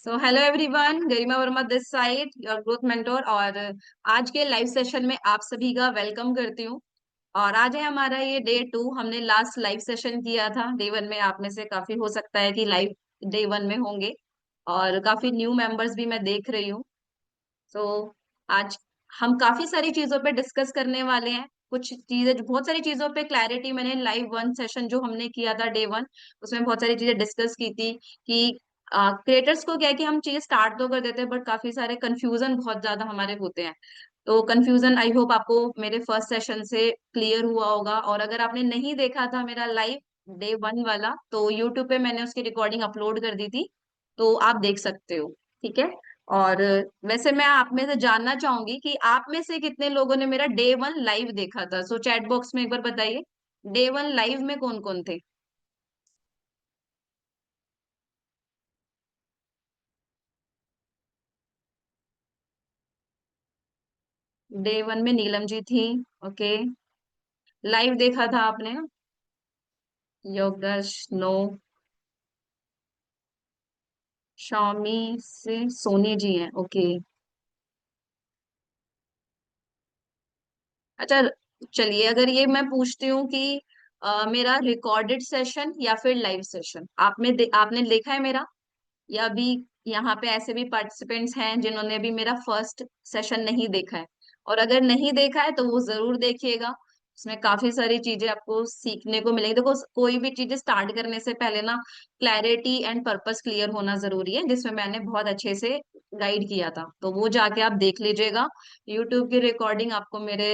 So hello everyone, Garima Verma this side your growth mentor. और आज के लाइव सेशन में आप सभी का वेलकम करती हूँ। और आज है हमारा ये डे 2। हमने लास्ट लाइव सेशन किया था डे 1 में। आप में से काफी हो सकता है कि लाइव डे 1 में होंगे, और काफी न्यू मेंबर्स भी मैं देख रही हूँ। सो आज हम काफी सारी चीजों पे डिस्कस करने वाले हैं। कुछ चीजें, बहुत सारी चीजों पे क्लैरिटी, मैंने लाइव 1 सेशन जो हमने किया था डे 1, उसमें बहुत सारी चीजें डिस्कस की थी कि क्रिएटर्स को क्या है कि हम चीजें स्टार्ट तो कर देते हैं, बट काफी सारे कंफ्यूजन बहुत ज्यादा हमारे होते हैं। तो कंफ्यूजन आई होप आपको मेरे फर्स्ट सेशन से क्लियर हुआ होगा। और अगर आपने नहीं देखा था मेरा लाइव डे 1 वाला, तो यूट्यूब पे मैंने उसकी रिकॉर्डिंग अपलोड कर दी थी, तो आप देख सकते हो। ठीक है। और वैसे मैं आप में से जानना चाहूंगी कि आप में से कितने लोगों ने मेरा डे 1 लाइव देखा था। सो चैट बॉक्स में एक बार बताइए, डे 1 लाइव में कौन कौन थे। डे 1 में नीलम जी थी। ओके। लाइव देखा था आपने। योगदर्श नो। शामी से सोनी जी हैं। ओके। अच्छा, चलिए अगर ये मैं पूछती हूँ कि मेरा रिकॉर्डेड सेशन या फिर लाइव सेशन आपने देखा है मेरा, या अभी यहाँ पे ऐसे भी पार्टिसिपेंट्स हैं जिन्होंने भी मेरा फर्स्ट सेशन नहीं देखा है। और अगर नहीं देखा है तो वो जरूर देखिएगा। उसमें काफी सारी चीजें आपको सीखने को मिलेंगी। देखो, कोई भी चीजें स्टार्ट करने से पहले ना क्लैरिटी एंड पर्पस क्लियर होना जरूरी है, जिसमें मैंने बहुत अच्छे से गाइड किया था, तो वो जाके आप देख लीजिएगा। यूट्यूब की रिकॉर्डिंग आपको मेरे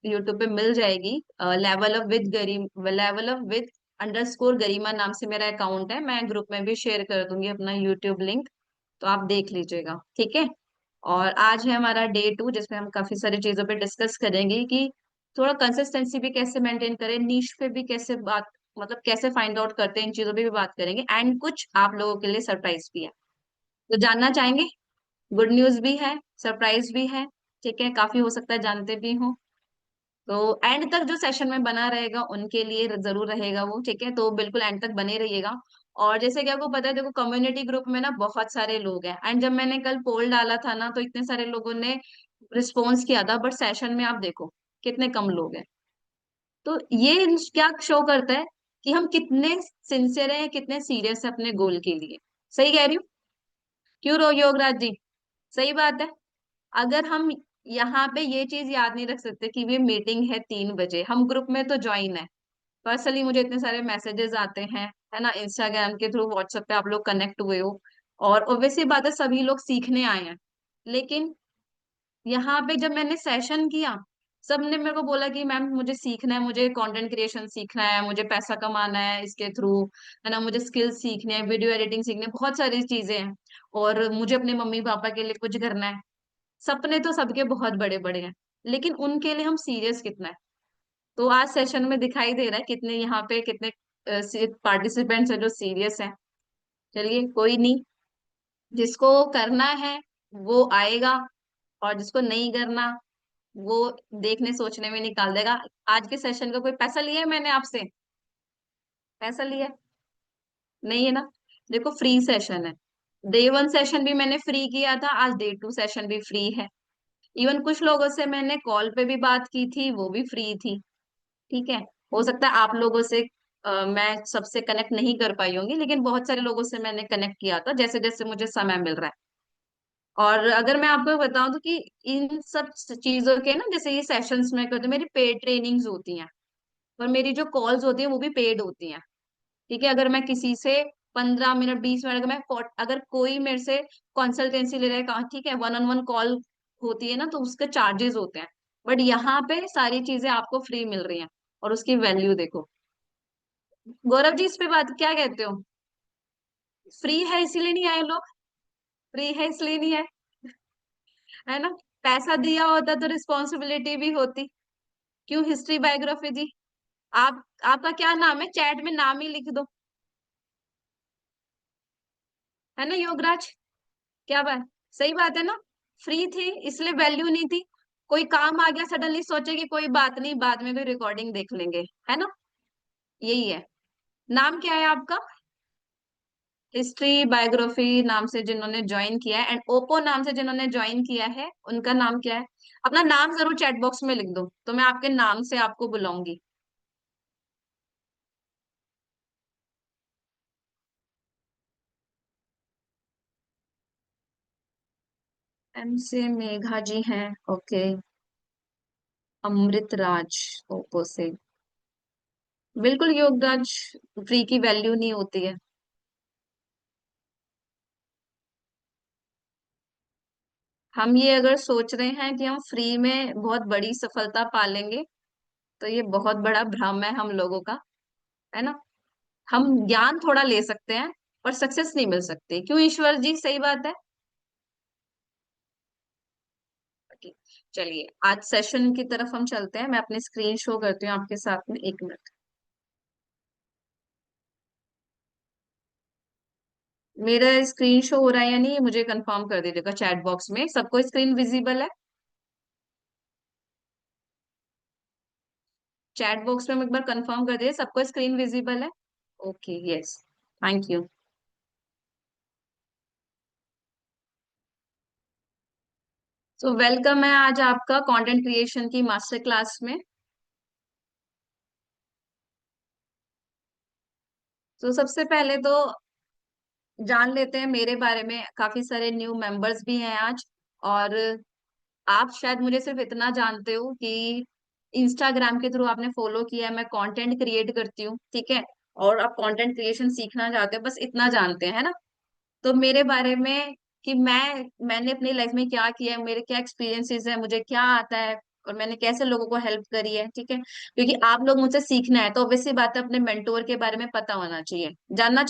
यूट्यूब पे मिल जाएगी। लेवल अप विद अंडरस्कोर गरिमा नाम से मेरा अकाउंट है। मैं ग्रुप में भी शेयर कर दूंगी अपना यूट्यूब लिंक, तो आप देख लीजिएगा। ठीक है। और आज है हमारा डे 2, जिसमें हम काफी सारी चीजों पे डिस्कस करेंगे कि थोड़ा कंसिस्टेंसी भी कैसे मेंटेन करें, नीश पे भी कैसे बात, मतलब कैसे फाइंड आउट करते हैं, इन चीजों पे भी बात करेंगे। एंड कुछ आप लोगों के लिए सरप्राइज भी है, तो जानना चाहेंगे। गुड न्यूज भी है, सरप्राइज भी है। ठीक है, काफी हो सकता है जानते भी हो। तो एंड तक जो सेशन में बना रहेगा उनके लिए जरूर रहेगा वो। ठीक है, तो बिल्कुल एंड तक बने रहिएगा। और जैसे कि आपको पता है, देखो कम्युनिटी ग्रुप में ना बहुत सारे लोग हैं, एंड जब मैंने कल पोल डाला था ना, तो इतने सारे लोगों ने रिस्पॉन्स किया था, बट सेशन में आप देखो कितने कम लोग हैं। तो ये क्या शो करता है कि हम कितने सिंसियर हैं, कितने सीरियस है अपने गोल के लिए। सही कह रही हूँ? क्यों रो योगराज जी? सही बात है। अगर हम यहाँ पे ये चीज याद नहीं रख सकते कि ये मीटिंग है 3 बजे, हम ग्रुप में तो ज्वाइन है, पर्सनली मुझे इतने सारे मैसेजेस आते हैं, है ना, इंस्टाग्राम के थ्रू, व्हाट्सएप पे आप लोग कनेक्ट हुए हो, और ऑब्वियसली बात है सभी लोग सीखने आए हैं। लेकिन यहाँ पे जब मैंने सेशन किया, सबने मेरे को बोला कि मैम मुझे सीखना है, मुझे कंटेंट क्रिएशन सीखना है, मुझे पैसा कमाना है इसके थ्रू, है ना, मुझे स्किल्स सीखने हैं, वीडियो एडिटिंग सीखने हैं, बहुत सारी चीजें हैं, और मुझे अपने मम्मी पापा के लिए कुछ करना है। सपने तो सबके बहुत बड़े बड़े हैं, लेकिन उनके लिए हम सीरियस कितना है। तो आज सेशन में दिखाई दे रहा है कितने यहाँ पे कितने पार्टिसिपेंट्स हैं जो सीरियस हैं। चलिए कोई नहीं, जिसको करना है वो आएगा, और जिसको नहीं करना वो देखने सोचने में निकाल देगा। आज के सेशन का कोई पैसा लिया है मैंने आपसे? पैसा लिया है? नहीं है ना। देखो, फ्री सेशन है। डे 1 सेशन भी मैंने फ्री किया था, आज डे 2 सेशन भी फ्री है। इवन कुछ लोगों से मैंने कॉल पे भी बात की थी, वो भी फ्री थी। ठीक है। हो सकता है आप लोगों से मैं सबसे कनेक्ट नहीं कर पाई होंगी, लेकिन बहुत सारे लोगों से मैंने कनेक्ट किया था, जैसे जैसे मुझे समय मिल रहा है। और अगर मैं आपको बताऊं तो कि इन सब चीजों के ना, जैसे ये सेशंस में करते मेरी पेड ट्रेनिंग्स होती हैं, और मेरी जो कॉल्स होती हैं वो भी पेड होती हैं। ठीक है। अगर मैं किसी से 15 मिनट 20 मिनट, अगर कोई मेरे से कंसल्टेंसी ले रहा है, कहा ठीक है, 1-on-1 कॉल होती है ना, तो उसके चार्जेस होते हैं। बट यहाँ पे सारी चीजें आपको फ्री मिल रही हैं, और उसकी वैल्यू देखो। गौरव जी, इस पे बात क्या कहते हो? फ्री है इसीलिए नहीं आए लोग? फ्री है इसलिए नहीं आए, है ना? पैसा दिया होता तो रिस्पॉन्सिबिलिटी भी होती। क्यों हिस्ट्री बायोग्राफी जी? आप आपका क्या नाम है? चैट में नाम ही लिख दो, है ना योगराज? क्या बात, सही बात है ना? फ्री थी इसलिए वैल्यू नहीं थी। कोई काम आ गया सडनली, सोचे कि कोई बात नहीं, बाद में कोई रिकॉर्डिंग देख लेंगे, है ना? यही है। नाम क्या है आपका? हिस्ट्री बायोग्राफी नाम से जिन्होंने ज्वाइन किया है, एंड ओप्पो नाम से जिन्होंने ज्वाइन किया है, उनका नाम क्या है? अपना नाम जरूर चैट बॉक्स में लिख दो, तो मैं आपके नाम से आपको बुलाऊंगी। एम से मेघा जी हैं, ओके। अमृत राज, ओप्पो से। बिल्कुल योगराज, फ्री की वैल्यू नहीं होती है। हम ये अगर सोच रहे हैं कि हम फ्री में बहुत बड़ी सफलता पालेंगे, तो ये बहुत बड़ा भ्रम है हम लोगों का, है ना। हम ज्ञान थोड़ा ले सकते हैं, पर सक्सेस नहीं मिल सकती, क्यों ईश्वर जी, सही बात है। ओके, चलिए आज सेशन की तरफ हम चलते हैं। मैं अपनी स्क्रीन शो करती हूँ आपके साथ में, 1 मिनट। मेरा स्क्रीन शो हो रहा है या नहीं, ये मुझे कंफर्म कर दीजिएगा चैट बॉक्स में। सबको स्क्रीन विजिबल है? चैट बॉक्स में एक बार कंफर्म कर दीजिए, सबको स्क्रीन विजिबल है? Okay, yes, thank you. So welcome है आज आपका कंटेंट क्रिएशन की मास्टर क्लास में। तो सबसे पहले तो जान लेते हैं मेरे बारे में। काफी सारे न्यू मेंबर्स भी हैं आज, और आप शायद मुझे सिर्फ इतना जानते हो कि इंस्टाग्राम के थ्रू आपने फॉलो किया है, मैं कंटेंट क्रिएट करती हूँ, ठीक है। और आप कंटेंट क्रिएशन सीखना चाहते हो, बस इतना जानते हैं, है ना। तो मेरे बारे में कि मैंने अपनी लाइफ में क्या किया है, मेरे क्या एक्सपीरियंसेस है, मुझे क्या आता है, और मैंने कैसे लोगों को हेल्प करी है, ठीक है। क्योंकि आप लोग मुझसे सीखना है, तो ऑब्वियसली बात है, अपने मेंटोर के बारे में पता होना चाहिए। जानना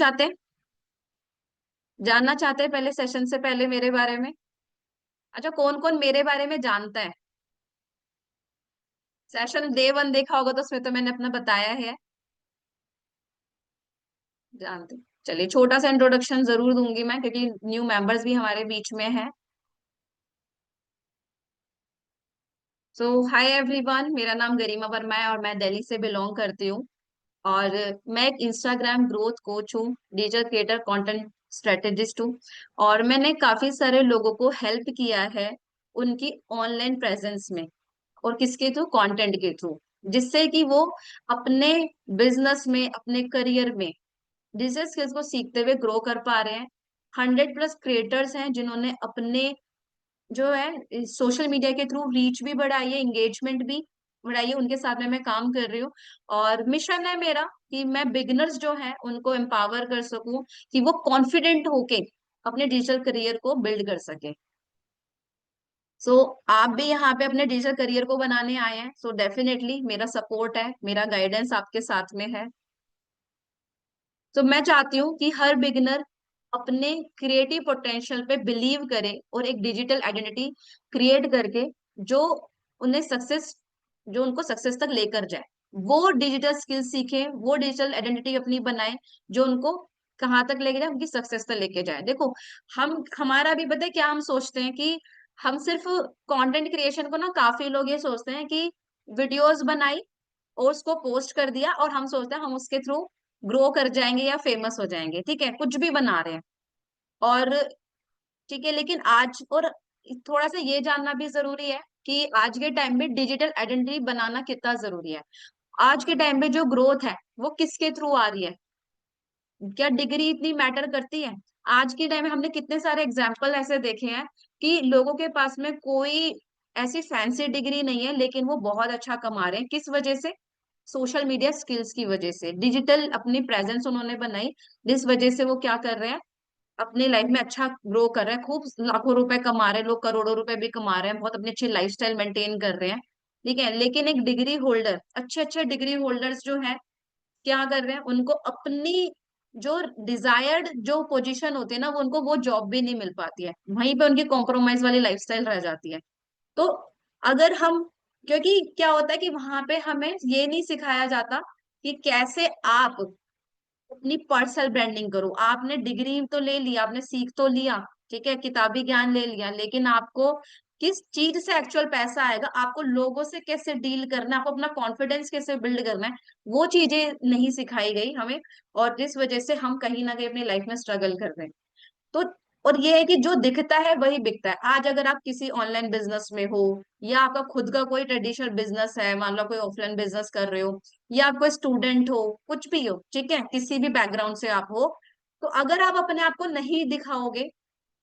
चाहते हैं पहले सेशन से पहले मेरे बारे में? अच्छा, कौन कौन मेरे बारे में जानता है? सेशन डे 1 देखा होगा, तो उसमें तो मैंने अपना बताया है। जानते, चलिए छोटा सा इंट्रोडक्शन जरूर दूंगी मैं, क्योंकि न्यू मेंबर्स भी हमारे बीच में है। सो हाय एवरीवन, मेरा नाम गरिमा वर्मा है और मैं दिल्ली से बिलोंग करती हूँ। और मैं एक इंस्टाग्राम ग्रोथ कोच हूँ, डिजिटल क्रिएटर, कंटेंट स्ट्रेटेजिस्ट हूँ। और मैंने काफी सारे लोगों को हेल्प किया है उनकी ऑनलाइन प्रेजेंस में, और किसके थ्रू? कंटेंट के थ्रू, जिससे कि वो अपने बिजनेस में, अपने करियर में डिजिटल स्किल्स को सीखते हुए ग्रो कर पा रहे हैं। 100+ क्रिएटर्स हैं जिन्होंने अपने जो है सोशल मीडिया के थ्रू रीच भी बढ़ाई है, एंगेजमेंट भी बढ़ाई है, उनके साथ में मैं काम कर रही हूँ। और मिशन है मेरा कि मैं बिगिनर्स जो है उनको एम्पावर कर सकूं, कि वो कॉन्फिडेंट होके अपने डिजिटल करियर को बिल्ड कर सके। सो आप भी यहाँ पे अपने डिजिटल करियर को बनाने आए हैं, सो डेफिनेटली मेरा सपोर्ट है, मेरा गाइडेंस आपके साथ में है। तो मैं चाहती हूँ कि हर बिगिनर अपने क्रिएटिव पोटेंशियल पे बिलीव करे, और एक डिजिटल आइडेंटिटी क्रिएट करके जो उन्हें सक्सेस जो उनको सक्सेस तक लेकर जाए, वो डिजिटल स्किल सीखे, वो डिजिटल आइडेंटिटी अपनी बनाए, जो उनको कहाँ तक लेके जाए, उनकी सक्सेस तक लेके जाए। देखो, हम हमारा भी पता है क्या हम सोचते हैं, कि हम सिर्फ कंटेंट क्रिएशन को ना, काफी लोग ये सोचते हैं कि वीडियोस बनाई और उसको पोस्ट कर दिया, और हम सोचते हैं हम उसके थ्रू ग्रो कर जाएंगे या फेमस हो जाएंगे, ठीक है, कुछ भी बना रहे हैं। और ठीक है, लेकिन आज और थोड़ा सा ये जानना भी जरूरी है कि आज के टाइम में डिजिटल आइडेंटिटी बनाना कितना जरूरी है। आज के टाइम में जो ग्रोथ है वो किसके थ्रू आ रही है? क्या डिग्री इतनी मैटर करती है? आज के टाइम में हमने कितने सारे एग्जाम्पल ऐसे देखे हैं कि लोगों के पास में कोई ऐसी फैंसी डिग्री नहीं है, लेकिन वो बहुत अच्छा कमा रहे हैं। किस वजह से? सोशल मीडिया स्किल्स की वजह से, डिजिटल अपनी प्रेजेंस उन्होंने बनाई, जिस वजह से वो क्या कर रहे हैं, अपनी लाइफ में अच्छा ग्रो कर रहे हैं, खूब लाखों रुपए कमा रहे हैं, लोग करोड़ों रुपए भी कमा रहे हैं, बहुत अपनी अच्छी लाइफस्टाइल मेंटेन कर रहे हैं, ठीक है। लेकिन एक डिग्री होल्डर, अच्छे अच्छे डिग्री होल्डर्स जो है, क्या कर रहे हैं, उनको अपनी जो डिजायर्ड जो पोजीशन होती है ना, वो उनको वो जॉब भी नहीं मिल पाती है, वहीं पे उनकी कॉम्प्रोमाइज वाली लाइफस्टाइल रह जाती है। तो अगर हम, क्योंकि क्या होता है कि वहां पे हमें ये नहीं सिखाया जाता कि कैसे आप अपनी पर्सनल ब्रांडिंग करो। आपने डिग्री तो ले लिया, आपने सीख तो लिया, ठीक है, किताबी ज्ञान ले लिया, लेकिन आपको किस चीज से एक्चुअल पैसा आएगा, आपको लोगों से कैसे डील करना है, आपको अपना कॉन्फिडेंस कैसे बिल्ड करना है, वो चीजें नहीं सिखाई गई हमें। और जिस वजह से हम कहीं ना कहीं अपनी लाइफ में स्ट्रगल कर रहे हैं। तो और ये है कि जो दिखता है वही बिकता है। आज अगर आप किसी ऑनलाइन बिजनेस में हो, या आपका खुद का कोई ट्रेडिशनल बिजनेस है, मान लो कोई ऑफलाइन बिजनेस कर रहे हो, या आप कोई स्टूडेंट हो, कुछ भी हो, ठीक है, किसी भी बैकग्राउंड से आप हो, तो अगर आप अपने आप को नहीं दिखाओगे,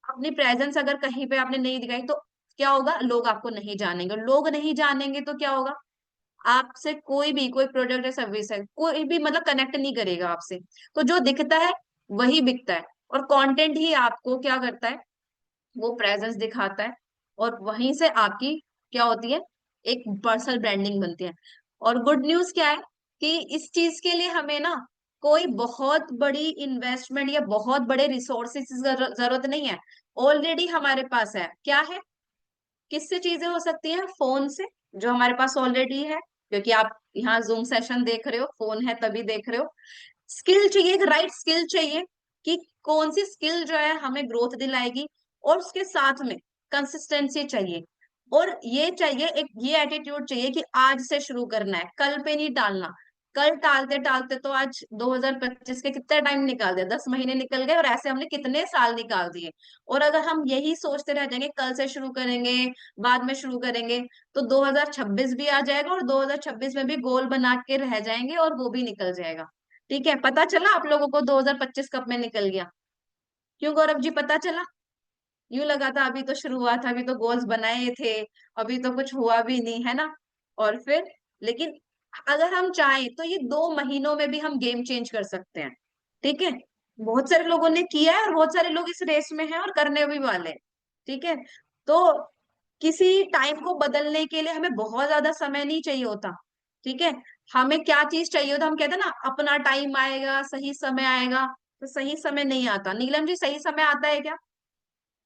अपनी प्रेजेंस अगर कहीं पे आपने नहीं दिखाई, तो क्या होगा, लोग आपको नहीं जानेंगे। लोग नहीं जानेंगे तो क्या होगा, आपसे कोई भी, कोई प्रोडक्ट या सर्विस है, कोई भी मतलब कनेक्ट नहीं करेगा आपसे। तो जो दिखता है वही बिकता है। और कंटेंट ही आपको क्या करता है, वो प्रेजेंस दिखाता है। और वहीं से आपकी क्या होती है, एक पर्सनल ब्रांडिंग बनती है। और गुड न्यूज क्या है कि इस चीज के लिए हमें ना कोई बहुत बड़ी इन्वेस्टमेंट या बहुत बड़े रिसोर्सेज की जरूरत नहीं है। ऑलरेडी हमारे पास है, क्या है, किससे चीजें हो सकती हैं, फोन से, जो हमारे पास ऑलरेडी है, क्योंकि आप यहाँ जूम सेशन देख रहे हो, फोन है तभी देख रहे हो। स्किल चाहिए, एक राइट स्किल चाहिए, कि कौन सी स्किल जो है हमें ग्रोथ दिलाएगी। और उसके साथ में कंसिस्टेंसी चाहिए। और ये चाहिए, एक ये एटीट्यूड चाहिए कि आज से शुरू करना है, कल पे नहीं टालना। कल टालते टालते तो आज 2025 के कितने टाइम निकाल दिया, 10 महीने निकल गए, और ऐसे हमने कितने साल निकाल दिए। और अगर हम यही सोचते रह जाएंगे, कल से शुरू करेंगे, बाद में शुरू करेंगे, तो 2026 भी आ जाएगा, और 2026 में भी गोल बना के रह जाएंगे, और वो भी निकल जाएगा। ठीक है, पता चला आप लोगों को 2025 कब में निकल गया? क्यों गौरव जी, पता चला? यूं लगा था अभी तो शुरुआत, अभी तो गोल्स बनाए थे, अभी तो कुछ हुआ भी नहीं, है ना? और फिर, लेकिन अगर हम चाहें तो ये 2 महीनों में भी हम गेम चेंज कर सकते हैं। ठीक है, बहुत सारे लोगों ने किया है, और बहुत सारे लोग इस रेस में हैं और करने भी वाले हैं। ठीक है, तो किसी टाइम को बदलने के लिए हमें बहुत ज्यादा समय नहीं चाहिए होता। ठीक है, हमें क्या चीज चाहिए होता, हम कहते हैं ना, अपना टाइम आएगा, सही समय आएगा। तो सही समय नहीं आता, नीलम जी, सही समय आता है क्या?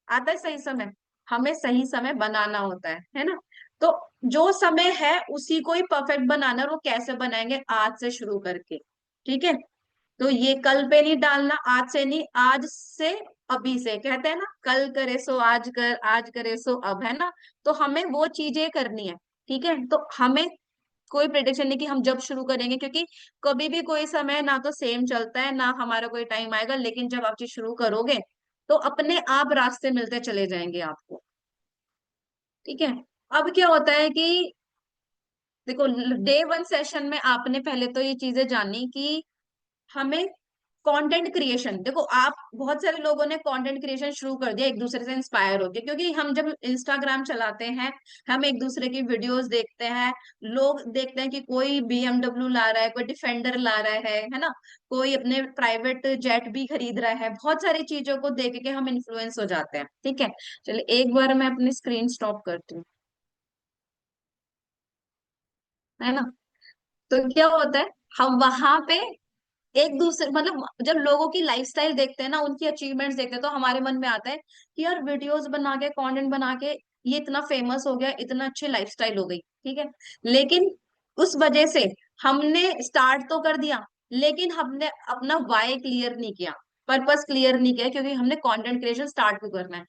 आता है सही समय? हमें सही समय बनाना होता है ना? तो जो समय है उसी को ही परफेक्ट बनाना है, और वो कैसे बनाएंगे, आज से शुरू करके। ठीक है, तो ये कल पे नहीं डालना, आज से नहीं, आज से, अभी से, कहते हैं ना, कल करे सो आज कर, आज करे सो अब, है ना? तो हमें वो चीजें करनी है। ठीक है, तो हमें कोई प्रिडिक्शन नहीं कि हम जब शुरू करेंगे, क्योंकि कभी भी कोई समय ना तो सेम चलता है, ना हमारा कोई टाइम आएगा। लेकिन जब आप चीज शुरू करोगे, तो अपने आप रास्ते मिलते चले जाएंगे आपको। ठीक है, अब क्या होता है कि देखो, डे 1 सेशन में आपने पहले तो ये चीजें जानी कि हमें कंटेंट क्रिएशन, देखो आप, बहुत सारे लोगों ने कंटेंट क्रिएशन शुरू कर दिया एक दूसरे से इंस्पायर होके, क्योंकि हम जब इंस्टाग्राम चलाते हैं, हम एक दूसरे की वीडियोस देखते हैं, लोग देखते हैं कि कोई BMW ला रहा है, कोई डिफेंडर ला रहा है ना, कोई अपने प्राइवेट जेट भी खरीद रहा है, बहुत सारी चीजों को देख के हम इन्फ्लुएंस हो जाते हैं। ठीक है, चलिए एक बार मैं अपनी स्क्रीन स्टॉप करती हूँ, है ना? तो क्या होता है, हम वहां पे एक दूसरे, मतलब जब लोगों की लाइफस्टाइल देखते हैं ना, उनकी अचीवमेंट्स देखते हैं, तो हमारे मन में आता है कि यार वीडियोस बना के, कंटेंट बना के ये इतना फेमस हो गया, इतना अच्छी लाइफस्टाइल हो गई। ठीक है, लेकिन उस वजह से हमने स्टार्ट तो कर दिया, लेकिन हमने अपना वाई क्लियर नहीं किया, पर्पस क्लियर नहीं किया, क्योंकि हमने कंटेंट क्रिएशन स्टार्ट क्यों करना है।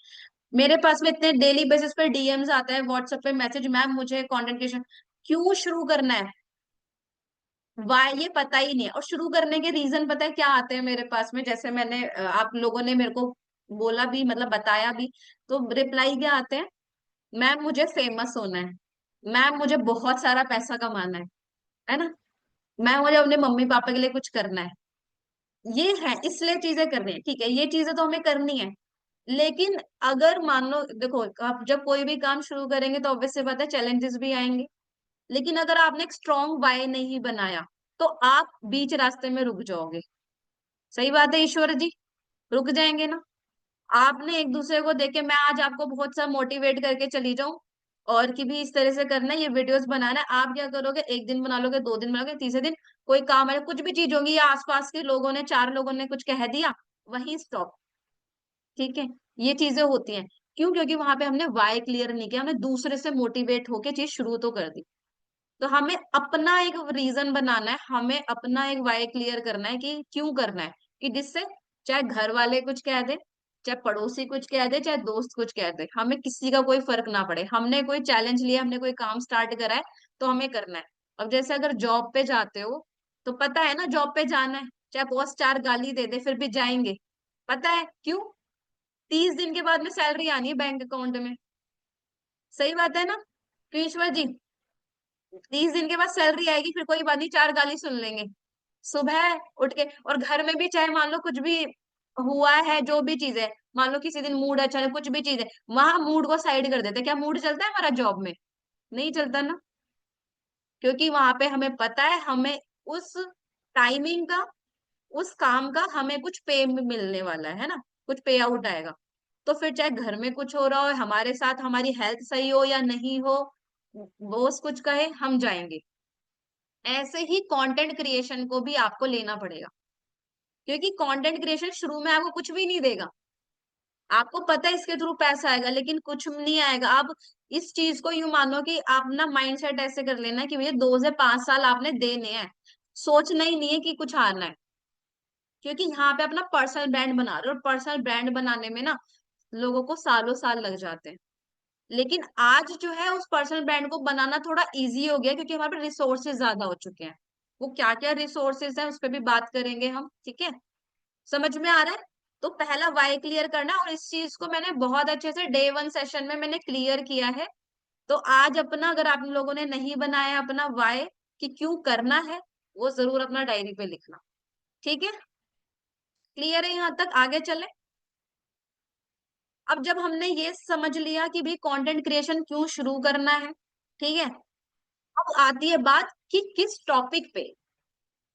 मेरे पास में इतने डेली बेसिस पे डीएम्स आता है, व्हाट्सएप पे मैसेज, मैम मुझे कंटेंट क्रिएशन क्यों शुरू करना है, वाई ये पता ही नहीं है। और शुरू करने के रीजन पता है क्या आते हैं मेरे पास में, जैसे मैंने आप लोगों ने मेरे को बोला भी, मतलब बताया भी, तो रिप्लाई क्या आते हैं, मैम मुझे फेमस होना है, मैम मुझे बहुत सारा पैसा कमाना है ना, मैम मुझे अपने मम्मी पापा के लिए कुछ करना है। ये है, इसलिए चीजें करनी है, ठीक है, ये चीजें तो हमें करनी है। लेकिन अगर मान लो, देखो, आप जब कोई भी काम शुरू करेंगे तो ऑब्वियस से बात है, चैलेंजेस भी आएंगे। लेकिन अगर आपने एक स्ट्रॉन्ग वाई नहीं बनाया, तो आप बीच रास्ते में रुक जाओगे। सही बात है ईश्वर जी, रुक जाएंगे ना। आपने एक दूसरे को देख के, मैं आज आपको बहुत सा मोटिवेट करके चली जाऊं, और कि भी इस तरह से करना है, ये वीडियोस बनाना है, आप क्या करोगे, एक दिन बना लोगे, 2 दिन बना लोगे, तीसरे दिन कोई काम है, कुछ भी चीज होगी, या आसपास के लोगों ने, 4 लोगों ने कुछ कह दिया, वहीं स्टॉप। ठीक है, ये चीजें होती हैं। क्यों? क्योंकि वहां पे हमने वाई क्लियर नहीं किया, हमने दूसरे से मोटिवेट होके चीज शुरू तो कर दी। तो हमें अपना एक रीजन बनाना है, हमें अपना एक वाई क्लियर करना है कि क्यों करना है, कि जिससे चाहे घर वाले कुछ कह दे, चाहे पड़ोसी कुछ कह दे, चाहे दोस्त कुछ कह दे, हमें किसी का कोई फर्क ना पड़े। हमने कोई चैलेंज लिया, हमने कोई काम स्टार्ट करा है, तो हमें करना है। अब जैसे अगर जॉब पे जाते हो, तो पता है ना जॉब पे जाना है, चाहे बॉस चार गाली दे दे फिर भी जाएंगे। पता है क्यों? 30 दिन के बाद में सैलरी आनी है बैंक अकाउंट में। सही बात है ना? क्यों ईश्वर जी? 30 दिन के बाद सैलरी आएगी, फिर कोई बात नहीं, चार गाली सुन लेंगे। सुबह उठ के, और घर में भी चाहे मान लो कुछ भी हुआ है, जो भी चीज है, मान लो किसी दिन मूड अच्छा है, कुछ भी चीज है, वहां मूड को साइड कर देते हैं। क्या मूड चलता है हमारा जॉब में? नहीं चलता ना। क्योंकि वहां पे हमें पता है, हमें उस टाइमिंग का, उस काम का हमें कुछ पे मिलने वाला है ना, कुछ पे आउट आएगा। तो फिर चाहे घर में कुछ हो रहा हो, हमारे साथ हमारी हेल्थ सही हो या नहीं हो, बॉस कुछ कहे, हम जाएंगे। ऐसे ही कंटेंट क्रिएशन को भी आपको लेना पड़ेगा। क्योंकि कंटेंट क्रिएशन शुरू में आपको कुछ भी नहीं देगा। आपको पता है इसके थ्रू पैसा आएगा, लेकिन कुछ नहीं आएगा। आप इस चीज को यूं मानो कि आप ना माइंड सेट ऐसे कर लेना कि भैया 2 से 5 साल आपने देने हैं, सोचना ही नहीं है कि कुछ आना है। क्योंकि यहाँ पे अपना पर्सनल ब्रांड बना रहे हो, और पर्सनल ब्रांड बनाने में ना लोगों को सालों साल लग जाते हैं। लेकिन आज जो है उस पर्सनल ब्रांड को बनाना थोड़ा इजी हो गया, क्योंकि हमारे पास रिसोर्सेज ज्यादा हो चुके हैं। वो क्या क्या रिसोर्सेज है उस पर भी बात करेंगे हम, ठीक है? समझ में आ रहा है? तो पहला वाई क्लियर करना, और इस चीज को मैंने बहुत अच्छे से डे 1 सेशन में मैंने क्लियर किया है। तो आज अपना, अगर आप लोगों ने नहीं बनाया अपना वाई कि क्यों करना है, वो जरूर अपना डायरी पे लिखना। ठीक है? क्लियर है यहाँ तक? आगे चले। अब जब हमने ये समझ लिया कि भाई कंटेंट क्रिएशन क्यों शुरू करना है, ठीक है, अब आती है बात कि किस टॉपिक पे।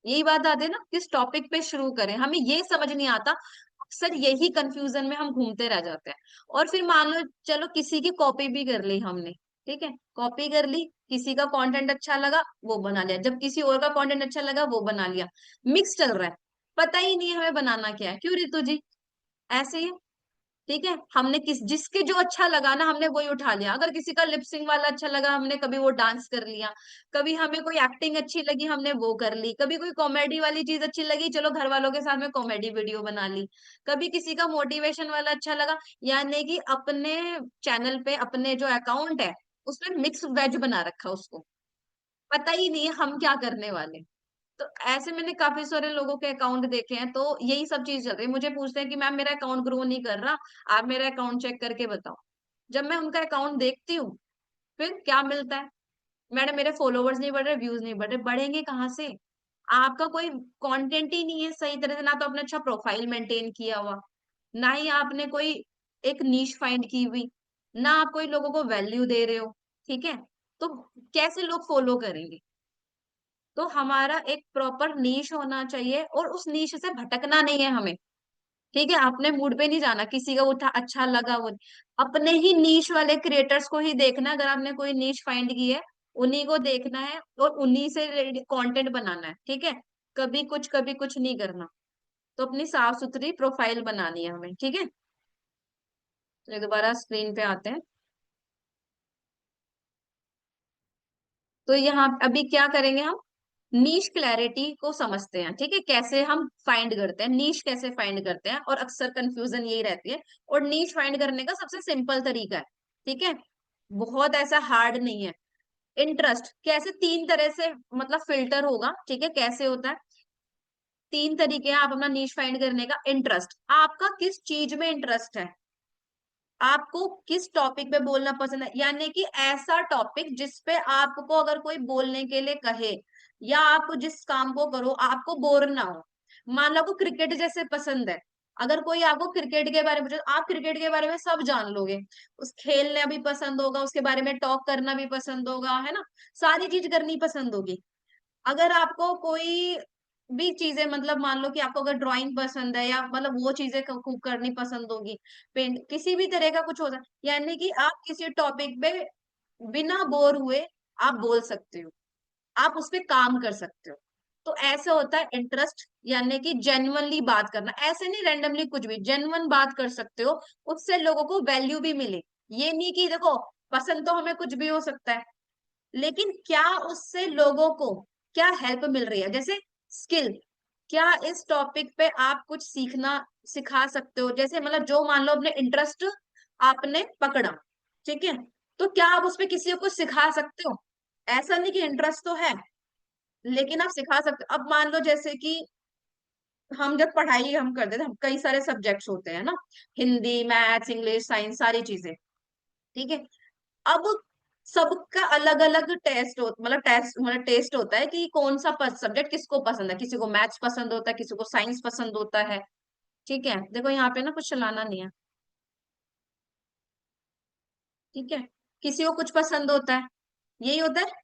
यही बात आती है ना, किस टॉपिक पे शुरू करें, हमें ये समझ नहीं आता। अक्सर यही कंफ्यूजन में हम घूमते रह जाते हैं। और फिर मान लो चलो किसी की कॉपी भी कर ली हमने, ठीक है, कॉपी कर ली, किसी का कंटेंट अच्छा लगा वो बना लिया, जब किसी और का कंटेंट अच्छा लगा वो बना लिया, मिक्स चल रहा है। पता ही नहीं है हमें बनाना क्या है। क्यों रितु जी? ऐसे ही है। ठीक है, हमने जिसके जो अच्छा लगा ना, हमने वही उठा लिया। अगर किसी का लिपसिंग वाला अच्छा लगा, हमने कभी वो डांस कर लिया। कभी हमें कोई एक्टिंग अच्छी लगी, हमने वो कर ली। कभी कोई कॉमेडी वाली चीज अच्छी लगी, चलो घर वालों के साथ में कॉमेडी वीडियो बना ली। कभी किसी का मोटिवेशन वाला अच्छा लगा, यानी कि अपने चैनल पे, अपने जो अकाउंट है उसमें मिक्स वेज बना रखा उसको। पता ही नहीं है हम क्या करने वाले। तो ऐसे मैंने काफी सारे लोगों के अकाउंट देखे हैं, तो यही सब चीज चल रही है। मुझे पूछते हैं कि मैम मेरा अकाउंट ग्रो नहीं कर रहा, आप मेरा अकाउंट चेक करके बताओ। जब मैं उनका अकाउंट देखती हूँ, फिर क्या मिलता है? मैडम मेरे फॉलोवर्स नहीं बढ़ रहे, व्यूज नहीं बढ़ रहे। बढ़ेंगे कहाँ से? आपका कोई कंटेंट ही नहीं है सही तरह से, ना तो आपने अच्छा प्रोफाइल मेंटेन किया हुआ, ना ही आपने कोई एक नीश फाइंड की हुई, ना आप कोई लोगों को वैल्यू दे रहे हो। ठीक है, तो कैसे लोग फॉलो करेंगे? तो हमारा एक प्रॉपर नीश होना चाहिए, और उस नीश से भटकना नहीं है हमें। ठीक है, अपने मूड पे नहीं जाना, किसी का उठा अच्छा लगा वो। अपने ही नीश वाले क्रिएटर्स को ही देखना है। अगर आपने कोई नीश फाइंड की है, उन्हीं को देखना है और उन्हीं से कंटेंट बनाना है। ठीक है, कभी कुछ नहीं करना। तो अपनी साफ सुथरी प्रोफाइल बनानी है हमें। ठीक है, तो दोबारा स्क्रीन पे आते हैं। तो यहाँ अभी क्या करेंगे हम? नीश क्लैरिटी को समझते हैं। ठीक है, कैसे हम फाइंड करते हैं, नीश कैसे फाइंड करते हैं, और अक्सर कंफ्यूजन यही रहती है। और नीश फाइंड करने का सबसे सिंपल तरीका है, ठीक है, बहुत ऐसा हार्ड नहीं है। इंटरेस्ट कैसे, 3 तरह से मतलब फिल्टर होगा। ठीक है, कैसे होता है? 3 तरीके हैं आप अपना नीश फाइंड करने का। इंटरेस्ट, आपका किस चीज में इंटरेस्ट है, आपको किस टॉपिक पे बोलना पसंद है, यानी कि ऐसा टॉपिक जिस पे आपको अगर कोई बोलने के लिए कहे, या आप जिस काम को करो आपको बोर ना हो। मान लो आपको क्रिकेट जैसे पसंद है, अगर कोई आपको क्रिकेट के बारे में पूछे, आप क्रिकेट के बारे में सब जान लोगे, उस खेलना भी पसंद होगा, उसके बारे में टॉक करना भी पसंद होगा, है ना, सारी चीज करनी पसंद होगी। अगर आपको कोई भी चीजें, मतलब मान लो कि आपको अगर ड्राइंग पसंद है, या मतलब वो चीजें खूब करनी पसंद होगी, पेंट किसी भी तरह का कुछ होता है, यानी कि आप किसी टॉपिक पे बिना बोर हुए आप बोल सकते हो, आप उस पे काम कर सकते हो। तो ऐसे होता है इंटरेस्ट, यानी कि जेन्युइनली बात करना, ऐसे नहीं रैंडमली कुछ भी, जेन्युइन बात कर सकते हो, उससे लोगों को वैल्यू भी मिले। ये नहीं कि देखो, पसंद तो हमें कुछ भी हो सकता है, लेकिन क्या उससे लोगों को क्या हेल्प मिल रही है? जैसे स्किल, क्या इस टॉपिक पे आप कुछ सीखना सिखा सकते हो? जैसे मतलब जो मान लो अपने इंटरेस्ट आपने पकड़ा, ठीक है, तो क्या आप उस पे किसी को कुछ सिखा सकते हो? ऐसा नहीं कि इंटरेस्ट तो है लेकिन आप सिखा सकते हो। अब मान लो जैसे कि हम जब पढ़ाई हम करते थे, हम कई सारे सब्जेक्ट्स होते हैं ना, हिंदी, मैथ्स, इंग्लिश, साइंस, सारी चीजें, ठीक है। अब सबका अलग अलग टेस्ट हो, मतलब टेस्ट होता है कि कौन सा सब्जेक्ट किसको पसंद है। किसी को मैथ्स पसंद होता है, किसी को साइंस पसंद होता है, ठीक है। देखो यहाँ पे ना कुछ चलाना नहीं है, ठीक है। किसी को कुछ पसंद होता है, यही होता है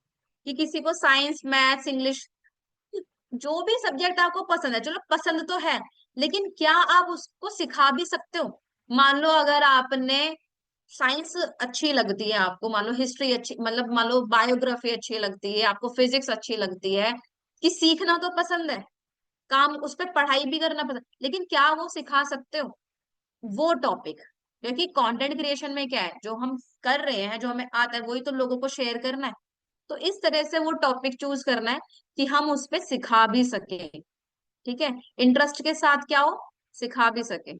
कि किसी को साइंस, मैथ्स, इंग्लिश, जो भी सब्जेक्ट आपको पसंद है, चलो पसंद तो है, लेकिन क्या आप उसको सिखा भी सकते हो? मान लो अगर आपने साइंस अच्छी लगती है आपको, मान लो हिस्ट्री अच्छी, मतलब मान लो बायोग्राफी अच्छी लगती है आपको, फिजिक्स अच्छी लगती है, कि सीखना तो पसंद है, काम उस पर पढ़ाई भी करना पसंद, लेकिन क्या वो सिखा सकते हो वो टॉपिक? क्योंकि कंटेंट क्रिएशन में क्या है, जो हम कर रहे हैं, जो हमें आता है, वही तो लोगों को शेयर करना है। तो इस तरह से वो टॉपिक चूज करना है कि हम उस पे सिखा भी सके, ठीक है, इंटरेस्ट के साथ क्या हो, सिखा भी सके।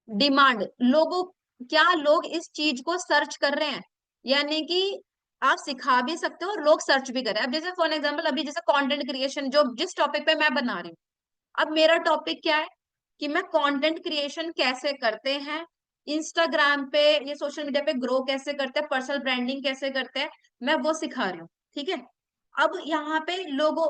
डिमांड, लोगों, क्या लोग इस चीज को सर्च कर रहे हैं? यानी कि आप सिखा भी सकते हो और लोग सर्च भी कर रहे हैं। अब जैसे फॉर एग्जांपल अभी जैसे कंटेंट क्रिएशन, जो जिस टॉपिक पे मैं बना रही हूँ, अब मेरा टॉपिक क्या है कि मैं कंटेंट क्रिएशन कैसे करते हैं इंस्टाग्राम पे, ये सोशल मीडिया पे ग्रो कैसे करते हैं, पर्सनल ब्रांडिंग कैसे करते हैं, मैं वो सिखा रही हूँ, ठीक है। अब यहाँ पे लोगों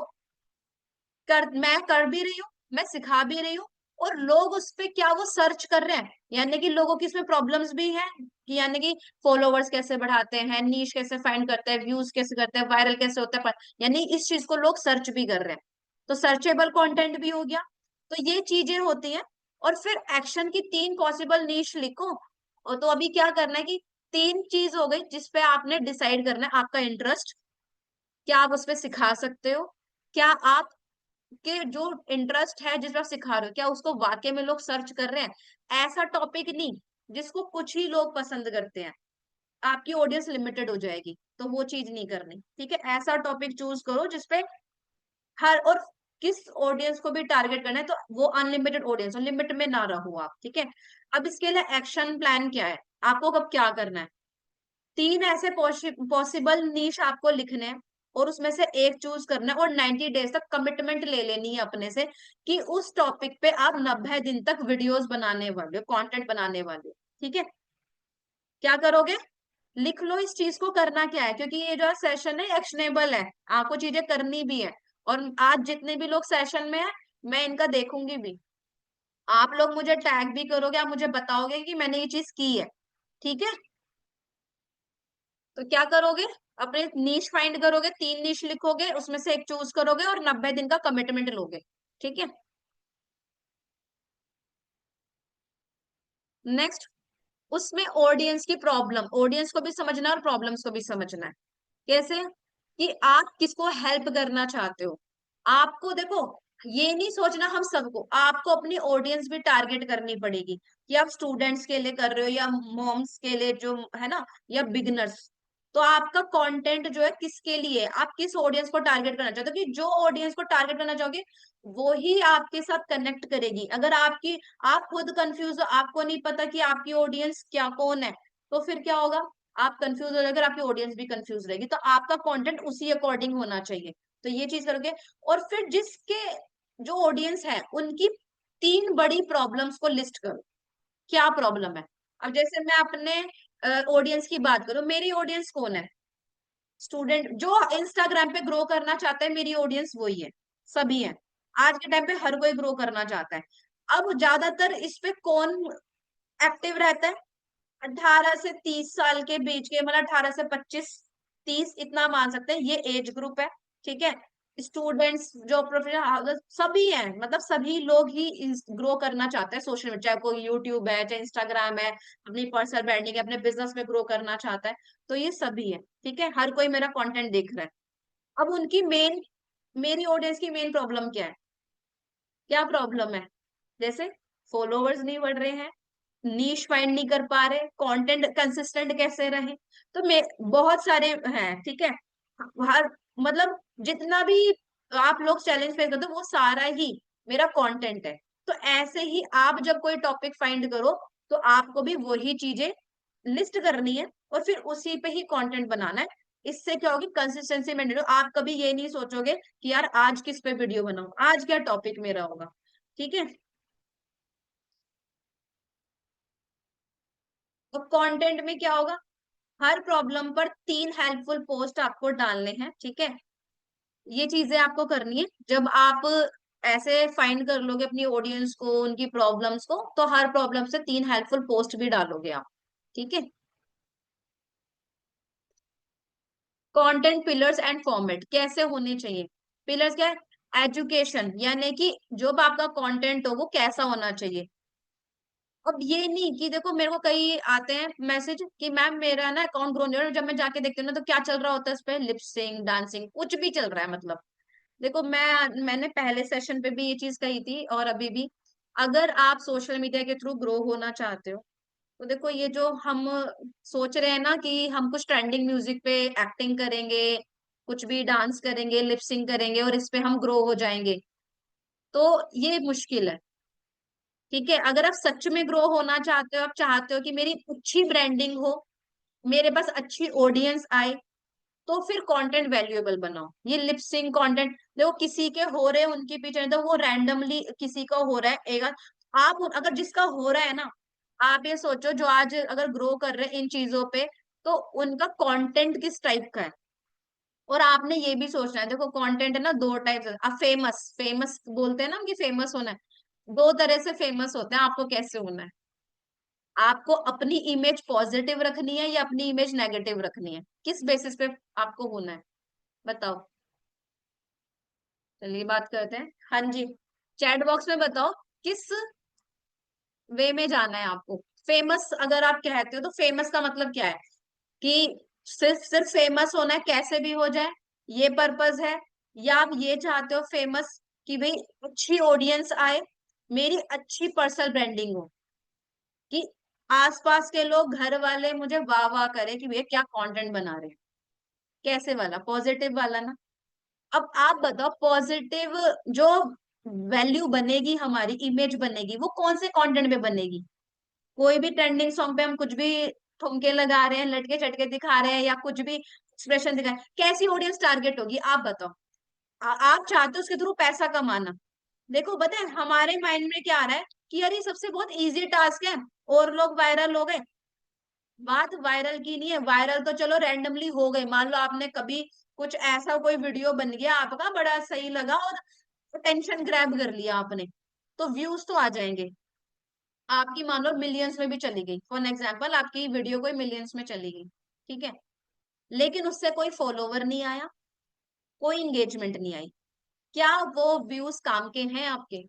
मैं कर भी रही हूँ, मैं सिखा भी रही हूँ, और लोग उस पे क्या वो सर्च कर रहे हैं, यानी कि लोगों की इसमें प्रॉब्लम्स भी हैं कि यानी कि फॉलोवर्स कैसे बढ़ाते हैं, नीश कैसे फाइंड करते हैं, व्यूज कैसे करते हैं, वायरल कैसे होता है, यानी इस चीज को लोग सर्च भी कर रहे हैं, तो सर्चेबल कंटेंट भी हो गया। तो ये चीजें होती हैं। और फिर एक्शन की 3 पॉसिबल नीश लिखो। और तो अभी क्या करना है कि 3 चीज हो गई जिसपे आपने डिसाइड करना है आपका इंटरेस्ट, क्या आप उस पर सिखा सकते हो, क्या आप के जो इंटरेस्ट है जिस पर आप सिखा रहे हो, क्या उसको वाकई में लोग सर्च कर रहे हैं? ऐसा टॉपिक नहीं जिसको कुछ ही लोग पसंद करते हैं, आपकी ऑडियंस लिमिटेड हो जाएगी, तो वो चीज नहीं करनी, ठीक है। ऐसा टॉपिक चूज करो जिसपे हर, और किस ऑडियंस को भी टारगेट करना है, तो वो अनलिमिटेड ऑडियंस, लिमिट में ना रहो आप, ठीक है। अब इसके लिए एक्शन प्लान क्या है, आपको कब क्या करना है? 3 ऐसे पॉसिबल नीश आपको लिखने हैं, और उसमें से एक चूज करना है, और 90 डेज तक कमिटमेंट ले लेनी है अपने से कि उस टॉपिक पे आप 90 दिन तक वीडियोस बनाने वाले हो, कंटेंट बनाने वाले हो, ठीक है। क्या करोगे? लिख लो इस चीज को करना क्या है, क्योंकि ये जो सेशन है एक्शनेबल है, आपको चीजें करनी भी है। और आज जितने भी लोग सेशन में है, मैं इनका देखूंगी भी, आप लोग मुझे टैग भी करोगे, आप मुझे बताओगे कि मैंने ये चीज की है, ठीक है। तो क्या करोगे? अपने नीश फाइंड करोगे, 3 नीश लिखोगे, उसमें से एक चूज करोगे और 90 दिन का कमिटमेंट लोगे, ठीक है। नेक्स्ट, उसमें ऑडियंस की प्रॉब्लम, ऑडियंस को भी समझना है और प्रॉब्लम्स को भी समझना है। कैसे? कि आप किसको हेल्प करना चाहते हो। आपको देखो, ये नहीं सोचना हम सबको, आपको अपनी ऑडियंस भी टारगेट करनी पड़ेगी कि आप स्टूडेंट्स के लिए कर रहे हो या मॉम्स के लिए जो है ना, या बिगनर्स। तो आपका कंटेंट जो है किसके लिए, आप किस ऑडियंस को टारगेट करना चाहते हो, कि जो ऑडियंस को टारगेट करना चाहोगे वो ही आपके साथ कनेक्ट करेगी। अगर आपकी, आप खुद कंफ्यूज हो, आपको नहीं पता कि आपकी ऑडियंस क्या, कौन है, तो फिर क्या होगा? आप कंफ्यूज हो जाएगा, आपकी ऑडियंस भी कंफ्यूज रहेगी, तो आपका कंटेंट उसी अकॉर्डिंग होना चाहिए। तो ये चीज करोगे। और फिर जिसके, जो ऑडियंस है उनकी 3 बड़ी प्रॉब्लम्स को लिस्ट करो, क्या प्रॉब्लम है। अब जैसे मैं अपने ऑडियंस की बात करूं, मेरी ऑडियंस कौन है? स्टूडेंट जो इंस्टाग्राम पे ग्रो करना चाहता है, मेरी ऑडियंस वही है, सभी है। आज के टाइम पे हर कोई ग्रो करना चाहता है। अब ज्यादातर इस पे कौन एक्टिव रहता है? 18 से 30 साल के बीच के, मतलब 18 से 25, 30, इतना मान सकते हैं, ये एज ग्रुप है, ठीक है। स्टूडेंट्स, जो प्रोफेशनल, सभी हैं, मतलब सभी लोग ही ग्रो करना चाहते हैं सोशल मीडिया, चाहे कोई यूट्यूब है, चाहे इंस्टाग्राम है, अपनी पर्सनल ब्रांडिंग है, अपने बिजनेस में ग्रो करना चाहता है। तो ये सभी है, ठीक है, हर कोई मेरा कंटेंट देख रहा है। अब उनकी मेन, मेरी ऑडियंस की मेन प्रॉब्लम क्या है? क्या प्रॉब्लम है? जैसे फॉलोवर्स नहीं बढ़ रहे हैं, नीश फाइंड नहीं कर पा रहे, कंटेंट कंसिस्टेंट कैसे रहे, तो मैं बहुत सारे हैं, ठीक है। हर मतलब जितना भी आप लोग चैलेंज फेस करते हो वो सारा ही मेरा कंटेंट है। तो ऐसे ही आप जब कोई टॉपिक फाइंड करो तो आपको भी वही चीजें लिस्ट करनी है और फिर उसी पे ही कंटेंट बनाना है। इससे क्या होगी, कंसिस्टेंसी मेंटेन हो। आप कभी ये नहीं सोचोगे कि यार आज किस पे वीडियो बनाऊं, आज क्या टॉपिक मेरा होगा। ठीक है। तो कंटेंट में क्या होगा, हर प्रॉब्लम पर 3 हेल्पफुल पोस्ट आपको डालने हैं। ठीक है, ये चीजें आपको करनी है। जब आप ऐसे फाइंड कर लोगे अपनी ऑडियंस को, उनकी प्रॉब्लम्स को, तो हर प्रॉब्लम से 3 हेल्पफुल पोस्ट भी डालोगे आप। ठीक है। कंटेंट पिलर्स एंड फॉर्मेट कैसे होने चाहिए। पिलर्स क्या है, एजुकेशन, यानी कि जो भी आपका कंटेंट हो वो कैसा होना चाहिए। अब ये नहीं कि देखो मेरे को कई आते हैं मैसेज कि मैम मेरा ना अकाउंट ग्रो नहीं हो रहा, जब मैं जाके देखती हूँ ना तो क्या चल रहा होता है इस पे, लिपसिंग, डांसिंग, कुछ भी चल रहा है। मतलब देखो मैंने पहले सेशन पे भी ये चीज कही थी और अभी भी, अगर आप सोशल मीडिया के थ्रू ग्रो होना चाहते हो तो देखो ये जो हम सोच रहे हैं ना कि हम कुछ ट्रेंडिंग म्यूजिक पे एक्टिंग करेंगे, कुछ भी डांस करेंगे, लिपसिंग करेंगे और इस पे हम ग्रो हो जाएंगे, तो ये मुश्किल है। ठीक है, अगर आप सच में ग्रो होना चाहते हो, आप चाहते हो कि मेरी अच्छी ब्रांडिंग हो, मेरे पास अच्छी ऑडियंस आए, तो फिर कंटेंट वैल्यूएबल बनाओ। ये लिपसिंग कंटेंट देखो किसी के हो रहे हैं उनके पीछे नहीं, तो वो रैंडमली किसी का हो रहा है एक आप अगर जिसका हो रहा है ना, आप ये सोचो जो आज अगर ग्रो कर रहे हैं इन चीजों पे, तो उनका कंटेंट किस टाइप का है। और आपने ये भी सोचना है, देखो कंटेंट है ना दो टाइप, आप फेमस फेमस बोलते हैं ना कि फेमस होना है, दो तरह से फेमस होते हैं। आपको कैसे होना है, आपको अपनी इमेज पॉजिटिव रखनी है या अपनी इमेज नेगेटिव रखनी है, किस बेसिस पे आपको होना है, बताओ। चलिए बात करते हैं। हाँ जी, चैट बॉक्स में बताओ किस वे में जाना है आपको। फेमस अगर आप कहते हो तो फेमस का मतलब क्या है, कि सिर्फ सिर्फ फेमस होना है, कैसे भी हो जाए, ये पर्पस है। या आप ये चाहते हो फेमस कि भाई अच्छी ऑडियंस आए, मेरी अच्छी पर्सनल ब्रांडिंग हो, कि आसपास के लोग घर वाले मुझे वाह वाह करे कि भैया क्या कंटेंट बना रहे हैं। कैसे वाला, पॉजिटिव वाला ना। अब आप बताओ पॉजिटिव जो वैल्यू बनेगी, हमारी इमेज बनेगी, वो कौन से कंटेंट में बनेगी। कोई भी ट्रेंडिंग सॉन्ग पे हम कुछ भी ठुमके लगा रहे हैं, लटके चटके दिखा रहे हैं या कुछ भी एक्सप्रेशन दिखा रहे हैं, कैसी ऑडियंस टारगेट होगी आप बताओ। आप चाहते हो उसके थ्रू पैसा कमाना। देखो पता है हमारे माइंड में क्या आ रहा है कि यार ये सबसे बहुत इजी टास्क है और लोग वायरल हो गए। बात वायरल की नहीं है, वायरल तो चलो रैंडमली हो गए, मान लो आपने कभी कुछ ऐसा कोई वीडियो बन गया आपका बड़ा सही लगा और टेंशन ग्रैब कर लिया आपने, तो व्यूज तो आ जाएंगे। आपकी मान लो मिलियंस में भी चली गई, फॉर एग्जाम्पल आपकी वीडियो कोई मिलियंस में चली गई, ठीक है, लेकिन उससे कोई फॉलोवर नहीं आया, कोई इंगेजमेंट नहीं आई, क्या वो व्यूज काम के हैं आपके,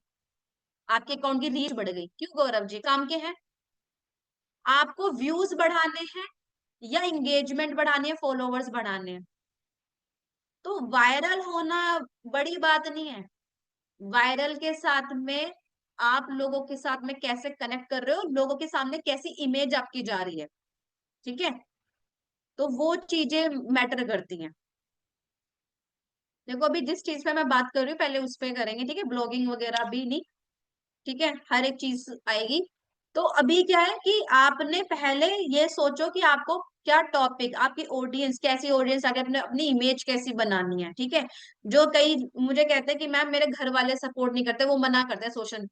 आपके अकाउंट की रीच बढ़ गई, क्यों गौरव जी काम के हैं। आपको व्यूज बढ़ाने हैं या इंगेजमेंट बढ़ानी है, फॉलोवर्स बढ़ाने हैं। तो वायरल होना बड़ी बात नहीं है, वायरल के साथ में आप लोगों के साथ में कैसे कनेक्ट कर रहे हो, लोगों के सामने कैसी इमेज आपकी जा रही है। ठीक है, तो वो चीजें मैटर करती हैं। देखो अभी जिस चीज पे मैं बात कर रही हूँ पहले उस पे करेंगे, ठीक है, ब्लॉगिंग वगैरह भी नहीं। ठीक है, हर एक चीज आएगी। तो अभी क्या है कि आपने पहले ये सोचो कि आपको क्या टॉपिक, आपकी ऑडियंस कैसी ऑडियंस आगे, अपने अपनी इमेज कैसी बनानी है। ठीक है, जो कई मुझे कहते हैं कि मैम मेरे घर वाले सपोर्ट नहीं करते, वो मना करते हैं सोशल।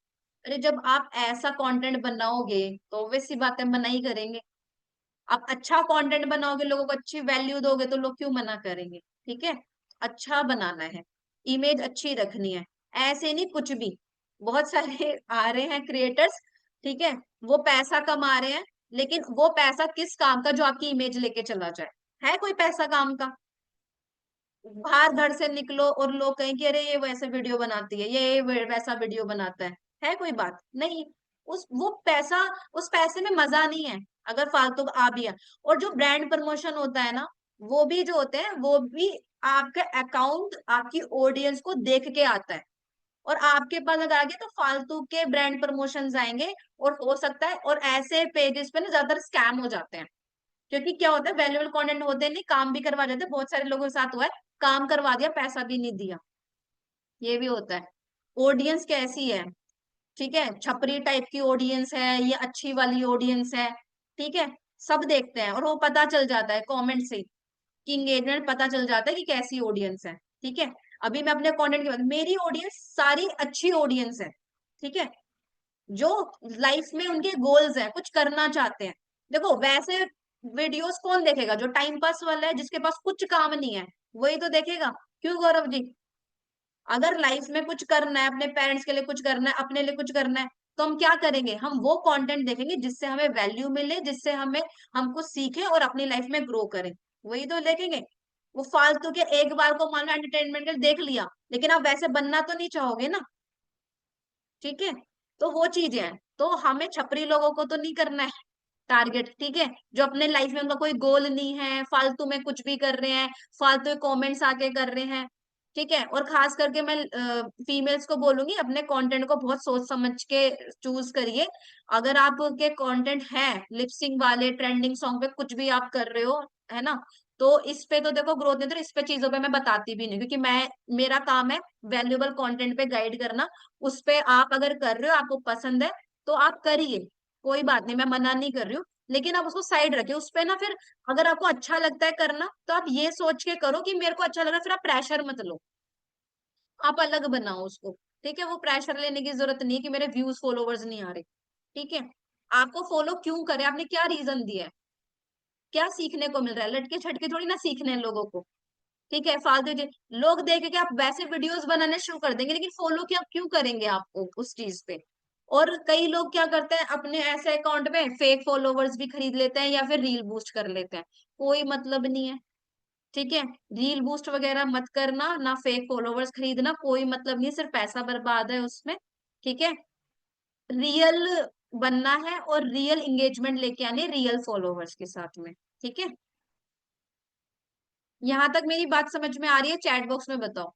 अरे जब आप ऐसा कंटेंट बनाओगे तो obvious सी बात है मना ही करेंगे। आप अच्छा कंटेंट बनाओगे, लोगों को अच्छी वैल्यू दोगे तो लोग क्यों मना करेंगे। ठीक है, अच्छा बनाना है, इमेज अच्छी रखनी है, ऐसे नहीं कुछ भी। बहुत सारे आ रहे हैं क्रिएटर्स, ठीक है, वो पैसा कमा रहे हैं, लेकिन वो पैसा किस काम का जो आपकी इमेज लेके चला जाए, है कोई पैसा काम का। बाहर घर से निकलो और लोग कहें कि अरे ये वैसे वीडियो बनाती है, ये वैसा वीडियो बनाता है कोई बात नहीं। उस वो पैसा, उस पैसे में मजा नहीं है अगर फालतू का आ भी है। और जो ब्रांड प्रमोशन होता है ना, वो भी जो होते हैं वो भी आपका अकाउंट आपकी ऑडियंस को देख के आता है। और आपके पास अगर आगे तो फालतू के ब्रांड प्रमोशन आएंगे, और हो सकता है और ऐसे पेजेस पे ना ज्यादातर स्कैम हो जाते हैं। क्योंकि क्या होता है वैल्यूएबल कंटेंट होते नहीं, काम भी करवा देते हैं, बहुत सारे लोगों के साथ हुआ है, काम करवा दिया, पैसा भी नहीं दिया, ये भी होता है। ऑडियंस कैसी है, ठीक है, छपरी टाइप की ऑडियंस है या अच्छी वाली ऑडियंस है, ठीक है, सब देखते हैं और वो पता चल जाता है कमेंट से कि इंगेजमेंट पता चल जाता है कि कैसी ऑडियंस है, ठीक है। अभी मैं अपने कंटेंट की बात, मेरी ऑडियंस सारी अच्छी ऑडियंस है, ठीक है, जो लाइफ में उनके गोल्स है, कुछ करना चाहते हैं। देखो वैसे वीडियोस कौन देखेगा, जो टाइम पास वाला है, जिसके पास कुछ काम नहीं है, वही तो देखेगा। क्यों गौरव जी? अगर लाइफ में कुछ करना है, अपने पेरेंट्स के लिए कुछ करना है, अपने लिए कुछ करना है, तो हम क्या करेंगे, हम वो कंटेंट देखेंगे जिससे हमें वैल्यू मिले, जिससे हमें हम कुछ सीखें और अपनी लाइफ में ग्रो करें, वही तो देखेंगे। वो फालतू के एक बार को मान लो एंटरटेनमेंट के लिए देख लिया, लेकिन आप वैसे बनना तो नहीं चाहोगे ना, ठीक है। तो वो चीजें हैं, तो हमें छपरी लोगों को तो नहीं करना है टारगेट, ठीक है, जो अपने लाइफ में उनका कोई गोल नहीं है, फालतू में कुछ भी कर रहे हैं, फालतू कमेंट्स आके कर रहे हैं, ठीक है। और खास करके मैं फीमेल्स को बोलूंगी, अपने कंटेंट को बहुत सोच समझ के चूज करिए। अगर आपके कंटेंट है लिपसिंग वाले, ट्रेंडिंग सॉन्ग पे कुछ भी आप कर रहे हो, है ना, तो इस पे तो देखो ग्रोथ नहीं, तो इस पे चीजों पे मैं बताती भी नहीं, क्योंकि मैं, मेरा काम है वैल्यूएबल कंटेंट पे गाइड करना। उस पे आप अगर कर रहे हो, आपको पसंद है, तो आप करिए, कोई बात नहीं, मैं मना नहीं कर रही हूँ, लेकिन आप उसको साइड रखिए उस पे ना। फिर अगर आपको अच्छा लगता है करना, तो आप ये सोच के करो कि मेरे को अच्छा लग रहा है, फिर आप प्रेशर मत लो, आप अलग बनाओ उसको, ठीक है। वो प्रेशर लेने की जरूरत नहीं है कि मेरे व्यूज फॉलोवर्स नहीं आ रहे, ठीक है। आपको फॉलो क्यों करे, आपने क्या रीजन दिया है, क्या सीखने को मिल रहा है, लटके छटके थोड़ी ना सीखने हैं लोगों को, ठीक है। फालतू लोग देख के आप वैसे वीडियोस बनाने शुरू कर देंगे, लेकिन फॉलो क्या क्यों करेंगे आपको उस चीज पे। और कई लोग क्या करते हैं, अपने ऐसे अकाउंट में फेक फॉलोवर्स भी खरीद लेते हैं या फिर रील बूस्ट कर लेते हैं, कोई मतलब नहीं है, ठीक है। रील बूस्ट वगैरह मत करना, ना फेक फॉलोवर्स खरीदना, कोई मतलब नहीं, सिर्फ पैसा बर्बाद है उसमें, ठीक है। रियल बनना है और रियल एंगेजमेंट लेके आने रियल फॉलोवर्स के साथ में, ठीक है। यहां तक मेरी बात समझ में आ रही है? चैट बॉक्स में बताओ,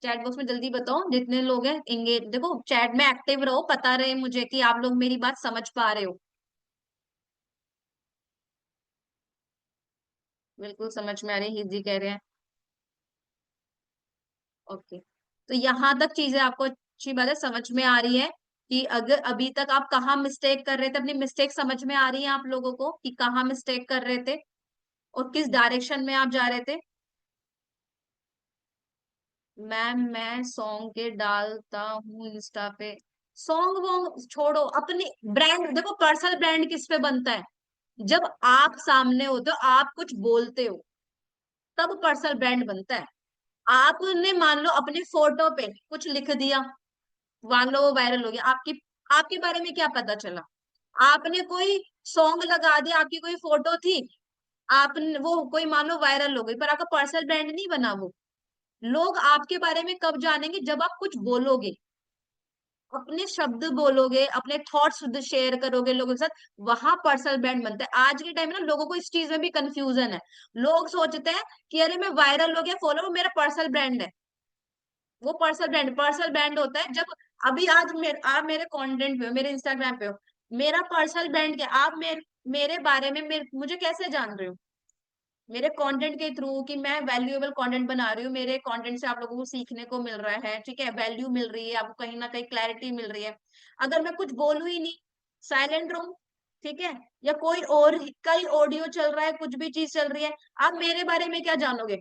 चैट बॉक्स में जल्दी बताओ जितने लोग हैं एंगेज, देखो चैट में एक्टिव रहो, पता रहे मुझे कि आप लोग मेरी बात समझ पा रहे हो। बिल्कुल समझ में आ रही है, हिजी कह रहे हैं, ओके। तो यहाँ तक चीजें आपको अच्छी बात है, समझ में आ रही है कि अगर अभी तक आप कहाँ मिस्टेक कर रहे थे, अपनी मिस्टेक समझ में आ रही है आप लोगों को कि कहाँ मिस्टेक कर रहे थे और किस डायरेक्शन में आप जा रहे थे। मैम मैं सॉन्ग के डालता हूँ इंस्टा पे, सॉन्ग वॉन्ग छोड़ो, अपनी ब्रांड देखो, पर्सनल ब्रांड किस पे बनता है, जब आप सामने होते हो, आप कुछ बोलते हो, तब पर्सनल ब्रांड बनता है। आपने मान लो अपने फोटो पे कुछ लिख दिया, मान लो वो वायरल हो गया, आपकी, आपके बारे में क्या पता चला, आपने कोई सॉन्ग लगा दिया, आपकी कोई फोटो थी, आपने वो कोई मान लो वायरल हो गई, पर आपका पर्सनल ब्रांड नहीं बना वो। लोग आपके बारे में कब जानेंगे, जब आप कुछ बोलोगे, अपने शब्द बोलोगे, अपने थॉट्स शेयर करोगे लोगों के साथ, वहां पर्सनल ब्रांड बनता है। आज के टाइम में ना लोगों को इस चीज में भी कंफ्यूजन है, लोग सोचते हैं कि अरे मैं वायरल हो गया, फॉलो, वो मेरा पर्सनल ब्रांड है। वो पर्सनल ब्रांड होता है जब, अभी आज आप मेरे कंटेंट पे हो, मेरे इंस्टाग्राम पे हो, मेरा पर्सनल ब्रांड क्या, आप मेरे बारे में मुझे कैसे जान रहे हो, मेरे कंटेंट के थ्रू, कि मैं वैल्यूएबल कंटेंट बना रही हूँ, मेरे कंटेंट से आप लोगों को सीखने को मिल रहा है, ठीक है, वैल्यू मिल रही है आपको, कहीं ना कहीं क्लैरिटी मिल रही है। अगर मैं कुछ बोलूं ही नहीं, साइलेंट रहूं, ठीक है, या कोई और कई ऑडियो चल रहा है, कुछ भी चीज चल रही है, आप मेरे बारे में क्या जानोगे,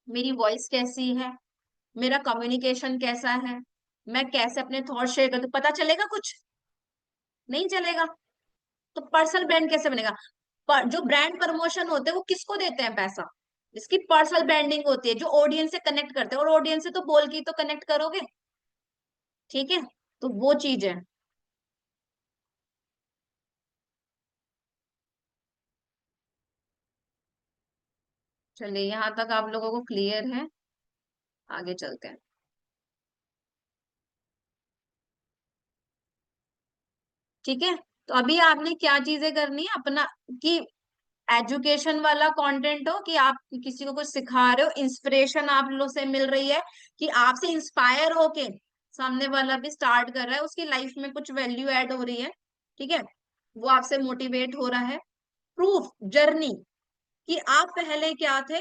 मेरी वॉइस कैसी है, मेरा कम्युनिकेशन कैसा है, मैं कैसे अपने थॉट शेयर करती हूँ, पता चलेगा कुछ? नहीं चलेगा। तो पर्सनल ब्रांड कैसे बनेगा? जो ब्रांड प्रमोशन होते हैं वो किसको देते हैं पैसा? जिसकी पर्सनल ब्रांडिंग होती है, जो ऑडियंस से कनेक्ट करते हैं, और ऑडियंस से तो बोल के ही तो कनेक्ट करोगे, ठीक है। तो वो चीज है। चलिए यहाँ तक आप लोगों को क्लियर है, आगे चलते हैं, ठीक है। तो अभी आपने क्या चीजें करनी है अपना, कि एजुकेशन वाला कंटेंट हो, कि आप किसी को कुछ सिखा रहे हो, इंस्पिरेशन आप लोग से मिल रही है, कि आपसे इंस्पायर होके सामने वाला भी स्टार्ट कर रहा है, उसकी लाइफ में कुछ वैल्यू ऐड हो रही है, ठीक है, वो आपसे मोटिवेट हो रहा है। प्रूफ, जर्नी, कि आप पहले क्या थे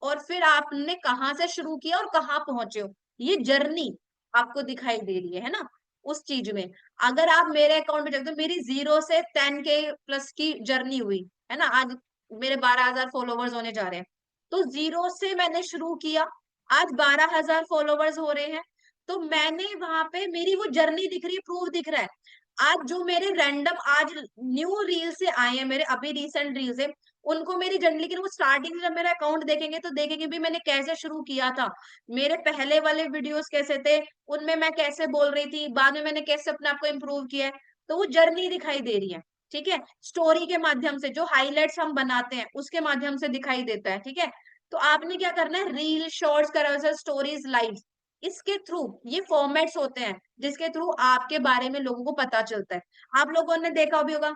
और फिर आपने कहाँ से शुरू किया और कहाँ पहुंचे हो। ये जर्नी आपको दिखाई दे रही है ना उस चीज में। अगर आप मेरे अकाउंट में देखते हो, मेरी 0 से 10K+ की जर्नी हुई है ना। आज मेरे 12,000 फॉलोवर्स होने जा रहे हैं। तो 0 से मैंने शुरू किया, आज 12,000 फॉलोवर्स हो रहे हैं। तो मैंने वहां पे मेरी वो जर्नी दिख रही है, प्रूफ दिख रहा है। आज जो मेरे रैंडम आज न्यू रील से आए हैं, मेरे अभी रिसेंट रील से, उनको मेरी जर्नी, लेकिन वो स्टार्टिंग से जब मेरा अकाउंट देखेंगे तो देखेंगे भी मैंने कैसे शुरू किया था, मेरे पहले वाले वीडियोस कैसे थे, उनमें मैं कैसे बोल रही थी, बाद में मैंने कैसे अपने आप को इम्प्रूव किया है। तो वो जर्नी दिखाई दे रही है। ठीक है, स्टोरी के माध्यम से जो हाइलाइट्स हम बनाते हैं उसके माध्यम से दिखाई देता है। ठीक है, तो आपने क्या करना है, reel, shorts, carousel, stories, live, इसके थ्रू, ये फॉर्मेट्स होते हैं जिसके थ्रू आपके बारे में लोगों को पता चलता है। आप लोगों ने देखा भी होगा,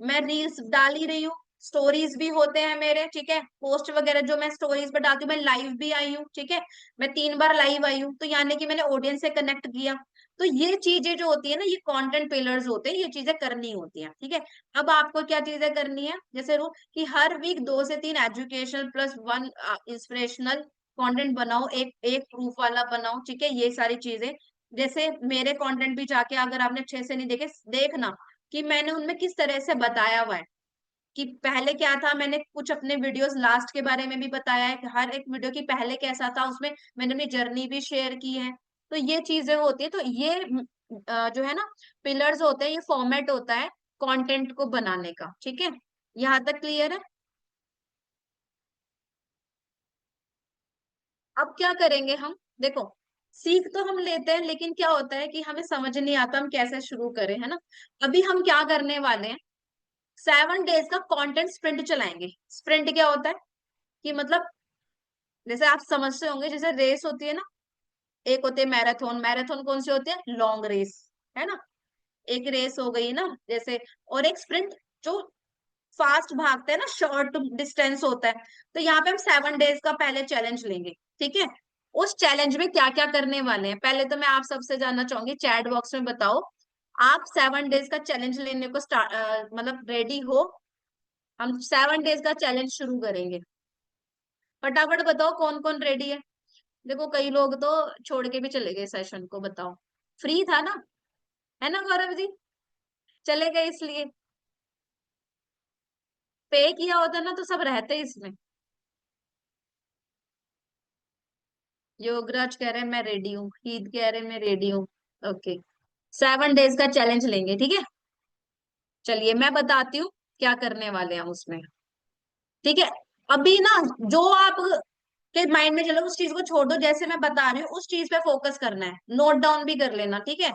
मैं रील्स डाल ही रही हूँ, स्टोरीज भी होते हैं मेरे। ठीक है, पोस्ट वगैरह जो मैं स्टोरीज पर डालती हूँ, मैं लाइव भी आई हूँ। ठीक है, मैं 3 बार लाइव आई हूँ, तो यानी कि मैंने ऑडियंस से कनेक्ट किया। तो ये चीजें जो होती है ना, ये कंटेंट पिलर्स होते हैं, ये चीजें करनी होती हैं। ठीक है, अब आपको क्या चीजें करनी है, जैसे रो कि हर वीक 2 से 3 एजुकेशनल प्लस 1 इंस्पिरेशनल कंटेंट बनाओ, एक एक प्रूफ वाला बनाओ। ठीक है, ये सारी चीजें, जैसे मेरे कंटेंट भी जाके अगर आपने अच्छे से नहीं देखे, देखना कि मैंने उनमें किस तरह से बताया हुआ है कि पहले क्या था। मैंने कुछ अपने वीडियोस लास्ट के बारे में भी बताया है कि हर एक वीडियो की पहले कैसा था, उसमें मैंने अपनी जर्नी भी शेयर की है। तो ये चीजें होती है। तो ये जो है ना, पिलर्स होते हैं, ये फॉर्मेट होता है कंटेंट को बनाने का। ठीक है, यहाँ तक क्लियर है। अब क्या करेंगे हम, देखो, सीख तो हम लेते हैं, लेकिन क्या होता है कि हमें समझ नहीं आता हम कैसे शुरू करें, है ना। अभी हम क्या करने वाले हैं, 7 डेज का कंटेंट स्प्रिंट चलाएंगे। स्प्रिंट क्या होता है कि मतलब, जैसे आप समझते होंगे, जैसे रेस होती है ना, एक होती है मैराथन। मैराथन कौन सी होती है, लॉन्ग रेस, है ना। एक रेस हो गई ना जैसे, और एक स्प्रिंट जो फास्ट भागते हैं ना, शॉर्ट डिस्टेंस होता है। तो यहाँ पे हम 7 डेज का पहले चैलेंज लेंगे। ठीक है, उस चैलेंज में क्या क्या करने वाले हैं, पहले तो मैं आप सबसे जानना चाहूंगी, चैट बॉक्स में बताओ, आप 7 डेज का चैलेंज लेने को स्टार्ट मतलब रेडी हो। हम 7 डेज का चैलेंज शुरू करेंगे। फटाफट बताओ कौन कौन रेडी है। देखो, कई लोग तो छोड़ के भी चले गए सेशन को, बताओ। फ्री था ना, है ना गौरव जी, चले गए इसलिए। पे किया होता ना तो सब रहते इसमें। योगराज कह रहे हैं मैं रेडी हूँ, ईद कह रहे हैं मैं रेडी हूँ। ओके, 7 डेज का चैलेंज लेंगे, ठीक है। चलिए मैं बताती हूँ क्या करने वाले हैं हम उसमें। ठीक है, अभी ना जो आप के माइंड में चलो उस चीज को छोड़ दो, जैसे मैं बता रही हूँ उस चीज पे फोकस करना है, नोट डाउन भी कर लेना। ठीक है,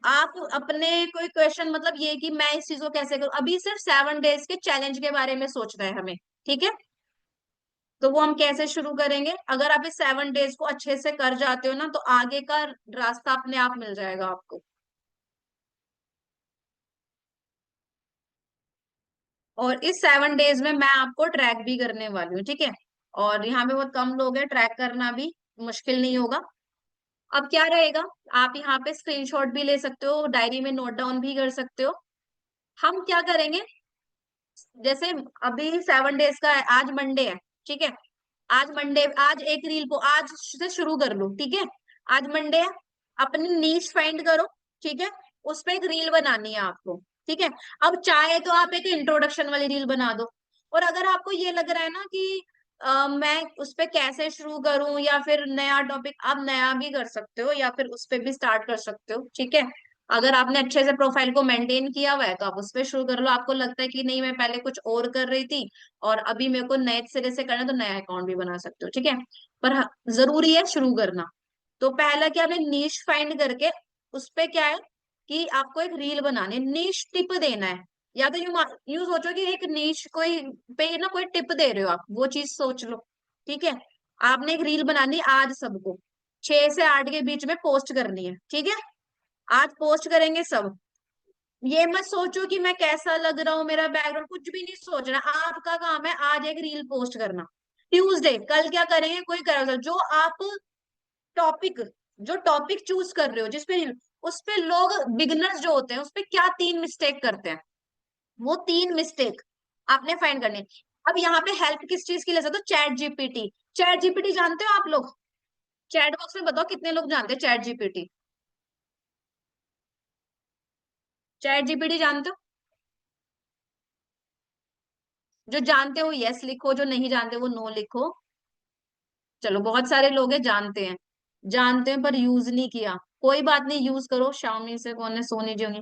आप अपने कोई क्वेश्चन, मतलब ये कि मैं इस चीज को कैसे करूं, अभी सिर्फ 7 डेज के चैलेंज के बारे में सोचना है हमें। ठीक है, तो वो हम कैसे शुरू करेंगे, अगर आप इस 7 डेज को अच्छे से कर जाते हो ना, तो आगे का रास्ता अपने आप मिल जाएगा आपको। और इस 7 डेज में मैं आपको ट्रैक भी करने वाली हूँ। ठीक है, और यहाँ पे बहुत कम लोग हैं, ट्रैक करना भी मुश्किल नहीं होगा। अब क्या रहेगा, आप यहाँ पे स्क्रीनशॉट भी ले सकते हो, डायरी में नोट डाउन भी कर सकते हो। हम क्या करेंगे, जैसे अभी 7 डेज का है, आज मंडे है। ठीक है, आज मंडे, आज एक रील को आज से शुरू कर लो। ठीक है, आज मंडे है, अपनी नीश फाइंड करो। ठीक है, उस पे एक रील बनानी है आपको। ठीक है, अब चाहे तो आप एक इंट्रोडक्शन वाली रील बना दो। और अगर आपको ये लग रहा है ना कि मैं उस पे कैसे शुरू करूं, या फिर नया टॉपिक, आप नया भी कर सकते हो या फिर उस पे भी स्टार्ट कर सकते हो। ठीक है, अगर आपने अच्छे से प्रोफाइल को मेंटेन किया हुआ है तो आप उस पे शुरू कर लो। आपको लगता है कि नहीं, मैं पहले कुछ और कर रही थी और अभी मेरे को नए सिरे से करना है, तो नया अकाउंट भी बना सकते हो। ठीक है, पर हाँ, जरूरी है शुरू करना। तो पहला क्या, आपने नीश फाइंड करके उस पे क्या है कि आपको एक रील बनानी है, नीश टिप देना है। या तो यूं सोचो कि एक नीश कोई पे ना कोई टिप दे रहे हो आप, वो चीज सोच लो। ठीक है, आपने एक रील बनानी है, आज सबको 6 से 8 के बीच में पोस्ट करनी है। ठीक है, आज पोस्ट करेंगे सब। ये मत सोचो कि मैं कैसा लग रहा हूँ, मेरा बैकग्राउंड, कुछ भी नहीं सोचना। आपका काम है आज एक रील पोस्ट करना। ट्यूसडे, कल क्या करेंगे, कोई करो जो आप टॉपिक, जो टॉपिक चूज कर रहे हो, जिसपे उस पे लोग बिगनर्स जो होते हैं उस पे क्या 3 मिस्टेक करते हैं, वो 3 मिस्टेक आपने फाइंड करनी है। अब यहाँ पे हेल्प किस चीज की ले सकते हो? Chat GPT. चैट जीपीटी जानते हो आप लोग? चैट बॉक्स में बताओ कितने लोग जानते हैं चैट जीपीटी? चैट जीपीटी जानते हो? जो जानते हो यस लिखो, जो नहीं जानते वो नो लिखो। चलो बहुत सारे लोग हैं जानते हैं। जानते हैं पर यूज नहीं किया। कोई बात नहीं, यूज करो। शामी से कौन है? सोनी जी होंगी।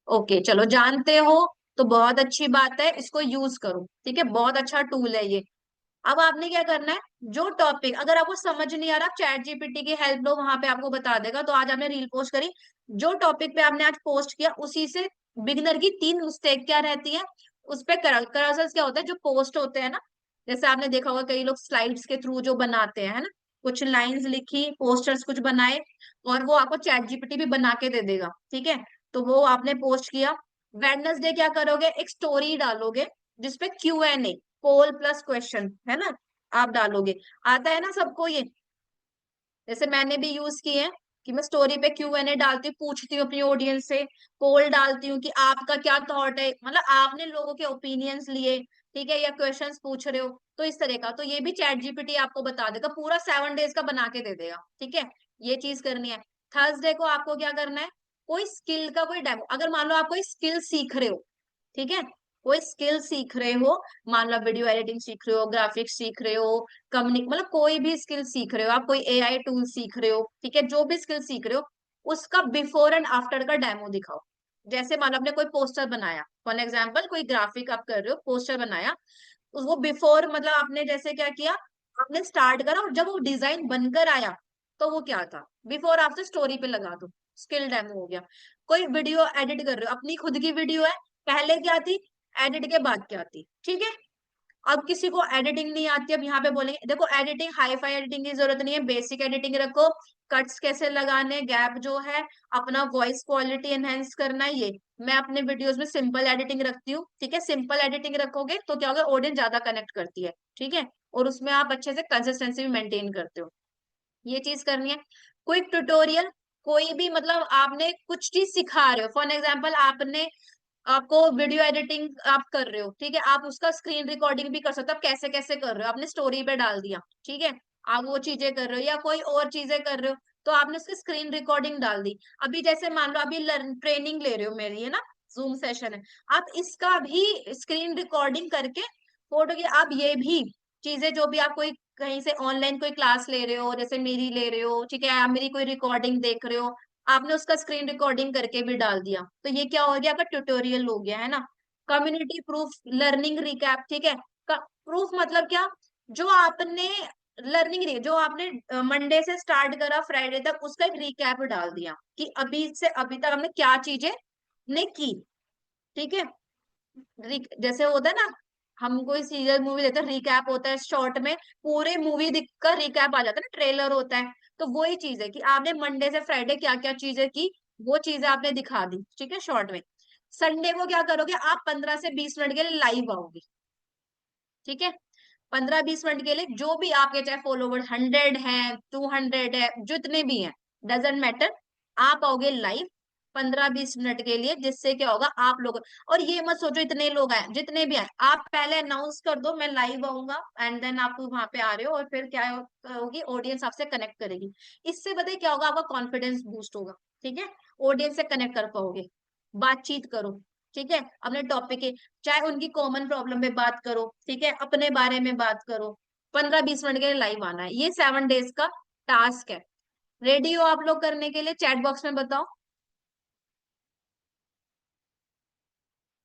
ओके चलो, जानते हो तो बहुत अच्छी बात है, इसको यूज करो। ठीक है, बहुत अच्छा टूल है ये। अब आपने क्या करना है, जो टॉपिक अगर आपको समझ नहीं आ रहा, चैट जीपीटी की हेल्प लो, वहां पे आपको बता देगा। तो आज आपने रील पोस्ट करी, जो टॉपिक पे आपने आज पोस्ट किया उसी से बिगिनर की 3 मिस्टेक क्या रहती है उस पे करसल्स क्या होता है, जो पोस्ट होते हैं ना। जैसे आपने देखा होगा कई लोग स्लाइड्स के थ्रू जो बनाते हैं, है ना, कुछ लाइंस लिखी, पोस्टर्स कुछ बनाए, और वो आपको चैट जीपीटी भी बना के दे देगा। ठीक है, तो वो आपने पोस्ट किया। वेडनेसडे क्या करोगे, एक स्टोरी डालोगे जिसपे Q&A, पोल प्लस क्वेश्चन, है ना, आप डालोगे। आता है ना सबको ये? जैसे मैंने भी यूज किए हैं कि मैं स्टोरी पे Q&A डालती हूँ, पूछती हूँ अपनी ऑडियंस से, पोल डालती हूँ कि आपका क्या थॉट है, मतलब आपने लोगों के ओपिनियंस लिए, ठीक है, या क्वेश्चंस पूछ रहे हो, तो इस तरह का। तो ये भी चैट जीपीटी आपको बता देगा, पूरा 7 डेज का बना के दे देगा। ठीक है, ये चीज करनी है। थर्सडे को आपको क्या करना है, कोई स्किल का कोई डेमो। अगर मान लो आप कोई स्किल सीख रहे हो, ठीक है, कोई स्किल सीख रहे हो, मान लो वीडियो एडिटिंग सीख रहे हो, ग्राफिक्स सीख रहे हो, कम्युनिक मतलब कोई भी स्किल सीख रहे हो आप, कोई एआई टूल सीख रहे हो, ठीक है, जो भी स्किल सीख रहे हो, उसका बिफोर एंड आफ्टर का डेमो दिखाओ। जैसे मान लो आपने कोई पोस्टर बनाया, फॉर एग्जाम्पल कोई ग्राफिक आप कर रहे हो, पोस्टर बनाया, वो बिफोर मतलब आपने जैसे क्या किया, आपने स्टार्ट करा और जब वो डिजाइन बनकर आया तो वो क्या था, बिफोर आफ्टर स्टोरी पे लगा दो, स्किल डेमो हो गया। कोई वीडियो एडिट कर रहे हो, अपनी खुद की वीडियो है, पहले क्या थी, एडिट के बाद क्या थी, ठीक है। अब किसी को एडिटिंग नहीं आती, अब यहाँ पे बोलेंगे देखो एडिटिंग, हाई फाई एडिटिंग की जरूरत नहीं है, बेसिक एडिटिंग रखो, कट्स कैसे लगाने, गैप जो है, अपना वॉइस क्वालिटी एनहेंस करना है, ये मैं अपने वीडियोस में सिंपल एडिटिंग रखती हूँ। ठीक है, सिंपल एडिटिंग रखोगे तो क्या होगा, ऑडियंस ज्यादा कनेक्ट करती है। ठीक है, और उसमें आप अच्छे से कंसिस्टेंसी भी मेंटेन करते हो, ये चीज करनी है। क्विक ट्यूटोरियल, कोई भी मतलब आपने कुछ चीज सिखा रहे हो, फॉर एग्जाम्पल आपने, आपको वीडियो एडिटिंग आप कर रहे हो, ठीक है, आप उसका स्क्रीन रिकॉर्डिंग भी कर सकते हो, आप कैसे कैसे कर रहे हो, आपने स्टोरी पे डाल दिया, ठीक है, आप वो चीजें कर रहे हो या कोई और चीजें कर रहे हो, तो आपने उसकी स्क्रीन रिकॉर्डिंग डाल दी। अभी जैसे मान लो अभी लर्न ट्रेनिंग ले रहे हो मेरी, है ना, जूम सेशन है, आप इसका भी स्क्रीन रिकॉर्डिंग करके फोटो की, आप ये भी चीजें जो भी आप कोई कहीं से ऑनलाइन कोई क्लास ले रहे हो, जैसे मेरी ले रहे हो, ठीक है, आप मेरी कोई रिकॉर्डिंग देख रहे हो, आपने उसका स्क्रीन रिकॉर्डिंग करके भी डाल दिया, तो ये क्या हो गया, आपका ट्यूटोरियल हो गया, है ना। कम्युनिटी प्रूफ लर्निंग रिकैप, ठीक है, प्रूफ मतलब क्या, जो आपने लर्निंग, जो आपने मंडे से स्टार्ट करा फ्राइडे तक, उसका एक रिकैप डाल दिया कि अभी से अभी तक हमने क्या चीजें ने की। ठीक है, जैसे होता है ना, हम कोई सीरियल मूवी देखते हैं, रिकैप होता है शॉर्ट में, पूरे मूवी दिख कर रिकैप आ जाता है ना, ट्रेलर होता है। तो वही चीज है कि आपने मंडे से फ्राइडे क्या क्या चीजें की, वो चीजें आपने दिखा दी, ठीक है, शॉर्ट में। संडे को क्या करोगे, आप 15 से 20 मिनट के लिए लाइव आओगे, ठीक है, 15-20 मिनट के लिए, जो भी आपके चाहे फॉलोवर्स 100 है, 200 है, जितने भी हैं, डजेंट मैटर, आप आओगे लाइव 15-20 मिनट के लिए, जिससे क्या होगा, आप लोग, और ये मत सोचो इतने लोग आए, जितने भी आए, आप पहले अनाउंस कर दो मैं लाइव आऊंगा, एंड देन आप वहां पे आ रहे हो, और फिर क्या होगी, ऑडियंस आपसे कनेक्ट करेगी। इससे बताइए क्या होगा, आपका कॉन्फिडेंस बूस्ट होगा, ठीक है, ऑडियंस से कनेक्ट कर पाओगे, बातचीत करो, ठीक है, अपने टॉपिक के, चाहे उनकी कॉमन प्रॉब्लम पे बात करो, ठीक है, अपने बारे में बात करो। 15-20 मिनट के लिए लाइव आना है, ये 7 डेज का टास्क है। रेडी हो आप लोग करने के लिए? चैट बॉक्स में बताओ,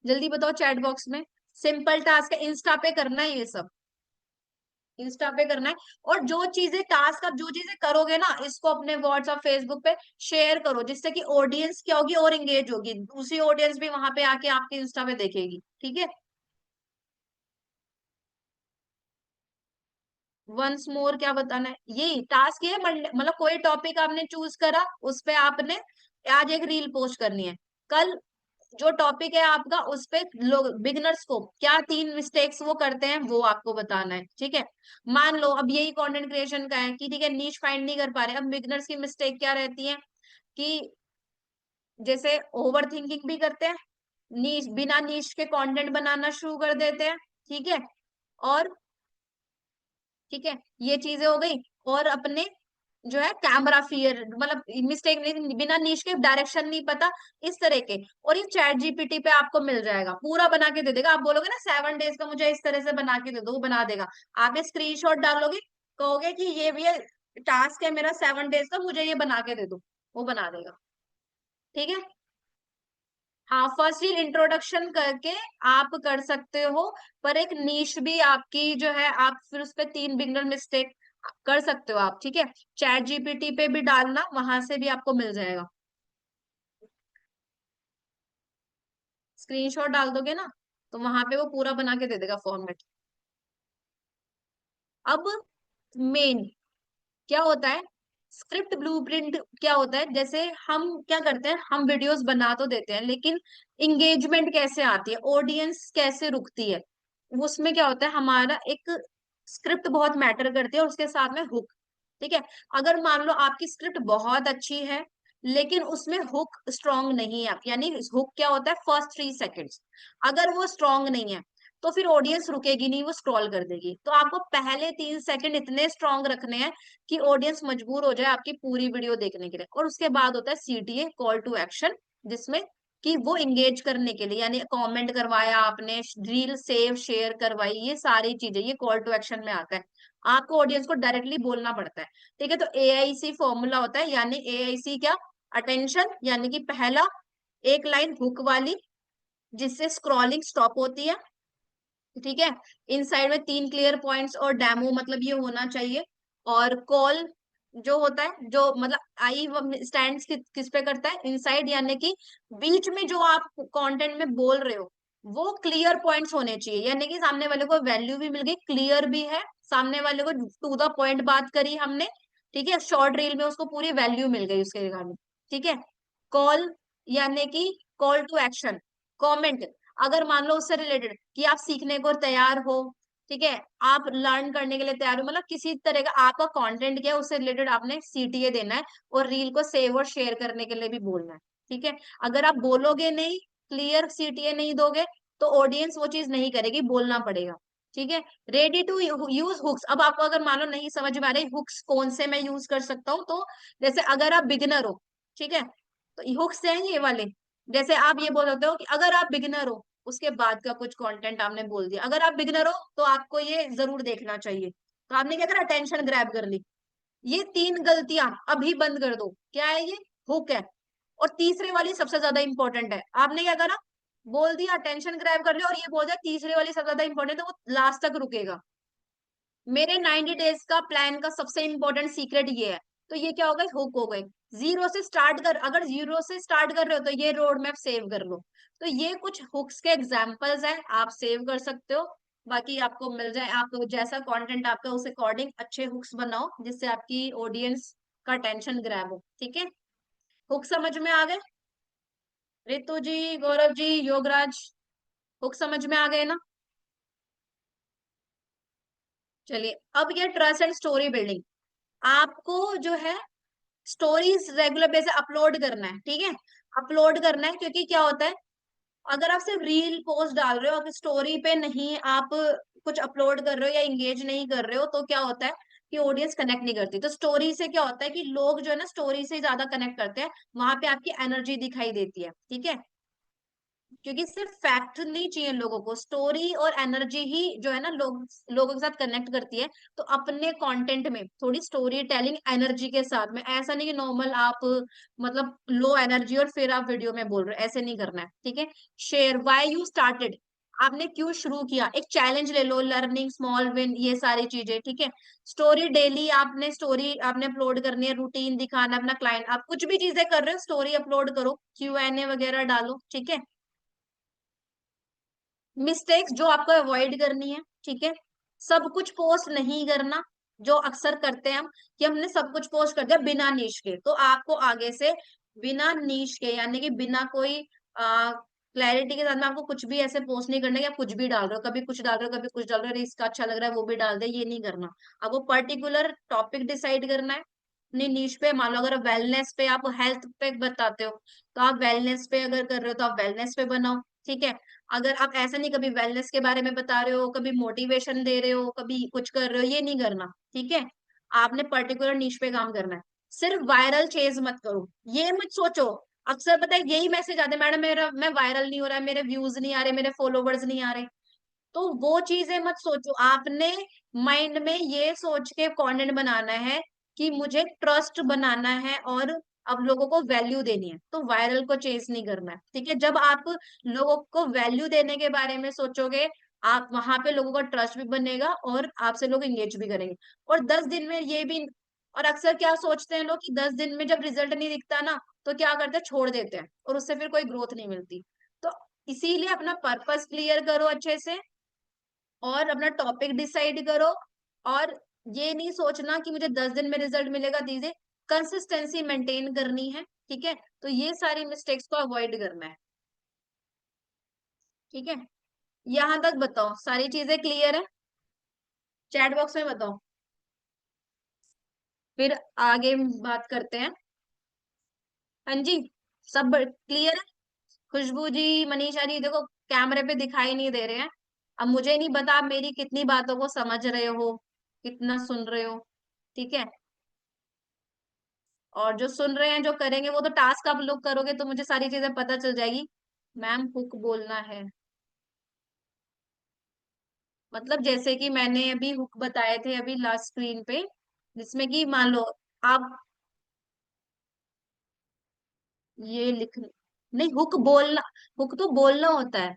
जल्दी बताओ चैट बॉक्स में। सिंपल टास्क है, इंस्टा पे करना है ये सब, इंस्टा पे करना है। और जो चीजें टास्क आप जो चीजें करोगे ना, इसको अपने व्हाट्सएप फेसबुक पे शेयर करो, जिससे कि ऑडियंस क्या होगी, और एंगेज होगी, दूसरी ऑडियंस भी वहां पे आके आपके इंस्टा पे देखेगी, ठीक है। वंस मोर क्या बताना है, यही टास्क ये है, मतलब कोई टॉपिक आपने चूज करा, उस पे आपने आज एक रील पोस्ट करनी है, कल जो टॉपिक है आपका उस पे लोग बिगनर्स को क्या 3 मिस्टेक्स वो करते हैं वो आपको बताना है, ठीक है। मान लो अब यही कंटेंट क्रिएशन का है कि ठीक है, नीश फाइंड नहीं कर पा रहे, अब बिगनर्स की मिस्टेक क्या रहती है कि जैसे ओवर थिंकिंग भी करते हैं, नीश बिना नीश के कंटेंट बनाना शुरू कर देते हैं, ठीक है, और ठीक है, ये चीजें हो गई। और अपने जो है कैमरा फियर, मतलब मिस्टेक नहीं, बिना नीश के डायरेक्शन नहीं पता, इस तरह के। और ये चैट जीपीटी पे आपको मिल जाएगा, पूरा बना के दे देगा। आप बोलोगे ना 7 डेज का मुझे इस तरह से बना के दे दो, वो बना देगा। आप ये स्क्रीनशॉट डालोगे, कहोगे कि ये टास्क है मेरा 7 डेज का, मुझे ये बना के दे दो, वो बना देगा। ठीक है। हाँ, फर्स्ट रील इंट्रोडक्शन करके आप कर सकते हो, पर एक नीश भी आपकी जो है, आप फिर उस पे 3 बिगनर मिस्टेक कर सकते हो आप। ठीक है, चैट जीपीटी पे भी डालना, वहां से भी आपको मिल जाएगा। स्क्रीनशॉट डाल दोगे ना, तो वहां पे वो पूरा बना के दे देगा फॉर्मेट। अब मेन क्या होता है, स्क्रिप्ट ब्लूप्रिंट क्या होता है। जैसे हम क्या करते हैं, हम वीडियोस बना तो देते हैं, लेकिन इंगेजमेंट कैसे आती है, ऑडियंस कैसे रुकती है, उसमें क्या होता है, हमारा एक स्क्रिप्ट बहुत मैटर करती है, और उसके साथ में हुक। ठीक है, अगर मान लो आपकी स्क्रिप्ट बहुत अच्छी है, लेकिन उसमें हुक स्ट्रांग नहीं है, यानी हुक क्या होता है, फर्स्ट 3 सेकेंड्स, अगर वो स्ट्रांग नहीं है, तो फिर ऑडियंस रुकेगी नहीं, वो स्क्रॉल कर देगी। तो आपको पहले 3 सेकंड इतने स्ट्रांग रखने हैं कि ऑडियंस मजबूर हो जाए आपकी पूरी वीडियो देखने के लिए। और उसके बाद होता है सीटीए, कॉल टू एक्शन, जिसमें कि वो इंगेज करने के लिए, यानी कमेंट करवाया आपने, रील सेव शेयर करवाई, ये सारी चीजें ये कॉल टू एक्शन में आता है। आपको ऑडियंस को डायरेक्टली बोलना पड़ता है। ठीक है, तो एआईसी फॉर्मूला होता है, यानी एआईसी क्या, अटेंशन, यानी कि पहला एक लाइन हुक वाली, जिससे स्क्रॉलिंग स्टॉप होती है। ठीक है, इनसाइड में 3 क्लियर पॉइंट्स, और डेमो मतलब ये होना चाहिए। और कॉल जो होता है, जो मतलब आई स्टैंड किस पे करता है, इनसाइड, यानी कि बीच में जो आप कंटेंट में बोल रहे हो, वो क्लियर पॉइंट्स होने चाहिए, यानी कि सामने वाले को वैल्यू भी मिल गई, क्लियर भी है, सामने वाले को टू द पॉइंट बात करी हमने। ठीक है, शॉर्ट रील में उसको पूरी वैल्यू मिल गई उसके रिगार्डिंग। ठीक है, कॉल यानी कि कॉल टू एक्शन। कमेंट, अगर मान लो उससे रिलेटेड कि आप सीखने को तैयार हो, ठीक है, आप लर्न करने के लिए तैयार हो, मतलब किसी तरह का आपका कंटेंट क्या है, उससे रिलेटेड आपने सीटीए देना है, और रील को सेव और शेयर करने के लिए भी बोलना है। ठीक है, अगर आप बोलोगे नहीं, क्लियर सीटीए नहीं दोगे, तो ऑडियंस वो चीज नहीं करेगी, बोलना पड़ेगा। ठीक है, रेडी टू यूज हुक्स। अब आपको अगर मान लो नहीं समझ में आ रही हुक्स कौन से मैं यूज कर सकता हूँ, तो जैसे अगर आप बिगिनर हो, ठीक है, तो हुक्स हैं ये वाले। जैसे आप ये बोल सकते हो कि अगर आप बिगिनर हो, उसके बाद का कुछ कंटेंट आपने बोल दिया, अगर आप बिगिनर हो तो आपको ये जरूर देखना चाहिए, तो आपने क्या करा, टेंशन ग्रैब कर ली। ये 3 गलतियां अभी बंद कर दो, क्या है ये, हुक है। और तीसरे वाली सबसे ज्यादा इंपॉर्टेंट है, आपने क्या करा, बोल दिया टेंशन ग्रैब कर लिया, और ये बोल दिया तीसरे वाली सबसे ज्यादा इंपॉर्टेंट है, तो वो लास्ट तक रुकेगा। मेरे 90 डेज का प्लान का सबसे इंपॉर्टेंट सीक्रेट ये है। तो ये क्या हो गए, हुक हो गए। जीरो से स्टार्ट कर, अगर जीरो से स्टार्ट कर रहे हो तो ये रोड मैप सेव कर लो। तो ये कुछ हुक्स के एग्जांपल्स हैं, आप सेव कर सकते हो। बाकी आपको मिल जाए, आप जैसा कंटेंट आपका उस अकॉर्डिंग अच्छे हुक्स बनाओ, जिससे आपकी ऑडियंस का टेंशन ग्रैब हो। ठीक है, हुक समझ में आ गए, रितु जी, गौरव जी, योगराज, हुक समझ में आ गए ना। चलिए, अब ये ट्रस्ट एंड स्टोरी बिल्डिंग, आपको जो है स्टोरीज रेगुलर बेसिस अपलोड करना है। ठीक है, अपलोड करना है, क्योंकि क्या होता है, अगर आप सिर्फ रील पोस्ट डाल रहे हो, अगर स्टोरी पे नहीं आप कुछ अपलोड कर रहे हो या इंगेज नहीं कर रहे हो, तो क्या होता है कि ऑडियंस कनेक्ट नहीं करती। तो स्टोरी से क्या होता है कि लोग जो है ना स्टोरी से ज्यादा कनेक्ट करते हैं, वहां पे आपकी एनर्जी दिखाई देती है। ठीक है, क्योंकि सिर्फ फैक्ट नहीं चाहिए लोगों को, स्टोरी और एनर्जी ही जो है ना लोगों के साथ कनेक्ट करती है। तो अपने कंटेंट में थोड़ी स्टोरी टेलिंग एनर्जी के साथ में, ऐसा नहीं कि नॉर्मल आप मतलब लो एनर्जी और फिर आप वीडियो में बोल रहे हो, ऐसे नहीं करना है। ठीक है, शेयर व्हाई यू स्टार्टेड, आपने क्यों शुरू किया, एक चैलेंज ले लो, लर्निंग स्मॉल विन, ये सारी चीजें। ठीक है, स्टोरी डेली आपने स्टोरी आपने अपलोड करनी है, रूटीन दिखाना अपना क्लाइंट, आप कुछ भी चीजें कर रहे हो स्टोरी अपलोड करो, Q&A वगैरह डालो। ठीक है, मिस्टेक्स जो आपको अवॉइड करनी है। ठीक है, सब कुछ पोस्ट नहीं करना, जो अक्सर करते हैं हम, कि हमने सब कुछ पोस्ट कर दिया बिना नीश के। तो आपको आगे से बिना नीश के, यानी कि बिना कोई क्लैरिटी के साथ में आपको कुछ भी ऐसे पोस्ट नहीं करना कि आप कुछ भी डाल रहे हो, कभी कुछ डाल रहे हो, कभी कुछ डाल रहे हो, अरे इसका अच्छा लग रहा है वो भी डाल दे, ये नहीं करना। आपको पर्टिकुलर टॉपिक डिसाइड करना है अपनी नीश पे। मान लो अगर वेलनेस पे, आप हेल्थ पे बताते हो, तो आप वेलनेस पे अगर कर रहे हो तो आप वेलनेस पे बनाओ। ठीक है। अगर आप ऐसा नहीं, कभी वेलनेस के बारे में बता रहे हो, कभी मोटिवेशन दे रहे हो, कभी कुछ कर रहे हो, ये नहीं करना। ठीक है। आपने पर्टिकुलर नीश पे काम करना है। सिर्फ वायरल चेज मत करो, ये मत सोचो। अक्सर पता है यही मैसेज आते हैं, मैडम मेरा मैं वायरल नहीं हो रहा है, मेरे व्यूज नहीं आ रहे, मेरे फॉलोवर्स नहीं आ रहे। तो वो चीजें मत सोचो। आपने माइंड में ये सोच के कंटेंट बनाना है कि मुझे ट्रस्ट बनाना है और अब लोगों को वैल्यू देनी है, तो वायरल को चेज नहीं करना है। ठीक है। जब आप लोगों को वैल्यू देने के बारे में सोचोगे, आप वहां पे लोगों का ट्रस्ट भी बनेगा और आपसे लोग एंगेज भी करेंगे। और 10 दिन में ये भी, और अक्सर क्या सोचते हैं लोग कि 10 दिन में जब रिजल्ट नहीं दिखता ना, तो क्या करते हैं, छोड़ देते हैं और उससे फिर कोई ग्रोथ नहीं मिलती। तो इसीलिए अपना पर्पस क्लियर करो अच्छे से, और अपना टॉपिक डिसाइड करो। और ये नहीं सोचना कि मुझे 10 दिन में रिजल्ट मिलेगा, दीजिए कंसिस्टेंसी मेंटेन करनी है। ठीक है। तो ये सारी मिस्टेक्स को अवॉइड करना है। ठीक है। यहां तक बताओ, सारी चीजें क्लियर है? चैट बॉक्स में बताओ, फिर आगे बात करते हैं। हाँ जी, सब क्लियर है? खुशबू जी, मनीषा जी, देखो कैमरे पे दिखाई नहीं दे रहे हैं। अब मुझे नहीं पता आप मेरी कितनी बातों को समझ रहे हो, कितना सुन रहे हो। ठीक है। और जो सुन रहे हैं, जो करेंगे, वो तो टास्क आप लोग करोगे तो मुझे सारी चीजें पता चल जाएगी। मैम हुक बोलना है, मतलब जैसे कि मैंने अभी हुक बताए थे अभी लास्ट स्क्रीन पे, जिसमें कि मान लो आप ये लिख, नहीं हुक बोलना, हुक तो बोलना होता है।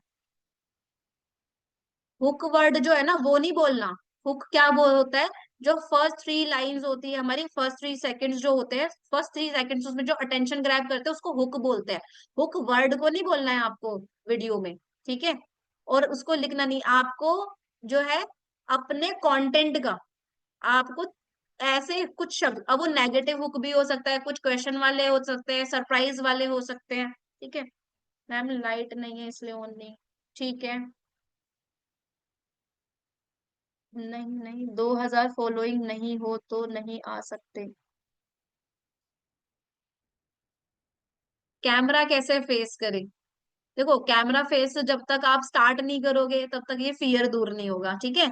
हुक वर्ड जो है ना वो नहीं बोलना। हुक क्या बोल होता है, जो फर्स्ट 3 लाइंस होती है हमारी, फर्स्ट 3 सेकंड्स जो होते हैं, फर्स्ट 3 सेकंड्स उसमें जो अटेंशन ग्रैब करते हैं उसको हुक बोलते हैं। हुक वर्ड को नहीं बोलना है आपको वीडियो में। ठीक है। और उसको लिखना नहीं आपको, जो है अपने कंटेंट का आपको ऐसे कुछ शब्द, अब वो नेगेटिव हुक भी हो सकता है, कुछ क्वेश्चन वाले हो सकते हैं, सरप्राइज वाले हो सकते हैं। ठीक है। मैम लाइट नहीं है इसलिए ऑन नहीं। ठीक है। नहीं नहीं, 2000 फॉलोइंग नहीं हो तो नहीं आ सकते। कैमरा कैसे फेस करें? देखो कैमरा फेस जब तक आप स्टार्ट नहीं करोगे तब तक ये फियर दूर नहीं होगा। ठीक है।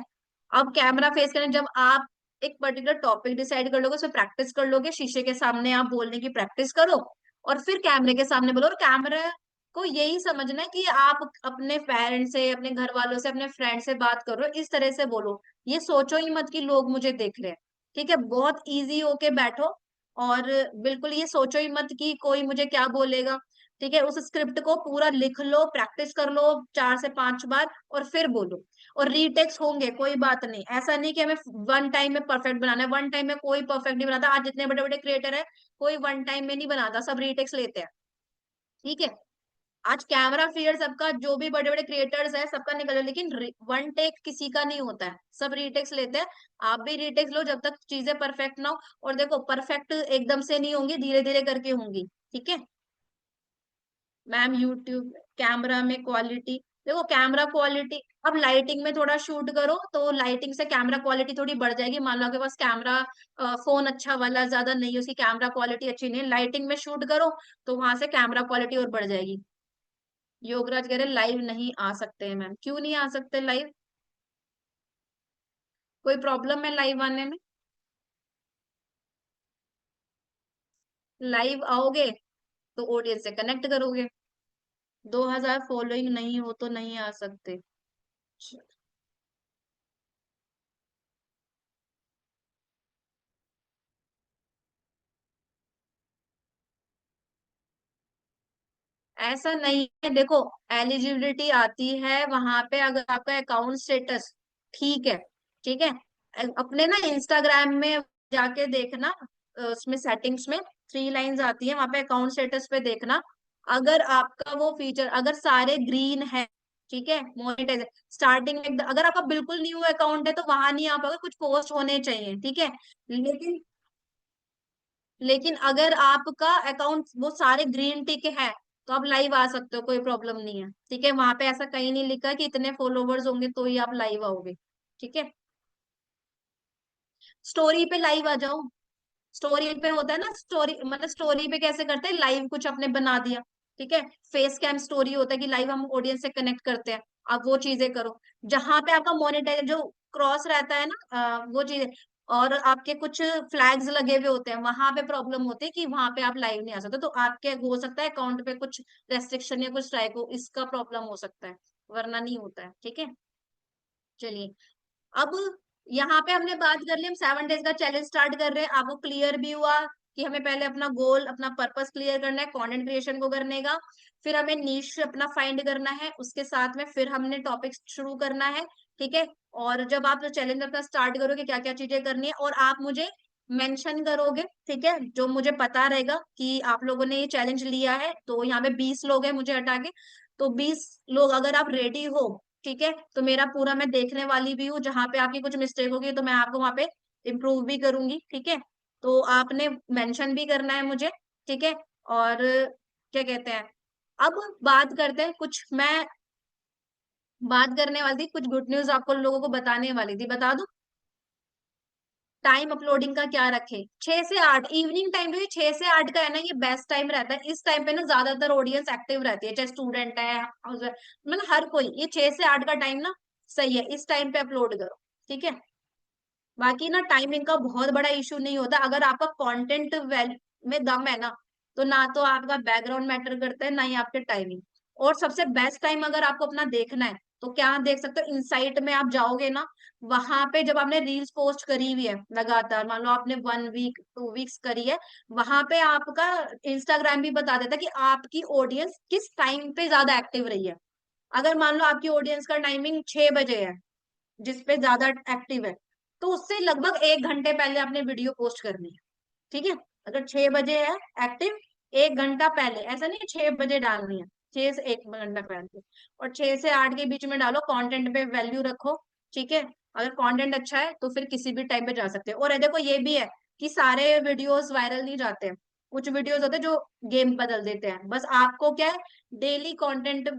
अब कैमरा फेस करें जब आप एक पर्टिकुलर टॉपिक डिसाइड कर लोगे, उसमें प्रैक्टिस कर लोगे, शीशे के सामने आप बोलने की प्रैक्टिस करो, और फिर कैमरे के सामने बोलो। और कैमरा को यही समझना है कि आप अपने पेरेंट्स से, अपने घर वालों से, अपने फ्रेंड से बात करो, इस तरह से बोलो। ये सोचो ही मत कि लोग मुझे देख रहे हैं। ठीक है। बहुत इजी होके बैठो, और बिल्कुल ये सोचो ही मत कि कोई मुझे क्या बोलेगा। ठीक है। उस स्क्रिप्ट को पूरा लिख लो, प्रैक्टिस कर लो 4 से 5 बार, और फिर बोलो। और रीटेक्स होंगे, कोई बात नहीं, ऐसा नहीं कि हमें वन टाइम में परफेक्ट बनाना है। वन टाइम में कोई परफेक्ट नहीं बनाता। आज जितने बड़े बड़े क्रिएटर है, कोई वन टाइम में नहीं बनाता, सब रीटेक्स लेते हैं। ठीक है। आज कैमरा फियर सबका, जो भी बड़े बड़े क्रिएटर्स है सबका निकल जाए, लेकिन वन टेक किसी का नहीं होता है, सब रीटेक्स लेते हैं। आप भी रीटेक्स लो जब तक चीजें परफेक्ट ना हो। और देखो परफेक्ट एकदम से नहीं होंगी, धीरे धीरे करके होंगी। ठीक है। मैम यूट्यूब कैमरा में क्वालिटी, देखो कैमरा क्वालिटी, अब लाइटिंग में थोड़ा शूट करो तो लाइटिंग से कैमरा क्वालिटी थोड़ी बढ़ जाएगी। मान लो आपके पास कैमरा फोन अच्छा वाला ज्यादा नहीं है, उसकी कैमरा क्वालिटी अच्छी नहीं है, लाइटिंग में शूट करो तो वहां से कैमरा क्वालिटी और बढ़ जाएगी। योगराज कह रहे लाइव नहीं आ सकते हैं। मैम क्यों नहीं आ सकते लाइव? कोई प्रॉब्लम है लाइव आने में? लाइव आओगे तो ऑडियंस से कनेक्ट करोगे। 2000 फॉलोइंग नहीं हो तो नहीं आ सकते। ऐसा नहीं है, देखो एलिजिबिलिटी आती है वहां पे अगर आपका अकाउंट स्टेटस ठीक है। ठीक है। अपने ना इंस्टाग्राम में जाके देखना, उसमें सेटिंग्स में 3 लाइंस आती है, वहां पे अकाउंट स्टेटस पे देखना। अगर आपका वो फीचर, अगर सारे ग्रीन है, ठीक है, मोनेटाइज स्टार्टिंग में अगर आपका बिल्कुल न्यू अकाउंट है तो वहां नहीं आ पाओगे, कुछ पोस्ट होने चाहिए। ठीक है। लेकिन लेकिन अगर आपका अकाउंट वो सारे ग्रीन टिक है तो आप लाइव आ सकते हो, कोई प्रॉब्लम नहीं है। ठीक है। वहां पे ऐसा कहीं नहीं लिखा कि इतने फॉलोवर्स होंगे तो ही आप लाइव आओगे। ठीक है। स्टोरी पे लाइव आ जाओ। स्टोरी पे होता है ना, स्टोरी मतलब स्टोरी पे कैसे करते हैं, लाइव कुछ अपने बना दिया। ठीक है। फेस कैम स्टोरी होता है कि लाइव हम ऑडियंस से कनेक्ट करते हैं, आप वो चीजें करो। जहां पे आपका मोनेटाइज जो क्रॉस रहता है ना, वो चीजें, और आपके कुछ फ्लैग्स लगे हुए होते हैं, वहां पे प्रॉब्लम होती है कि वहां पे आप लाइव नहीं आ सकते, तो आपके हो सकता है अकाउंट पे कुछ रेस्ट्रिक्शन या कुछ स्ट्राइक हो, इसका प्रॉब्लम हो सकता है, वरना नहीं होता है। ठीक है, चलिए। अब यहाँ पे हमने बात कर ली, हम 7 डेज का चैलेंज स्टार्ट कर रहे हैं। आपको क्लियर भी हुआ कि हमें पहले अपना गोल, अपना पर्पस क्लियर करना है कंटेंट क्रिएशन को करने का, फिर हमें नीश अपना फाइंड करना है, उसके साथ में फिर हमने टॉपिक शुरू करना है। ठीक है, और जब आप चैलेंज अपना स्टार्ट करोगे क्या क्या चीजें करनी है, और आप मुझे मेंशन करोगे, ठीक है, जो मुझे पता रहेगा कि आप लोगों ने ये चैलेंज लिया है। तो यहाँ पे 20 लोग हैं मुझे हटा के, तो 20 लोग अगर आप रेडी हो, ठीक है, तो मेरा पूरा, मैं देखने वाली भी हूँ, जहां पे आपकी कुछ मिस्टेक होगी तो मैं आपको वहां पे इम्प्रूव भी करूंगी। ठीक है, तो आपने मेंशन भी करना है मुझे। ठीक है, और क्या कहते हैं, अब बात करते हैं, कुछ मैं बात करने वाली थी, कुछ गुड न्यूज आपको लोगों को बताने वाली थी, बता दूं। टाइम अपलोडिंग का क्या रखे, 6 से 8 इवनिंग टाइम, जो ये 6 से 8 का है ना, ये बेस्ट टाइम रहता है। इस टाइम पे ना ज्यादातर ऑडियंस एक्टिव रहती है, चाहे स्टूडेंट है, मतलब हर कोई, ये 6 से 8 का टाइम ना सही है, इस टाइम पे अपलोड करो। ठीक है, बाकी ना टाइमिंग का बहुत बड़ा इशू नहीं होता, अगर आपका कंटेंट वेल में दम है ना, तो ना तो आपका बैकग्राउंड मैटर करता है, ना ही आपके टाइमिंग। और सबसे बेस्ट टाइम अगर आपको अपना देखना है, तो क्या देख सकते हो, इनसाइट में आप जाओगे ना, वहां पे जब आपने रील्स पोस्ट करी हुई है लगातार, मान लो आपने 1 वीक 2 वीक्स करी है, वहां पे आपका इंस्टाग्राम भी बता देता है कि आपकी ऑडियंस किस टाइम पे ज्यादा एक्टिव रही है। अगर मान लो आपकी ऑडियंस का टाइमिंग 6 बजे है, जिसपे ज्यादा एक्टिव है, तो उससे लगभग 1 घंटे पहले आपने वीडियो पोस्ट करनी है। ठीक है, अगर 6 बजे है एक्टिव, 1 घंटा पहले, ऐसा नहीं 6 बजे डालनी है, 6 से 1 घंटा पहले, और 6 से 8 के बीच में डालो, कंटेंट पे वैल्यू रखो। ठीक है, अगर कंटेंट अच्छा है तो फिर किसी भी टाइम पे जा सकते हो। और ये देखो, ये भी है कि सारे वीडियोस वायरल नहीं जाते हैं, कुछ वीडियोस होते हैं जो गेम बदल देते हैं। बस आपको क्या है, डेली कंटेंट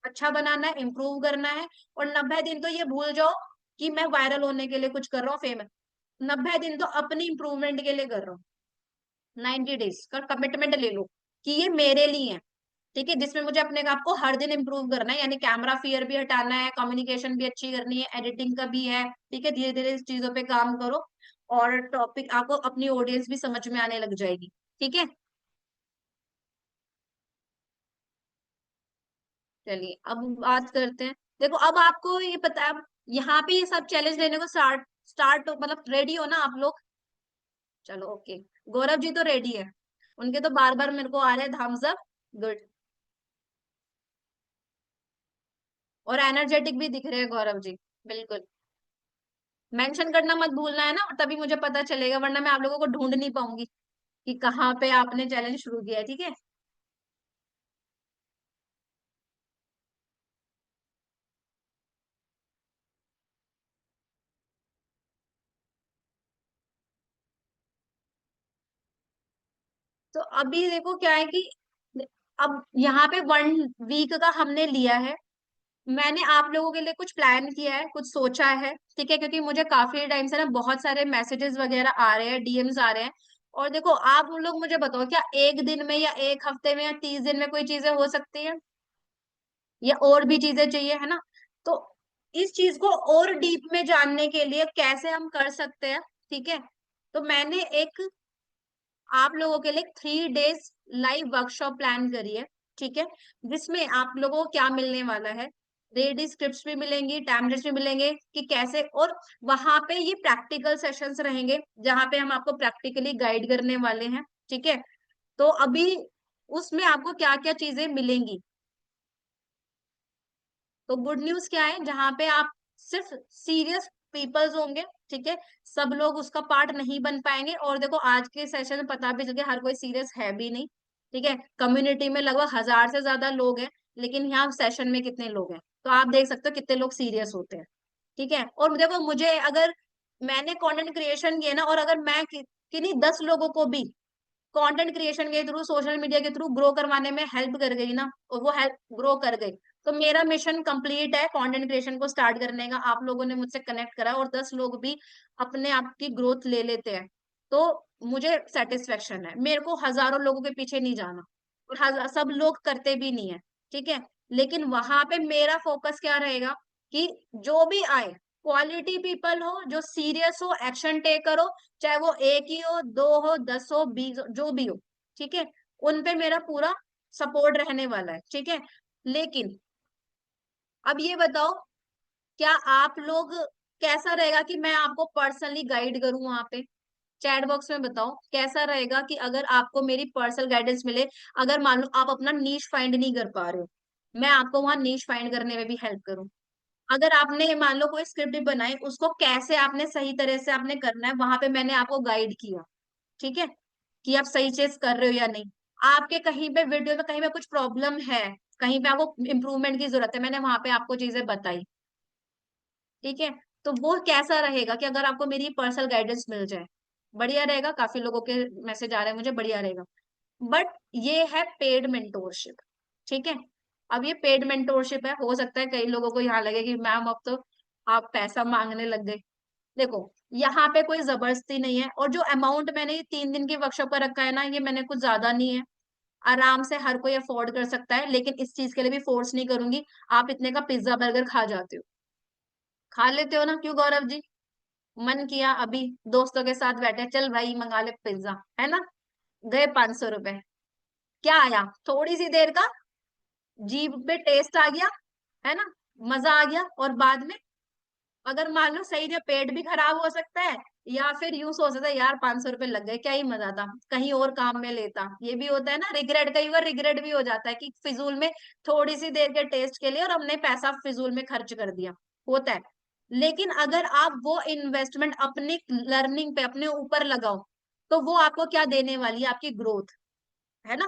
अच्छा बनाना है, इम्प्रूव करना है, और 90 दिन तो ये भूल जाओ कि मैं वायरल होने के लिए कुछ कर रहा हूँ, फेमस। 90 दिन तो अपनी इंप्रूवमेंट के लिए कर रहा हूँ। 90 डेज का कमिटमेंट ले लो कि ये मेरे लिए है। ठीक है, जिसमें मुझे अपने आप को हर दिन इंप्रूव करना है, यानी कैमरा फियर भी हटाना है, कम्युनिकेशन भी अच्छी करनी है, एडिटिंग का भी है। ठीक है, धीरे धीरे इस चीजों पे काम करो, और टॉपिक आपको अपनी ऑडियंस भी समझ में आने लग जाएगी। ठीक है, चलिए अब बात करते हैं। देखो, अब आपको ये पता है, अब यहाँ पे ये सब चैलेंज लेने को स्टार्ट स्टार्ट मतलब रेडी हो ना आप लोग? चलो ओके, गौरव जी तो रेडी है, उनके तो बार बार मेरे को आ रहे हैं थम्स अप। गुड, और एनर्जेटिक भी दिख रहे हैं गौरव जी। बिल्कुल, मेंशन करना मत भूलना है ना, तभी मुझे पता चलेगा, वरना मैं आप लोगों को ढूंढ नहीं पाऊंगी कि कहाँ पे आपने चैलेंज शुरू किया है। ठीक है, तो अभी देखो क्या है कि अब यहाँ पे 1 वीक का हमने लिया है, मैंने आप लोगों के लिए कुछ प्लान किया है, कुछ सोचा है। ठीक है, क्योंकि मुझे काफी टाइम से ना बहुत सारे मैसेजेस वगैरह आ रहे हैं, डीएम्स आ रहे हैं। और देखो, आप लोग मुझे बताओ, क्या एक दिन में या एक हफ्ते में या 30 दिन में कोई चीजें हो सकती है, या और भी चीजें चाहिए, है ना? तो इस चीज को और डीप में जानने के लिए कैसे हम कर सकते हैं, ठीक है, तो मैंने एक आप लोगों के लिए 3 डेज लाइव वर्कशॉप प्लान करी है। ठीक है, जिसमें आप लोगों को क्या मिलने वाला है, रेडी स्क्रिप्ट्स भी मिलेंगी, टैबलेट्स भी मिलेंगे कि कैसे, और वहां पे ये प्रैक्टिकल सेशंस रहेंगे, जहां पे हम आपको प्रैक्टिकली गाइड करने वाले हैं। ठीक है, तो अभी उसमें आपको क्या क्या चीजें मिलेंगी, तो गुड न्यूज क्या है, जहां पे आप सिर्फ सीरियस पीपल्स होंगे। ठीक है, सब लोग उसका पार्ट नहीं बन पाएंगे, और देखो आज के सेशन में पता भी चल गया हर कोई सीरियस है भी नहीं। ठीक है, कम्युनिटी में लगभग 1000 से ज्यादा लोग हैं, लेकिन यहाँ सेशन में कितने लोग हैं, तो आप देख सकते हो कितने लोग सीरियस होते हैं। ठीक है, और देखो मुझे, अगर मैंने कंटेंट क्रिएशन किया ना, और अगर मैं किन्हीं 10 लोगों को भी कंटेंट क्रिएशन के थ्रू, सोशल मीडिया के थ्रू ग्रो करवाने में हेल्प कर गई ना, और वो हेल्प ग्रो कर गई, तो मेरा मिशन कंप्लीट है कंटेंट क्रिएशन को स्टार्ट करने का। आप लोगों ने मुझसे कनेक्ट करा, और 10 लोग भी अपने आप की ग्रोथ ले लेते हैं, तो मुझे सेटिस्फेक्शन है, मेरे को हजारों लोगों के पीछे नहीं जाना। और सब लोग करते भी नहीं है, ठीक है। लेकिन वहां पे मेरा फोकस क्या रहेगा कि जो भी आए क्वालिटी पीपल हो, जो सीरियस हो, एक्शन टेकर हो, चाहे वो एक ही हो, दो हो, 10 हो, 20 हो, जो भी हो, ठीक है। उन पे मेरा पूरा सपोर्ट रहने वाला है, ठीक है। लेकिन अब ये बताओ, क्या आप लोग, कैसा रहेगा कि मैं आपको पर्सनली गाइड करूं वहां पे? चैट बॉक्स में बताओ कैसा रहेगा कि अगर आपको मेरी पर्सनल गाइडेंस मिले, अगर मान लो आप अपना नीश फाइंड नहीं कर पा रहे हो, मैं आपको वहां नीश फाइंड करने में भी हेल्प करूं। अगर आपने मान लो कोई स्क्रिप्ट भी बनाई, उसको कैसे आपने सही तरह से आपने करना है, वहां पे मैंने आपको गाइड किया, ठीक है, कि आप सही चीज कर रहे हो या नहीं। आपके कहीं पे वीडियो में कहीं पे कुछ प्रॉब्लम है, कहीं पे आपको इम्प्रूवमेंट की जरूरत है, मैंने वहां पे आपको चीजें बताई, ठीक है। तो वो कैसा रहेगा कि अगर आपको मेरी पर्सनल गाइडेंस मिल जाए, बढ़िया रहेगा। काफी लोगों के मैसेज आ रहे हैं मुझे, बढ़िया रहेगा। बट ये है पेड मेंटोरशिप, ठीक है। अब ये पेड मेंटोरशिप है, हो सकता है कई लोगों को यहाँ लगे कि मैम अब तो आप पैसा मांगने लग गए। देखो, यहाँ पे कोई जबरदस्ती नहीं है, और जो अमाउंट मैंने ये 3 दिन की वर्कशॉप का रखा है ना, ये मैंने कुछ ज्यादा नहीं है, आराम से हर कोई अफोर्ड कर सकता है। लेकिन इस चीज के लिए भी फोर्स नहीं करूंगी। आप इतने का पिज्जा बर्गर खा जाते हो, खा लेते हो ना, क्यों गौरव जी? मन किया अभी, दोस्तों के साथ बैठे, चल भाई मंगा ले पिज्जा, है ना, गए 500 रुपए, क्या आया? थोड़ी सी देर का जीभ पे टेस्ट आ गया, है ना, मजा आ गया। और बाद में अगर मान लो सही में पेट भी खराब हो सकता है, या फिर यूं सोच सकता है यार 500 रुपए लग गए, क्या ही मजा था, कहीं और काम में लेता। ये भी होता है ना, रिग्रेट, कई बार रिग्रेट भी हो जाता है कि फिजूल में, थोड़ी सी देर के टेस्ट के लिए और हमने पैसा फिजूल में खर्च कर दिया, होता है। लेकिन अगर आप वो इन्वेस्टमेंट अपनी लर्निंग पे, अपने ऊपर लगाओ, तो वो आपको क्या देने वाली है? आपकी ग्रोथ, है ना।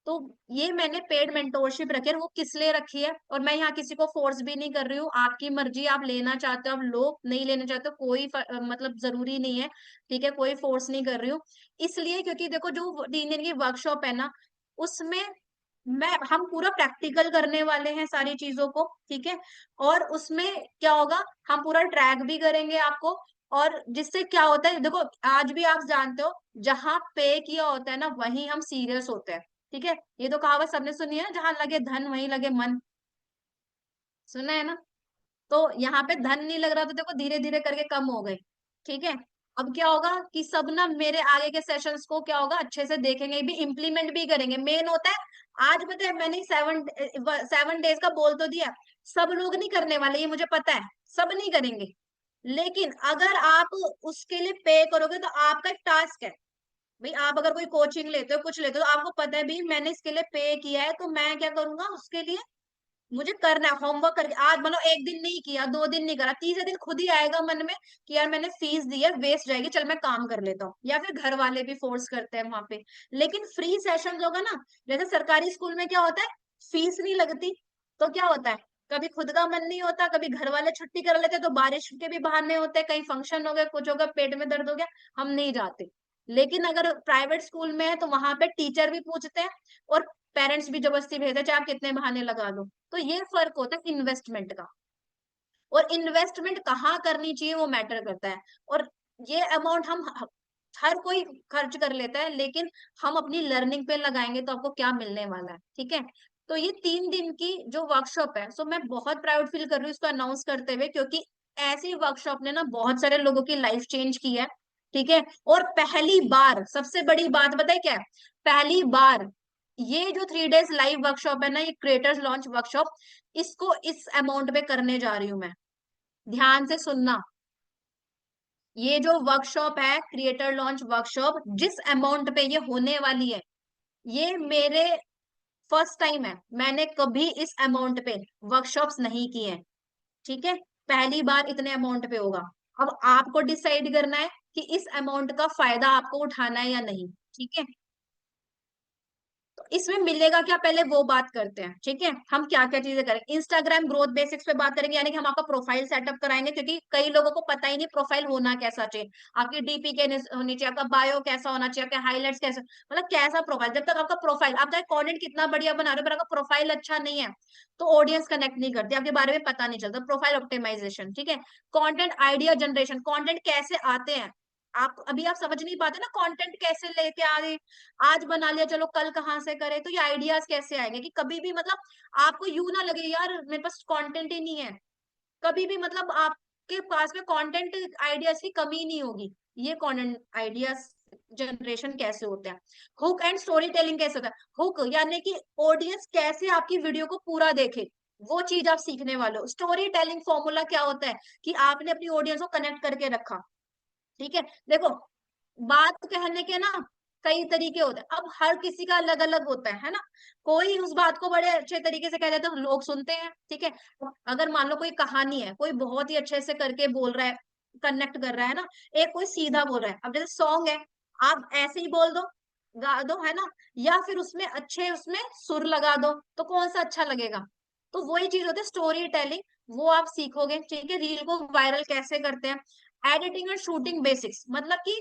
तो ये मैंने पेड मेंटोरशिप रखी है, वो किस लिए रखी है, और मैं यहाँ किसी को फोर्स भी नहीं कर रही हूँ। आपकी मर्जी, आप लेना चाहते हो आप लो, नहीं लेना चाहते हो कोई मतलब जरूरी नहीं है, ठीक है, कोई फोर्स नहीं कर रही हूँ। इसलिए क्योंकि देखो, जो 3 दिन की वर्कशॉप है ना, उसमें हम पूरा प्रैक्टिकल करने वाले हैं सारी चीजों को, ठीक है। और उसमें क्या होगा, हम पूरा ट्रैक भी करेंगे आपको। और जिससे क्या होता है, देखो आज भी आप जानते हो, जहां पे किया होता है ना, वहीं हम सीरियस होते हैं, ठीक है। ये तो कहावत सबने सुनी है ना, जहां लगे धन वहीं लगे मन, सुना है ना। तो यहाँ पे धन नहीं लग रहा, तो देखो धीरे धीरे करके कम हो गए, ठीक है। अब क्या होगा कि सब ना मेरे आगे के सेशंस को क्या होगा, अच्छे से देखेंगे भी, इम्प्लीमेंट भी करेंगे। मेन होता है, आज पता है मैंने 7 7 डेज का बोल तो दिया, सब लोग नहीं करने वाले, ये मुझे पता है, सब नहीं करेंगे। लेकिन अगर आप उसके लिए पे करोगे, तो आपका एक टास्क है भाई। आप अगर कोई कोचिंग लेते हो, कुछ लेते हो, तो आपको पता है भी मैंने इसके लिए पे किया है, तो मैं क्या करूंगा उसके लिए, मुझे करना है होमवर्क करके। आज मतलब एक दिन नहीं किया, 2 दिन नहीं करा, तीसरे दिन खुद ही आएगा मन में कि यार मैंने फीस दी है, वेस्ट जाएगी, चल मैं काम कर लेता हूँ। या फिर घर वाले भी फोर्स करते हैं वहां पे। लेकिन फ्री सेशन होगा ना, जैसे सरकारी स्कूल में क्या होता है, फीस नहीं लगती, तो क्या होता है, कभी खुद का मन नहीं होता, कभी घर वाले छुट्टी कर लेते, तो बारिश के भी बहाने होते हैं, कहीं फंक्शन हो गया, कुछ हो गया, पेट में दर्द हो गया, हम नहीं जाते। लेकिन अगर प्राइवेट स्कूल में है, तो वहां पे टीचर भी पूछते हैं, और पेरेंट्स भी जबरदस्ती भेजते हैं, चाहे आप कितने बहाने लगा लो। तो ये फर्क होता है इन्वेस्टमेंट का। और इन्वेस्टमेंट कहाँ करनी चाहिए वो मैटर करता है। और ये अमाउंट हम हर कोई खर्च कर लेता है, लेकिन हम अपनी लर्निंग पे लगाएंगे तो आपको क्या मिलने वाला है, ठीक है। तो ये 3 दिन की जो वर्कशॉप है, सो मैं बहुत प्राउड फील कर रही हूँ इसको अनाउंस करते हुए, क्योंकि ऐसी वर्कशॉप ने ना बहुत सारे लोगों की लाइफ चेंज की है, ठीक है। और पहली बार, सबसे बड़ी बात बताए क्या है, पहली बार ये जो 3 डेज लाइव वर्कशॉप है ना, ये क्रिएटर्स लॉन्च वर्कशॉप, इसको इस अमाउंट पे करने जा रही हूँ मैं। ध्यान से सुनना, ये जो वर्कशॉप है क्रिएटर लॉन्च वर्कशॉप, जिस अमाउंट पे ये होने वाली है, ये मेरे फर्स्ट टाइम है, मैंने कभी इस अमाउंट पे वर्कशॉप्स नहीं किए हैं, ठीक है। पहली बार इतने अमाउंट पे होगा। अब आपको डिसाइड करना है कि इस अमाउंट का फायदा आपको उठाना है या नहीं, ठीक है। तो इसमें मिलेगा क्या, पहले वो बात करते हैं, ठीक है। हम क्या क्या चीजें करेंगे, इंस्टाग्राम ग्रोथ बेसिक्स पे बात करेंगे, यानी कि हम आपका प्रोफाइल सेटअप कराएंगे, क्योंकि कई लोगों को पता ही नहीं प्रोफाइल होना कैसा चाहिए। आपकी डीपी के होनी चाहिए, आपका बायो कैसा होना चाहिए, आपके हाईलाइट्स कैसे, मतलब कैसा प्रोफाइल। जब तक आपका प्रोफाइल, आप चाहे कंटेंट कितना बढ़िया बना रहे हो, पर आपका प्रोफाइल अच्छा नहीं है, तो ऑडियंस कनेक्ट नहीं करती, आपके बारे में पता नहीं चलता। प्रोफाइल ऑप्टिमाइजेशन, ठीक है। कंटेंट आइडिया जनरेशन, कंटेंट कैसे आते हैं, आप समझ नहीं पाते ना कंटेंट कैसे लेके आ रहे, आज बना लिया चलो कल कहाँ से करें, तो ये आइडियाज कैसे आएंगे कि कभी भी मतलब आपको यूं ना लगे यार मेरे पास कंटेंट ही नहीं है। कभी भी मतलब आपके पास में कंटेंट आइडियाज की कमी नहीं होगी। ये कंटेंट आइडियाज जनरेशन कैसे होते हैं, हुक एंड स्टोरी टेलिंग कैसे होता है। हुक यानी कि ऑडियंस कैसे आपकी वीडियो को पूरा देखे, वो चीज आप सीखने वाले हो। स्टोरी टेलिंग फॉर्मूला क्या होता है कि आपने अपनी ऑडियंस को कनेक्ट करके रखा। ठीक है, देखो बात कहने के ना कई तरीके होते हैं, अब हर किसी का अलग अलग होता है ना। कोई उस बात को बड़े अच्छे तरीके से कह देता है तो लोग सुनते हैं, ठीक है। अगर मान लो कोई कहानी है, कोई बहुत ही अच्छे से करके बोल रहा है, कनेक्ट कर रहा है ना, एक कोई सीधा बोल रहा है। अब जैसे सॉन्ग है, आप ऐसे ही बोल दो, गा दो, है ना, या फिर उसमें अच्छे उसमें सुर लगा दो, तो कौन सा अच्छा लगेगा। तो वही चीज होती है स्टोरी टेलिंग, वो आप सीखोगे। ठीक है, रील को वायरल कैसे करते हैं, एडिटिंग और शूटिंग बेसिक्स, मतलब कि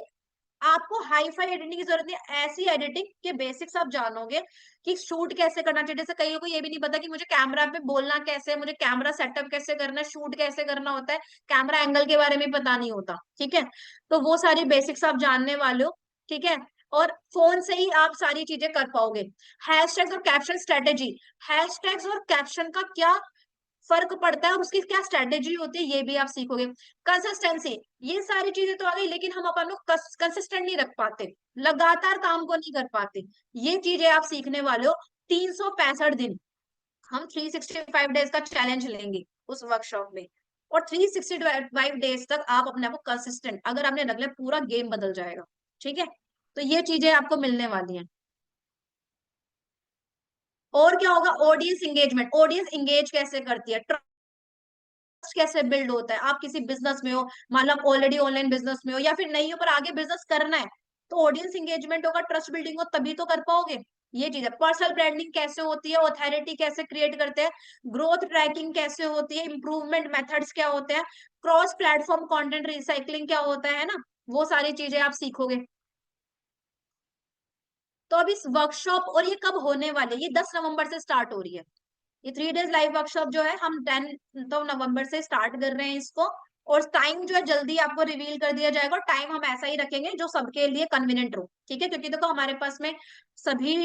आपको हाई फाई एडिटिंग की जरूरत नहीं, ऐसी एडिटिंग के बेसिक्स आप जानोगे कि शूट कैसे करना चाहिए। जैसे कईयों को ये भी नहीं पता कि मुझे कैमरा पे बोलना कैसे है, मुझे कैमरा सेटअप कैसे करना है, शूट कैसे करना होता है, कैमरा एंगल के बारे में पता नहीं होता। ठीक है, तो वो सारी बेसिक्स आप जानने वाले हो। ठीक है, और फोन से ही आप सारी चीजें कर पाओगे। हैशटैग्स और कैप्शन स्ट्रेटेजी, हैशटैग्स और कैप्शन का क्या फर्क पड़ता है और उसकी क्या स्ट्रेटेजी होती है, ये भी आप सीखोगे। कंसिस्टेंसी, ये सारी चीजें तो आ गई, लेकिन हम अपन लोग कंसिस्टेंट नहीं रख पाते, लगातार काम को नहीं कर पाते। ये चीजें आप सीखने वाले हो। 365 दिन, हम 365 डेज का चैलेंज लेंगे उस वर्कशॉप में, और 365 डेज तक आप अपने आप को कंसिस्टेंट अगर आपने रख लिया, पूरा गेम बदल जाएगा। ठीक है, तो ये चीजें आपको मिलने वाली हैं। और क्या होगा, ऑडियंस इंगेजमेंट, ऑडियंस इंगेज कैसे करती है, कैसे बिल्ड होता है। आप किसी बिजनेस में हो, मतलब ऑलरेडी ऑनलाइन बिजनेस में हो या फिर नहीं हो पर आगे बिजनेस करना है, तो ऑडियंस इंगेजमेंट होगा, ट्रस्ट बिल्डिंग हो, तभी तो कर पाओगे। ये चीज है। पर्सनल ब्रांडिंग कैसे होती है, ऑथोरिटी कैसे क्रिएट करते हैं, ग्रोथ ट्रैकिंग कैसे होती है, इंप्रूवमेंट मेथड्स क्या होते हैं, क्रॉस प्लेटफॉर्म कंटेंट रिसाइकलिंग क्या होता है ना, वो सारी चीजें आप सीखोगे। तो अब इस वर्कशॉप, और ये कब होने वाले, ये 10 नवंबर से स्टार्ट हो रही है। ये 3 डेज लाइव वर्कशॉप जो है हम 10 नवंबर से स्टार्ट कर रहे हैं इसको। और टाइम जो है जल्दी आपको रिवील कर दिया जाएगा, और टाइम हम ऐसा ही रखेंगे जो सबके लिए कन्वीनियंट हो। ठीक है, क्योंकि देखो हमारे पास में सभी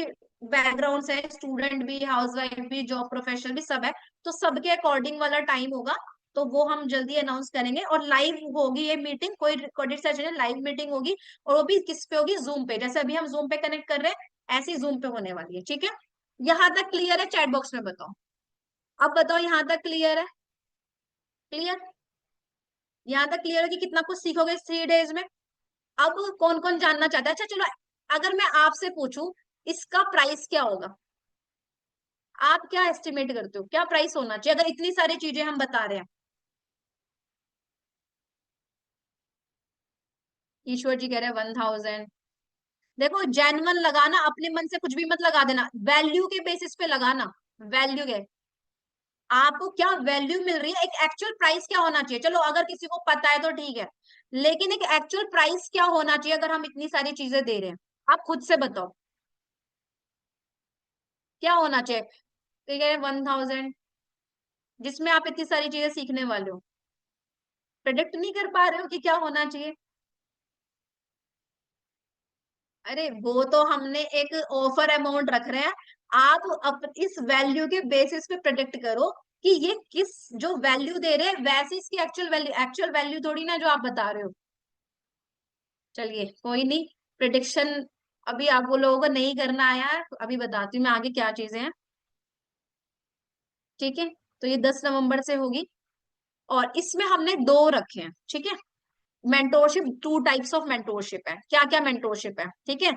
बैकग्राउंड है, स्टूडेंट भी, हाउसवाइफ भी, जॉब प्रोफेशनल भी, सब है। तो सबके अकॉर्डिंग वाला टाइम होगा, तो वो हम जल्दी अनाउंस करेंगे। और लाइव होगी ये मीटिंग, कोई रिकॉर्डेड सेशन है, लाइव मीटिंग होगी। और वो भी किस पे होगी, जूम पे, जैसे अभी हम जूम पे कनेक्ट कर रहे हैं, ऐसे ही जूम पे होने वाली है। ठीक है, यहाँ तक क्लियर है, चैट बॉक्स में बताओ। अब बताओ यहाँ तक क्लियर है, क्लियर, यहाँ तक क्लियर है कि कितना कुछ सीखोगे इस 3 डेज में। अब कौन कौन जानना चाहता है, अच्छा चलो, अगर मैं आपसे पूछूं इसका प्राइस क्या होगा, आप क्या एस्टिमेट करते हो, क्या प्राइस होना चाहिए अगर इतनी सारी चीजें हम बता रहे हैं। ईश्वर जी कह रहे हैं 1000। देखो जेन्युइन लगाना, अपने मन से कुछ भी मत लगा देना, वैल्यू के बेसिस पे लगाना। वैल्यू के, आपको क्या वैल्यू मिल रही है, एक एक्चुअल प्राइस क्या होना चाहिए, चलो अगर किसी को पता है तो ठीक है, लेकिन एक एक्चुअल प्राइस क्या होना चाहिए अगर हम इतनी सारी चीजें दे रहे हैं, आप खुद से बताओ क्या होना चाहिए। ठीक है, 1000, जिसमें आप इतनी सारी चीजें सीखने वाले हो, प्रेडिक्ट नहीं कर पा रहे हो कि क्या होना चाहिए। अरे वो तो हमने एक ऑफर अमाउंट रख रहे हैं, आप इस वैल्यू के बेसिस पे प्रेडिक्ट करो कि ये किस, जो वैल्यू दे रहे हैं वैसे इसकी एक्चुअल वैल्यू थोड़ी ना जो आप बता रहे हो। चलिए कोई नहीं, प्रिडिक्शन अभी आप वो लोगों को नहीं करना आया है, अभी बताती हूँ मैं आगे क्या चीजें हैं। ठीक है, तो ये 10 नवंबर से होगी, और इसमें हमने दो रखे हैं। ठीक है, मेंटोरशिप, 2 टाइप्स ऑफ मेंटोरशिप है, क्या क्या मेंटोरशिप है। ठीक है,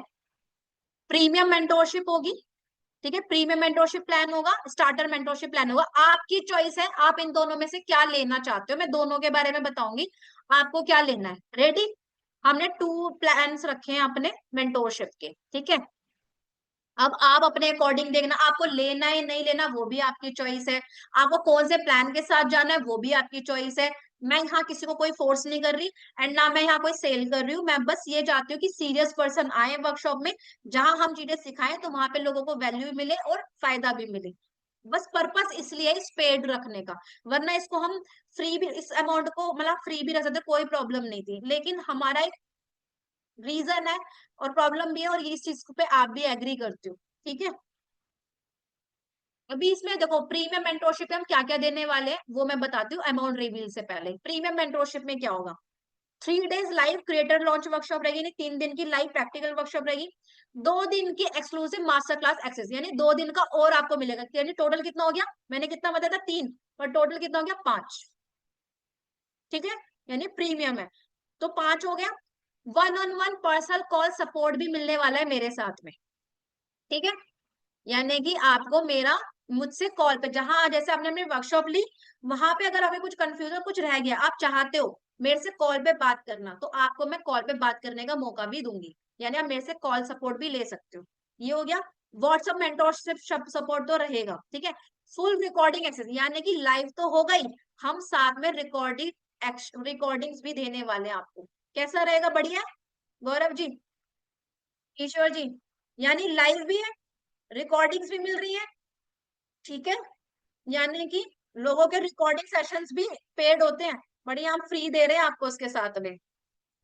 प्रीमियम मेंटोरशिप होगी, ठीक है, प्रीमियम मेंटोरशिप प्लान होगा, स्टार्टर मेंटोरशिप प्लान होगा, आपकी चॉइस है आप इन दोनों में से क्या लेना चाहते हो, मैं दोनों के बारे में बताऊंगी आपको क्या लेना है। रेडी, हमने 2 प्लान्स रखे हैं अपने मेंटोरशिप के। ठीक है, अब आप अपने अकॉर्डिंग देखना, आपको लेना है नहीं लेना वो भी आपकी चॉइस है, आपको कौन से प्लान के साथ जाना है वो भी आपकी चॉइस है। मैं यहाँ किसी को कोई फोर्स नहीं कर रही, एंड ना मैं यहाँ कोई सेल कर रही हूँ, मैं बस ये चाहती हूँ कि सीरियस पर्सन आए वर्कशॉप में, जहां हम चीजें सिखाएं तो वहां पे लोगों को वैल्यू मिले और फायदा भी मिले। बस पर्पस इसलिए इस पेड रखने का, वरना इसको हम फ्री भी, इस अमाउंट को मतलब फ्री भी रख सकते, कोई प्रॉब्लम नहीं थी, लेकिन हमारा रीजन है और प्रॉब्लम भी है, और इस चीज पे आप भी एग्री करते हो, ठीक है। अभी इसमें देखो प्रीमियम मेंटोरशिप में हम क्या क्या देने वाले हैं वो मैं बताती हूँ अमाउंट रिवील से पहले। प्रीमियम मेंटोरशिप में क्या होगा, 3 days live creator launch workshop रहेगी, यानी 3 दिन की लाइव प्रैक्टिकल वर्कशॉप रहेगी, 2 दिन की एक्सक्लूसिव मास्टर क्लास एक्सेस, यानी 2 दिन का और आपको मिलेगा, यानी टोटल कितना हो गया, मैंने कितना बताया था 3, पर टोटल कितना हो गया 5, ठीक है, यानी प्रीमियम है तो 5 हो गया। 1-on-1 पर्सनल कॉल सपोर्ट भी मिलने वाला है मेरे साथ में, ठीक है, यानी कि आपको मेरा मुझसे कॉल पे, जहां जैसे आपने अपनी वर्कशॉप ली वहां पे अगर आपको कुछ कंफ्यूजन कुछ रह गया, आप चाहते हो मेरे से कॉल पे बात करना, तो आपको मैं कॉल पे बात करने का मौका भी दूंगी, यानी आप मेरे से कॉल सपोर्ट भी ले सकते हो। ये हो गया। व्हाट्सएप मेंटोरशिप सपोर्ट तो रहेगा, ठीक है। फुल रिकॉर्डिंग एक्सेस, यानी कि लाइव तो होगा ही, हम साथ में रिकॉर्डिंग्स भी देने वाले हैं आपको। कैसा रहेगा, बढ़िया गौरव जी, ईश्वर जी, यानी लाइव भी है, रिकॉर्डिंग्स भी मिल रही है, ठीक है, यानी कि लोगों के रिकॉर्डिंग सेशंस भी पेड होते हैं, बढ़िया, हम फ्री दे रहे हैं आपको उसके साथ में,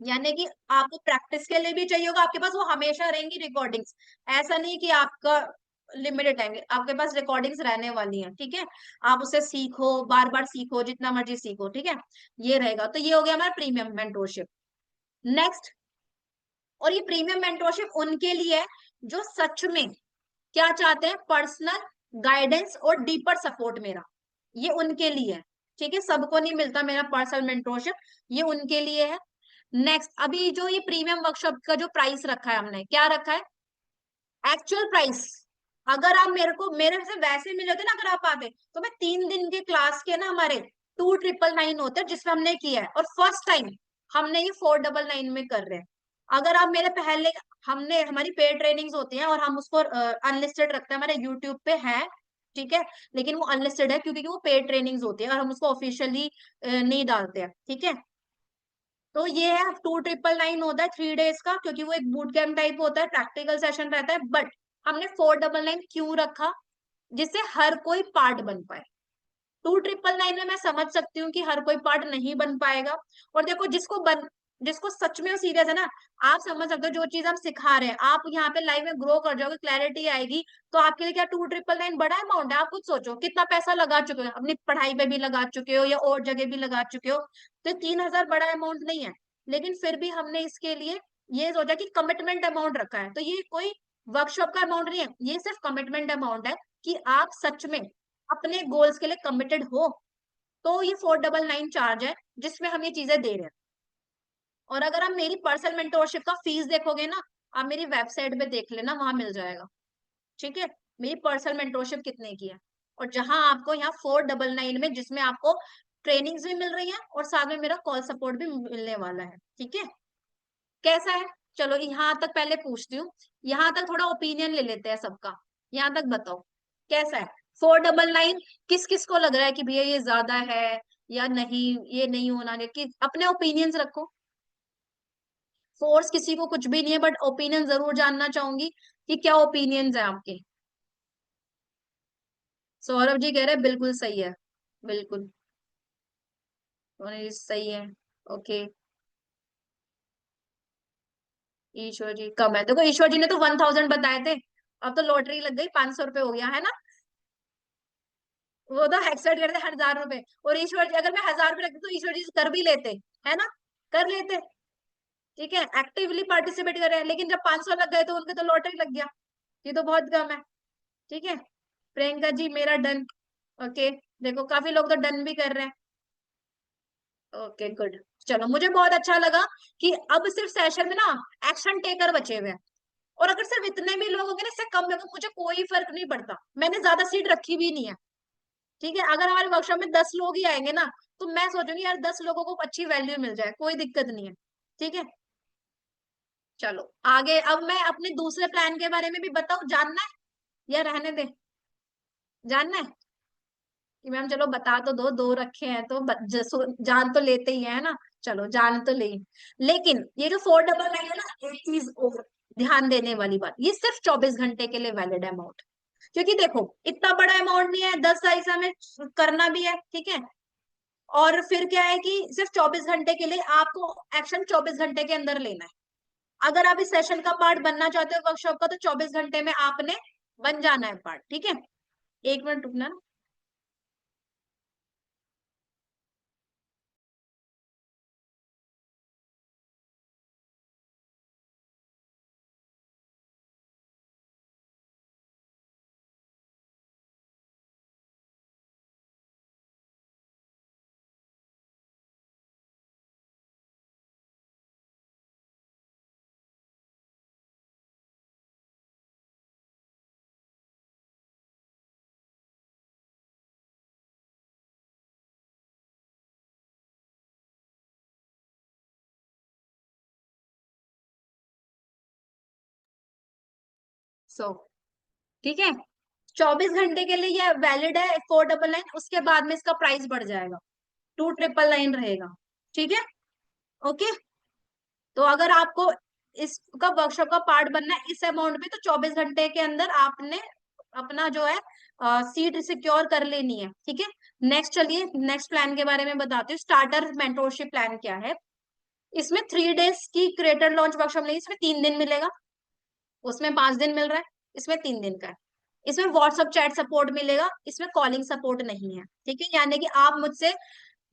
यानी कि आपको प्रैक्टिस के लिए भी चाहिए होगा आपके पास, वो हमेशा रहेंगी रिकॉर्डिंग्स, ऐसा नहीं कि आपका लिमिटेड टाइम, आपके पास रिकॉर्डिंग्स रहने वाली हैं, ठीक है, आप उसे सीखो, बार बार सीखो, जितना मर्जी सीखो, ठीक है, ये रहेगा। तो ये हो गया हमारा प्रीमियम मेंटोरशिप। नेक्स्ट, और ये प्रीमियम मेंटोरशिप उनके लिए है जो सच में क्या चाहते हैं, पर्सनल गाइडेंस और डीपर सपोर्ट मेरा, ये उनके लिए है, ठीक है, सबको नहीं मिलता मेरा पर्सनल मेंटोरशिप, ये उनके लिए है। नेक्स्ट, अभी जो ये प्रीमियम वर्कशॉप का जो प्राइस रखा है, हमने क्या रखा है, एक्चुअल प्राइस, अगर आप मेरे से वैसे मिले होते ना, अगर आप आते तो मैं 3 दिन के क्लास के ना हमारे 2999 होते जिसमें हमने किया है, और फर्स्ट टाइम हमने ये 499 में कर रहे हैं। अगर आप मेरे पहले, हमने हमारी पेड ट्रेनिंग्स होती हैं और हम उसको अनलिस्टेड रखते हैं, हमारे यूट्यूब पे है, ठीक है, लेकिन वो अनलिस्टेड है क्योंकि वो पेड ट्रेनिंग्स होती है और हम उसको ऑफिशियली नहीं डालते हैं, ठीक है। तो ये है 2999 होता है 3 days का, क्योंकि वो एक बूट कैम्प टाइप होता है, प्रैक्टिकल सेशन रहता है, बट हमने 499 क्यों रखा, जिससे हर कोई पार्ट बन पाए। 2999 में मैं समझ सकती हूँ कि हर कोई पार्ट नहीं बन पाएगा, और देखो जिसको सच में सीरियस है ना, आप समझ सकते हो जो चीज हम सिखा रहे हैं, आप यहाँ पे लाइव में ग्रो कर जाओगे, क्लैरिटी आएगी, तो आपके लिए क्या 2999 बड़ा अमाउंट है, आप खुद सोचो कितना पैसा लगा चुके हो, अपनी पढ़ाई पे भी लगा चुके हो या और जगह भी लगा चुके हो, तो 3000 बड़ा अमाउंट नहीं है, लेकिन फिर भी हमने इसके लिए ये सोचा कि कमिटमेंट अमाउंट रखा है, तो ये कोई वर्कशॉप का अमाउंट नहीं है, ये सिर्फ कमिटमेंट अमाउंट है कि आप सच में अपने गोल्स के लिए कमिटेड हो, तो ये 499 चार्ज है जिसमें हम ये चीजें दे रहे हैं। और अगर आप मेरी पर्सनल मेंटोरशिप का फीस देखोगे ना, आप मेरी वेबसाइट पे देख लेना, वहां मिल जाएगा, ठीक है, मेरी पर्सनल मेंटोरशिप कितने की है, और जहां आपको यहाँ 499 में, जिसमें आपको ट्रेनिंग्स भी मिल रही है और साथ में मेरा कॉल सपोर्ट भी मिलने वाला है, ठीक है, कैसा है। चलो यहाँ तक पहले पूछती हूँ, यहाँ तक थोड़ा ओपिनियन ले लेते हैं सबका, यहाँ तक बताओ कैसा है। 499 किस किस को लग रहा है कि भैया ये ज्यादा है या नहीं, ये नहीं होना चाहिए, कि अपने ओपिनियंस रखो, फोर्स किसी को कुछ भी नहीं है, बट ओपिनियन जरूर जानना चाहूंगी कि क्या ओपिनियंस है आपके। सौरभ जी कह रहे हैं बिल्कुल सही है, बिल्कुल, सही है, ओके। ईश्वर जी कम है, देखो ईश्वर जी ने तो 1000 बताए थे, अब तो लॉटरी लग गई, 500 रुपए हो गया है ना, वो तो एक्सेप्ट करते 1000 रुपए, और ईश्वर जी अगर मैं 1000 रुपए रखती तो ईश्वर जी कर भी लेते, है ना, कर लेते, ठीक है, एक्टिवली पार्टिसिपेट कर रहे हैं, लेकिन जब 500 लग गए तो उनके तो लॉटरी लग गया, ये तो बहुत कम है, ठीक है। प्रियंका जी मेरा डन, ओके, देखो काफी लोग तो डन भी कर रहे हैं, ओके गुड। चलो मुझे बहुत अच्छा लगा कि अब सिर्फ सेशन में ना एक्शन टेकर बचे हुए हैं, और अगर सिर्फ इतने भी लोग होंगे ना, इससे कम लोग, मुझे कोई फर्क नहीं पड़ता, मैंने ज्यादा सीट रखी भी नहीं है, ठीक है, अगर हमारे वर्कशॉप में 10 लोग ही आएंगे ना, तो मैं सोचूंगी यार 10 लोगों को अच्छी वैल्यू मिल जाए, कोई दिक्कत नहीं है, ठीक है। चलो आगे, अब मैं अपने दूसरे प्लान के बारे में भी बताऊं, जानना है या रहने दे, जानना है कि मैम चलो बता तो दो रखे हैं तो जान तो लेते ही है ना, चलो जान तो ले, लेकिन ये जो 499 है ना, एक चीज और ध्यान देने वाली बात, ये सिर्फ 24 घंटे के लिए वैलिड अमाउंट, क्योंकि देखो इतना बड़ा अमाउंट नहीं है, 10 साइज में करना भी है, ठीक है, और फिर क्या है कि सिर्फ 24 घंटे के लिए आपको एक्शन 24 घंटे के अंदर लेना है, अगर आप इस सेशन का पार्ट बनना चाहते हो वर्कशॉप का, तो 24 घंटे में आपने बन जाना है पार्ट, ठीक है। 1 मिनट रुकना। सो ठीक है, 24 घंटे के लिए ये वैलिड है 499, उसके बाद में इसका प्राइस बढ़ जाएगा, 2999 रहेगा, ठीक है। ओके, तो अगर आपको इसका वर्कशॉप का पार्ट बनना है इस अमाउंट में, तो 24 घंटे के अंदर आपने अपना जो है सीट सिक्योर कर लेनी है, ठीक है। नेक्स्ट चलिए, नेक्स्ट प्लान के बारे में बताती हूँ। स्टार्टर मेंटोरशिप प्लान क्या है? इसमें 3 डेज की क्रिएटर लॉन्च वर्कशॉप नहीं, इसमें 3 दिन मिलेगा। उसमें 5 दिन मिल रहा है, इसमें 3 दिन का है। इसमें व्हाट्सअप चैट सपोर्ट मिलेगा, इसमें कॉलिंग सपोर्ट नहीं है, ठीक है। यानी कि आप मुझसे,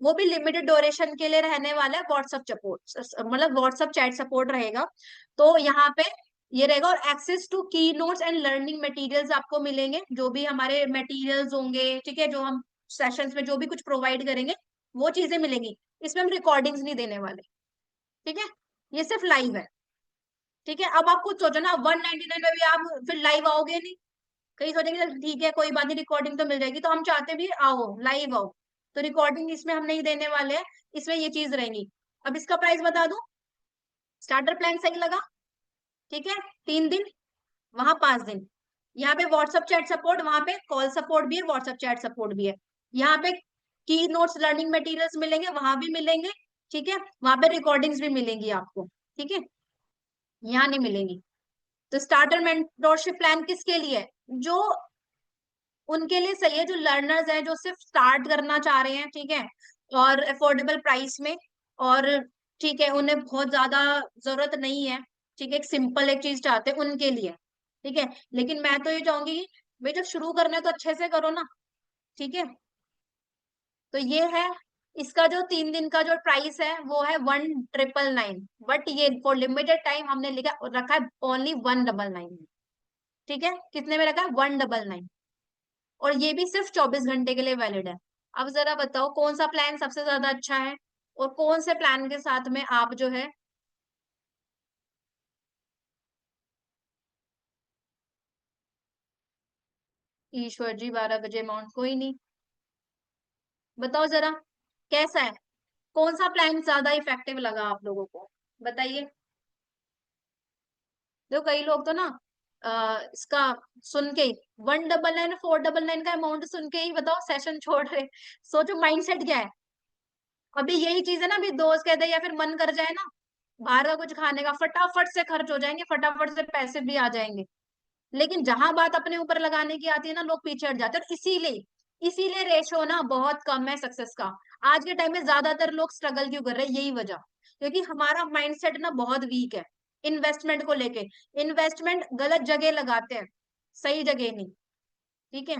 वो भी लिमिटेड ड्यूरेशन के लिए रहने वाला है व्हाट्सअप सपोर्ट, मतलब व्हाट्सअप चैट सपोर्ट रहेगा। तो यहाँ पे ये रहेगा, और एक्सेस टू की नोट्स एंड लर्निंग मटेरियल्स आपको मिलेंगे, जो भी हमारे मटेरियल्स होंगे, ठीक है, जो हम सेशंस में जो भी कुछ प्रोवाइड करेंगे वो चीजें मिलेंगी। इसमें हम रिकॉर्डिंग्स नहीं देने वाले, ठीक है, ये सिर्फ लाइव है, ठीक है। अब आप खुद सोचो ना, 199 में भी आप फिर लाइव आओगे नहीं, कहीं सोचेंगे चल ठीक है कोई बात नहीं, रिकॉर्डिंग तो मिल जाएगी, तो हम चाहते भी आओ, लाइव आओ। तो रिकॉर्डिंग इसमें हम नहीं देने वाले हैं, इसमें ये चीज रहेंगी। अब इसका प्राइस बता दूं। स्टार्टर प्लान सही लगा, ठीक है। 3 दिन, वहां 5 दिन। यहाँ पे व्हाट्सअप चैट सपोर्ट, वहां पे कॉल सपोर्ट भी है, व्हाट्सअप चैट सपोर्ट भी है। यहाँ पे की नोट्स लर्निंग मटेरियल्स मिलेंगे, वहां भी मिलेंगे, ठीक है। वहां पे रिकॉर्डिंग्स भी मिलेंगी आपको, ठीक है, यहाँ नहीं मिलेंगी। तो स्टार्टर मेंटोरशिप प्लान किसके लिए है? जो उनके लिए सही है, जो लर्नर्स हैं, जो सिर्फ स्टार्ट करना चाह रहे हैं, ठीक है, और अफोर्डेबल प्राइस में, और ठीक है, उन्हें बहुत ज्यादा जरूरत नहीं है, ठीक है, एक सिंपल एक चीज चाहते हैं उनके लिए, ठीक है। लेकिन मैं तो ये चाहूंगी कि भाई जब शुरू करना है तो अच्छे से करो ना, ठीक है। तो ये है, इसका जो 3 दिन का जो प्राइस है वो है 1999, बट ये फॉर लिमिटेड टाइम हमने लिखा रखा है ओनली 199, ठीक है। कितने में रखा है? 199, और ये भी सिर्फ 24 घंटे के लिए वैलिड है। अब जरा बताओ कौन सा प्लान सबसे ज्यादा अच्छा है, और कौन से प्लान के साथ में आप जो है। ईश्वर जी, 12 बजे अमाउंट कोई नहीं, बताओ जरा कैसा है, कौन सा प्लान ज्यादा इफेक्टिव लगा आप लोगों को, बताइए। जो कई लोग तो ना इसका सुन के ही 199 499 का अमाउंट सुन के ही बताओ सेशन छोड़ रहे। सोचो माइंडसेट क्या है। अभी यही चीज है ना, अभी दोस्त कहते हैं या फिर मन कर जाए ना बाहर का कुछ खाने का, फटाफट से खर्च हो जाएंगे, फटाफट से पैसे भी आ जाएंगे। लेकिन जहां बात अपने ऊपर लगाने की आती है ना, लोग पीछे हट जाते हैं, और इसीलिए इसीलिए रेशो ना बहुत कम है सक्सेस का। आज के टाइम में ज्यादातर लोग स्ट्रगल क्यों कर रहे हैं, यही वजह, क्योंकि हमारा माइंडसेट ना बहुत वीक है इन्वेस्टमेंट को लेके। इन्वेस्टमेंट गलत जगह लगाते हैं, सही जगह नहीं, ठीक है।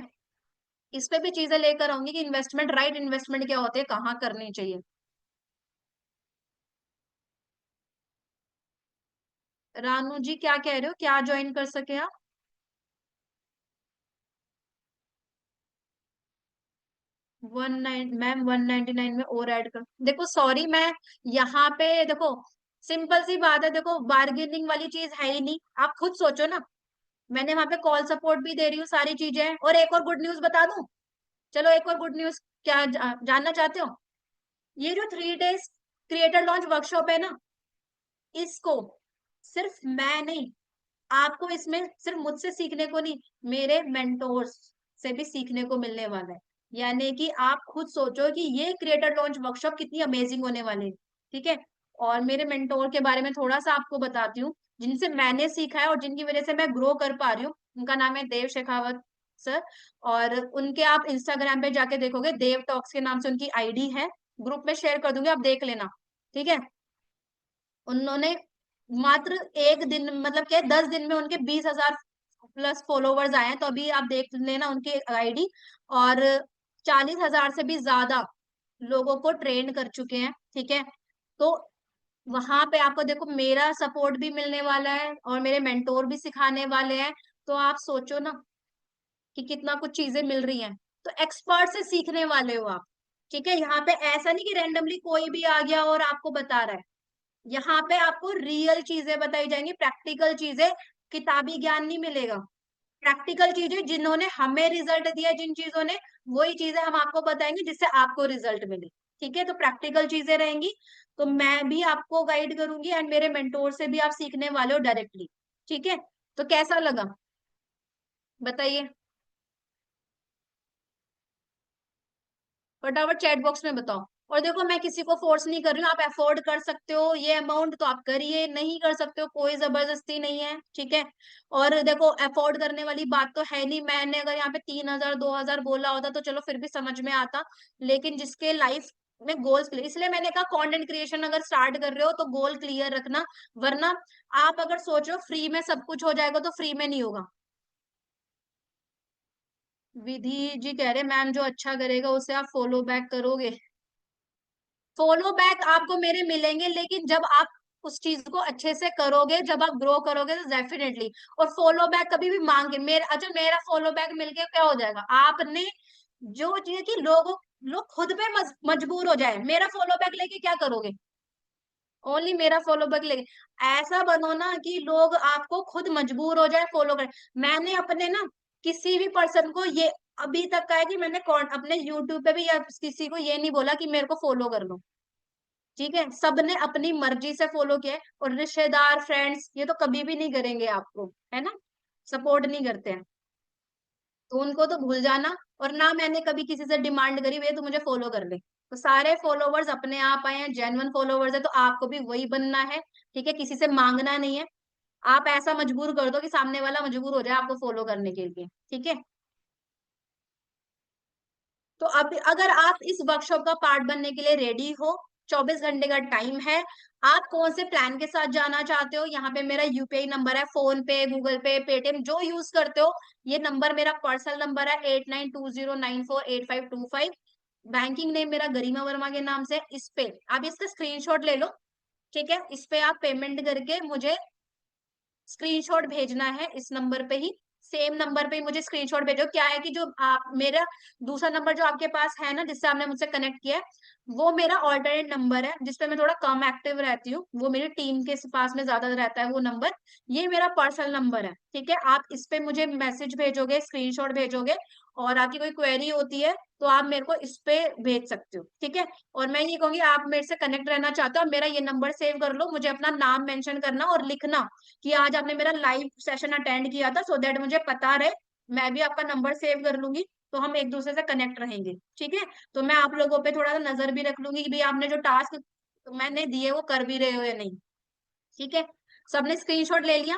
इस पे भी चीजें लेकर आऊंगी कि इन्वेस्टमेंट, राइट इन्वेस्टमेंट क्या होती है, कहाँ करनी चाहिए। रानू जी क्या कह रहे हो, क्या ज्वाइन कर सके आप? 19 मैम 199 में और ऐड कर, देखो सॉरी मैं यहाँ पे देखो, सिंपल सी बात है, देखो बार्गेनिंग वाली चीज है ही नहीं, आप खुद सोचो ना। मैंने वहां पे कॉल सपोर्ट भी दे रही हूँ, सारी चीजें हैं। और एक और गुड न्यूज बता दूं, चलो एक और गुड न्यूज, क्या जानना चाहते हो? ये जो 3 डेज क्रिएटर लॉन्च वर्कशॉप है ना, इसको सिर्फ मैं नहीं, आपको इसमें सिर्फ मुझसे सीखने को नहीं, मेरे मेंटोर्स से भी सीखने को मिलने वाला है। यानी कि आप खुद सोचो कि ये क्रिएटर लॉन्च वर्कशॉप कितनी अमेजिंग होने वाली है, ठीक है। और मेरे मेंटोर के बारे में थोड़ा सा आपको बताती हूँ, जिनसे मैंने सीखा है और जिनकी वजह से मैं ग्रो कर पा रही हूँ। उनका नाम है देव शेखावत सर, और उनके आप इंस्टाग्राम पे जाके देखोगे, देव टॉक्स के नाम से उनकी आईडी है, ग्रुप में शेयर कर दूंगी, आप देख लेना, ठीक है। उन्होंने मात्र एक दिन, मतलब क्या 10 दिन में उनके 20,000 प्लस फॉलोवर्स आए हैं, तो अभी आप देख लेना उनकी आईडी। और 40,000 से भी ज्यादा लोगों को ट्रेन कर चुके हैं, ठीक है। तो वहां पे आपको देखो मेरा सपोर्ट भी मिलने वाला है और मेरे मेंटोर भी सिखाने वाले हैं। तो आप सोचो ना कि कितना कुछ चीजें मिल रही हैं। तो एक्सपर्ट से सीखने वाले हो आप, ठीक है। यहाँ पे ऐसा नहीं कि रैंडमली कोई भी आ गया और आपको बता रहा है। यहाँ पे आपको रियल चीजें बताई जाएंगी, प्रैक्टिकल चीजें। किताबी ज्ञान नहीं मिलेगा, प्रैक्टिकल चीजें। जिन्होंने हमें रिजल्ट दिया जिन चीजों ने, वही चीजें हम आपको बताएंगे जिससे आपको रिजल्ट मिले, ठीक है। तो प्रैक्टिकल चीजें रहेंगी। तो मैं भी आपको गाइड करूंगी एंड मेरे मेंटोर से भी आप सीखने वाले हो डायरेक्टली, ठीक है। तो कैसा लगा बताइए, फटाफट चैट बॉक्स में बताओ। और देखो मैं किसी को फोर्स नहीं कर रही हूँ, आप अफोर्ड कर सकते हो ये अमाउंट तो आप करिए, नहीं कर सकते हो कोई जबरदस्ती नहीं है, ठीक है। और देखो अफोर्ड करने वाली बात तो है नहीं, मैंने अगर यहाँ पे 3,000 2,000 बोला होता तो चलो फिर भी समझ में आता। लेकिन जिसके लाइफ में गोल्स क्लियर, इसलिए मैंने कहा कंटेंट क्रिएशन अगर स्टार्ट कर रहे हो तो गोल क्लियर रखना। वरना आप अगर सोचो फ्री में सब कुछ हो जाएगा तो फ्री में नहीं होगा। विधि जी कह रहे मैम जो अच्छा करेगा उसे आप फॉलो बैक करोगे। फॉलो बैक आपको मेरे मिलेंगे, लेकिन जब आप उस चीज को अच्छे से करोगे, जब आप ग्रो करोगे तो डेफिनेटली। और फॉलो बैक कभी भी मांग के मेरा, अच्छा मेरा फॉलो बैक मिलके क्या हो जाएगा, आपने जो चीज की लोग खुद पे मजबूर हो जाए, मेरा फॉलो बैक लेके क्या करोगे। ओनली मेरा फॉलो बैक लेके ऐसा बनो ना कि लोग आपको खुद मजबूर हो जाए फॉलो करें। मैंने अपने ना किसी भी पर्सन को ये अभी तक कहा है कि मैंने अपने यूट्यूब पे भी या किसी को ये नहीं बोला कि मेरे को फॉलो कर लो, ठीक है। सबने अपनी मर्जी से फॉलो किया है। और रिश्तेदार फ्रेंड्स ये तो कभी भी नहीं करेंगे आपको, है ना, सपोर्ट नहीं करते हैं। तो उनको तो भूल जाना। और ना मैंने कभी किसी से डिमांड करी वे तो मुझे फॉलो कर ले। तो सारे फॉलोवर्स अपने आप आए हैं, जेन्युइन फॉलोवर्स है, तो आपको भी वही बनना है, ठीक है। किसी से मांगना नहीं है। आप ऐसा मजबूर कर दो कि सामने वाला मजबूर हो जाए आपको फॉलो करने के लिए, ठीक है। तो अब अगर आप इस वर्कशॉप का पार्ट बनने के लिए रेडी हो, 24 घंटे का टाइम है। आप कौन से प्लान के साथ जाना चाहते हो, यहाँ पे मेरा यूपीआई नंबर है, फोन पे गूगल पे पेटीएम जो यूज करते हो। ये नंबर मेरा पर्सनल नंबर है 8920948525। बैंकिंग नेम मेरा गरिमा वर्मा के नाम से है। इस पे आप इसका स्क्रीनशॉट ले लो, ठीक है। इस पे आप पेमेंट करके मुझे स्क्रीनशॉट भेजना है इस नंबर पे ही, सेम नंबर पे ही मुझे स्क्रीनशॉट भेजो। क्या है कि जो आप मेरा दूसरा नंबर जो आपके पास है ना जिससे आपने मुझसे कनेक्ट किया है, वो मेरा ऑल्टरनेट नंबर है जिसपे मैं थोड़ा कम एक्टिव रहती हूँ, वो मेरी टीम के पास में ज्यादा रहता है वो नंबर। ये मेरा पर्सनल नंबर है, ठीक है। आप इस पे मुझे मैसेज भेजोगे, स्क्रीनशॉट भेजोगे, और आपकी कोई क्वेरी होती है तो आप मेरे को इस पे भेज सकते हो, ठीक है। और मैं ये कहूंगी आप मेरे से कनेक्ट रहना चाहते हो, मेरा ये नंबर सेव कर लो, मुझे अपना नाम मेंशन करना और लिखना कि आज आपने मेरा लाइव सेशन अटेंड किया था, सो दैट मुझे पता रहे। मैं भी आपका नंबर सेव कर लूंगी, तो हम एक दूसरे से कनेक्ट रहेंगे, ठीक है। तो मैं आप लोगों पे थोड़ा सा नजर भी रख लूंगी कि भाई आपने जो टास्क मैंने दिए वो कर भी रहे हो या नहीं, ठीक है। सबने स्क्रीनशॉट ले लिया,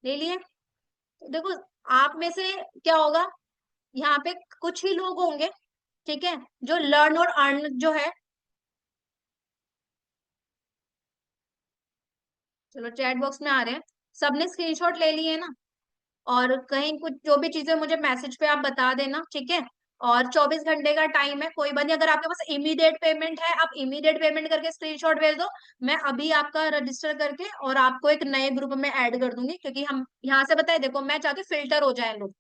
ले लिए। तो देखो आप में से क्या होगा, यहाँ पे कुछ ही लोग होंगे, ठीक है, जो लर्न और अर्न जो है, चलो चैट बॉक्स में आ रहे हैं, सबने स्क्रीनशॉट ले लिए ना। और कहीं कुछ जो भी चीजें मुझे मैसेज पे आप बता देना, ठीक है। और 24 घंटे का टाइम है, कोई बात नहीं, अगर आपके पास इमीडिएट पेमेंट है आप इमीडिएट पेमेंट करके स्क्रीनशॉट भेज दो। मैं अभी आपका रजिस्टर करके और आपको एक नए ग्रुप में ऐड कर दूंगी, क्योंकि हम यहाँ से बताए देखो मैं चाहती हूँ फिल्टर हो जाए लोग,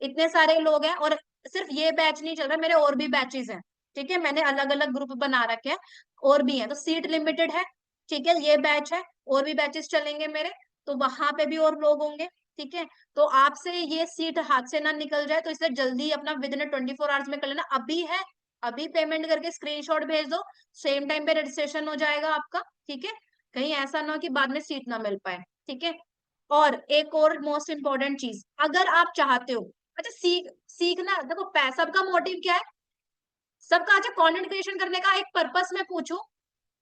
इतने सारे लोग हैं। और सिर्फ ये बैच नहीं चल रहा, मेरे और भी बैचेस हैं, ठीक है। मैंने अलग अलग ग्रुप बना रखे हैं, और भी हैं, तो सीट लिमिटेड है, ठीक है। ये बैच है, और भी बैचेस चलेंगे मेरे, तो वहां पे भी और लोग होंगे, ठीक है। तो आपसे ये सीट हाथ से ना निकल जाए, तो इसलिए जल्दी अपना विद इन 24 आवर्स में कर लेना। अभी है, अभी पेमेंट करके स्क्रीनशॉट भेज दो, सेम टाइम पे रजिस्ट्रेशन हो जाएगा आपका, ठीक है। कहीं ऐसा ना हो कि बाद में सीट ना मिल पाए, ठीक है। और एक और मोस्ट इंपॉर्टेंट चीज, अगर आप चाहते हो, अच्छा सीखना, देखो पैसा का मोटिव क्या है सबका। अच्छा कंटेंट क्रिएशन करने का एक पर्पस मैं पूछूं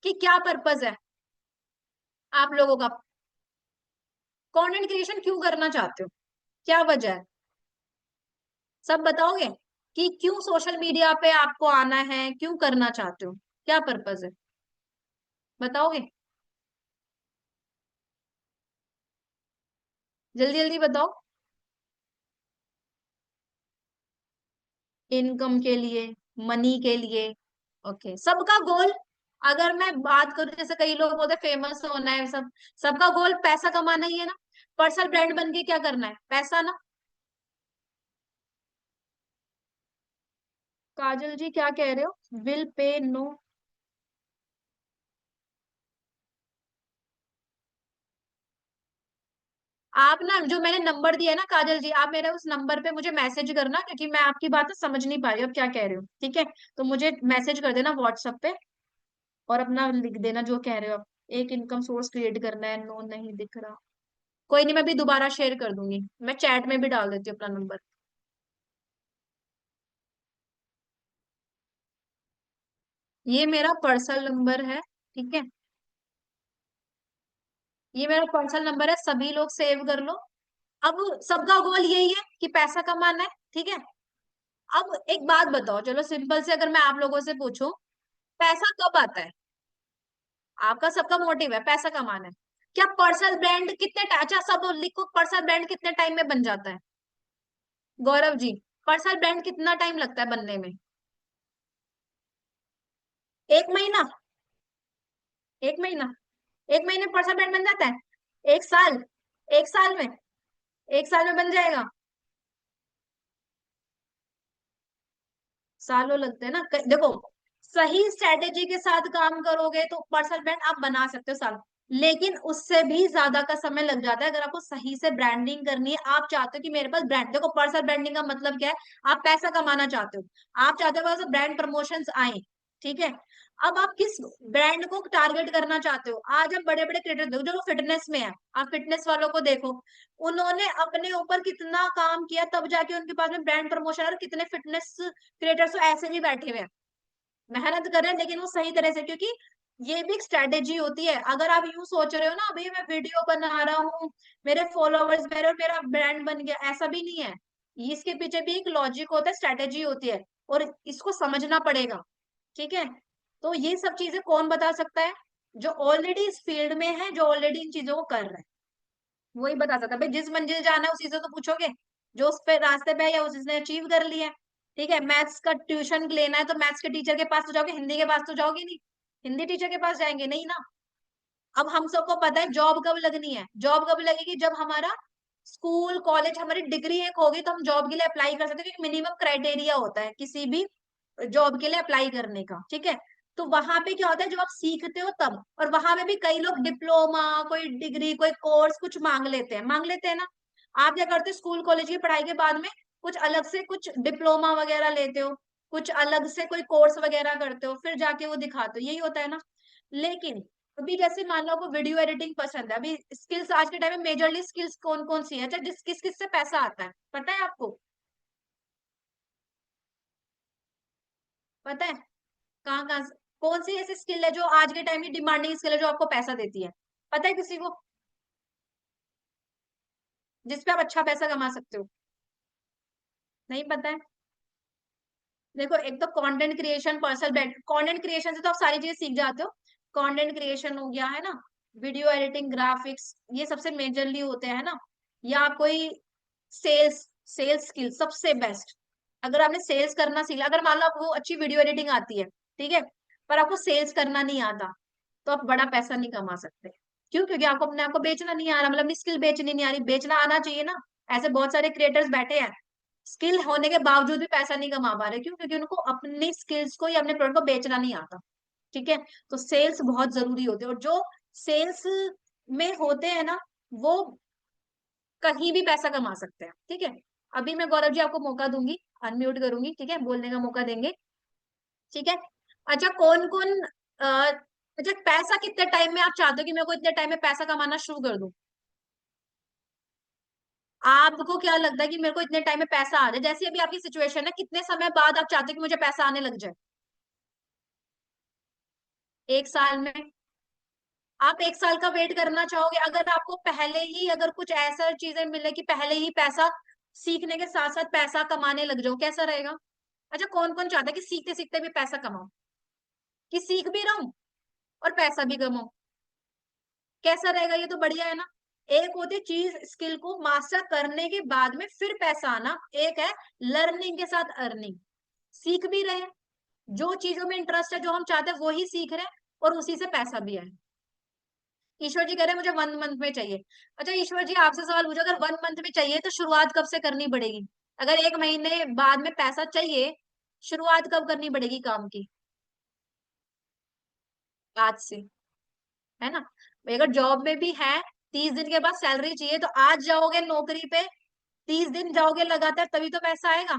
कि क्या पर्पस है आप लोगों का, कंटेंट क्रिएशन क्यों करना चाहते हो, क्या वजह है, सब बताओगे कि क्यों सोशल मीडिया पे आपको आना है, क्यों करना चाहते हो, क्या पर्पस है। बताओगे? जल्दी जल्दी बताओ। इनकम के लिए, मनी के लिए। ओके, सबका गोल, अगर मैं बात करूं जैसे कई लोग बोलते फेमस होना है सब, सबका गोल पैसा कमाना ही है ना। पर्सनल ब्रांड बन के क्या करना है? पैसा ना। काजल जी क्या कह रहे हो? Will pay no. आप ना जो मैंने नंबर दिया है ना काजल जी, आप मेरे उस नंबर पे मुझे मैसेज करना, क्योंकि मैं आपकी बात समझ नहीं पा रही हूँ आप क्या कह रहे हो, ठीक है? तो मुझे मैसेज कर देना व्हाट्सएप पे, और अपना लिख देना जो कह रहे हो आप। एक इनकम सोर्स क्रिएट करना है, नो नहीं दिख रहा। कोई नहीं, मैं भी दोबारा शेयर कर दूंगी, मैं चैट में भी डाल देती हूँ अपना नंबर। ये मेरा पर्सनल नंबर है, ठीक है? ये मेरा पर्सनल नंबर है, सभी लोग सेव कर लो। अब सबका गोल यही है कि पैसा कमाना है, ठीक है? अब एक बात बताओ, चलो सिंपल से अगर मैं आप लोगों से पूछूं, पैसा कब आता है? आपका सबका मोटिव है पैसा कमाना है। क्या पर्सनल ब्रांड कितने अच्छा सब लिखो, पर्सनल ब्रांड कितने टाइम में बन जाता है? गौरव जी, पर्सनल ब्रांड कितना टाइम लगता है बनने में? 1 महीना? 1 महीना? 1 महीने पर्सनल ब्रांड बन जाता है? 1 साल? 1 साल में? 1 साल में बन जाएगा? सालों लगते हैं ना, देखो, सही स्ट्रेटेजी के साथ काम करोगे तो पर्सनल ब्रांड आप बना सकते हो साल, लेकिन उससे भी ज्यादा का समय लग जाता है अगर आपको सही से ब्रांडिंग करनी है। आप चाहते हो कि मेरे पास ब्रांड, देखो पर्सनल ब्रांडिंग का मतलब क्या है? आप पैसा कमाना चाहते हो, आप चाहते हो ब्रांड प्रमोशंस आए, ठीक है? अब आप किस ब्रांड को टारगेट करना चाहते हो? आज हम बड़े बड़े क्रिएटर देखो जो फिटनेस में है, आप फिटनेस वालों को देखो, उन्होंने अपने ऊपर कितना काम किया तब जाके उनके पास में ब्रांड प्रमोशन, और कितने फिटनेस क्रिएटर्स तो ऐसे भी बैठे हुए हैं, मेहनत कर रहे हैं लेकिन वो सही तरह से, क्योंकि ये भी एक स्ट्रेटेजी होती है। अगर आप यूं सोच रहे हो ना अभी मैं वीडियो बना रहा हूँ, मेरे फॉलोअर्स मेरे और मेरा ब्रांड बन गया, ऐसा भी नहीं है। इसके पीछे भी एक लॉजिक होता है, स्ट्रेटेजी होती है, और इसको समझना पड़ेगा, ठीक है? तो ये सब चीजें कौन बता सकता है? जो ऑलरेडी इस फील्ड में है, जो ऑलरेडी इन चीजों को कर रहा है, वही बता सकता है। भाई जिस मंजिल जाना है उसी से तो पूछोगे, जो उस पे रास्ते पे है या उसने अचीव कर लिया है, ठीक है? मैथ्स का ट्यूशन लेना है तो मैथ्स के टीचर के पास तो जाओगे, हिंदी के पास तो जाओगे नहीं, हिंदी टीचर के पास जाएंगे नहीं ना। अब हम सबको पता है जॉब कब लगनी है, जॉब कब लगेगी? जब हमारा स्कूल कॉलेज हमारी डिग्री एक होगी तो हम जॉब के लिए अप्लाई कर सकते हैं, क्योंकि मिनिमम क्राइटेरिया होता है किसी भी जॉब के लिए अप्लाई करने का, ठीक है? तो वहां पे क्या होता है, जब आप सीखते हो तब, और वहां पे भी कई लोग डिप्लोमा, कोई डिग्री, कोई कोर्स कुछ मांग लेते हैं ना। आप क्या करते हो स्कूल कॉलेज की पढ़ाई के बाद में? कुछ अलग से कुछ डिप्लोमा वगैरह लेते हो, कुछ अलग से कोई कोर्स वगैरह करते हो, फिर जाके वो दिखाते हो, यही होता है ना। लेकिन अभी जैसे मान लो आपको वीडियो एडिटिंग पसंद है, अभी स्किल्स आज के टाइम में मेजरली स्किल्स कौन कौन सी है? अच्छा, जिस किस किस से पैसा आता है पता है आपको? पता है? कहाँ कहाँ कौन सी ऐसी स्किल है जो आज के टाइम की डिमांडिंग स्किल है जो आपको पैसा देती है? पता है किसी को जिसपे आप अच्छा पैसा कमा सकते हो? नहीं पता है? देखो, एक तो content creation, personal brand, content creation से तो आप सारी चीजें सीख जाते हो। कंटेंट क्रिएशन हो गया है ना, वीडियो एडिटिंग, ग्राफिक्स, ये सबसे मेजरली होते हैं ना। या कोई सेल्स, सेल्स स्किल सबसे बेस्ट। अगर आपने सेल्स करना सीखा, अगर मान लो आपको अच्छी वीडियो एडिटिंग आती है, ठीक है, पर आपको सेल्स करना नहीं आता, तो आप बड़ा पैसा नहीं कमा सकते। क्यों? क्योंकि आपको अपने आप को बेचना नहीं आ रहा, मतलब अपनी स्किल बेचनी नहीं आ रही, बेचना आना चाहिए ना। ऐसे बहुत सारे क्रिएटर्स बैठे हैं, स्किल होने के बावजूद भी पैसा नहीं कमा पा रहे, क्यों? क्योंकि उनको अपनी स्किल्स को या अपने प्रोडक्ट को बेचना नहीं आता, ठीक है? तो सेल्स बहुत जरूरी होती है, और जो सेल्स में होते हैं ना, वो कहीं भी पैसा कमा सकते हैं, ठीक है? अभी मैं गौरव जी आपको मौका दूंगी, अनम्यूट करूंगी, ठीक है? बोलने का मौका देंगे, ठीक है? अच्छा, कौन कौन अच्छा, पैसा कितने टाइम में आप चाहते हो कि मेरे को इतने टाइम में पैसा कमाना शुरू कर दूं? आपको क्या लगता है कि मेरे को इतने टाइम में पैसा आ जाए? जैसे अभी आपकी सिचुएशन है, कितने समय बाद आप चाहते हो कि मुझे पैसा आने लग जाए? 1 साल में? आप 1 साल का वेट करना चाहोगे? अगर आपको पहले ही अगर कुछ ऐसा चीजें मिले कि पहले ही पैसा, सीखने के साथ साथ पैसा कमाने लग जाओ, कैसा रहेगा? अच्छा, कौन कौन चाहता है कि सीखते सीखते भी पैसा कमाओ, कि सीख भी रहा हूं और पैसा भी कमाओ। कैसा रहेगा? ये तो बढ़िया है ना। एक होती चीज स्किल को मास्टर करने के बाद में फिर पैसा आना, एक है लर्निंग के साथ अर्निंग। सीख भी रहे हैं, जो चीजों में इंटरेस्ट है, जो हम चाहते हैं वो ही सीख रहे हैं, और उसी से पैसा भी आए। ईश्वर जी कह रहे हैं मुझे 1 मंथ में चाहिए। अच्छा ईश्वर जी आपसे सवाल पूछो, अगर 1 मंथ में चाहिए तो शुरुआत कब से करनी पड़ेगी? अगर 1 महीने बाद में पैसा चाहिए, शुरुआत कब करनी पड़ेगी काम की? आज से, है ना? भाई अगर जॉब में भी है, 30 दिन के बाद सैलरी चाहिए, तो आज जाओगे नौकरी पे, 30 दिन जाओगे लगातार, तभी तो पैसा आएगा।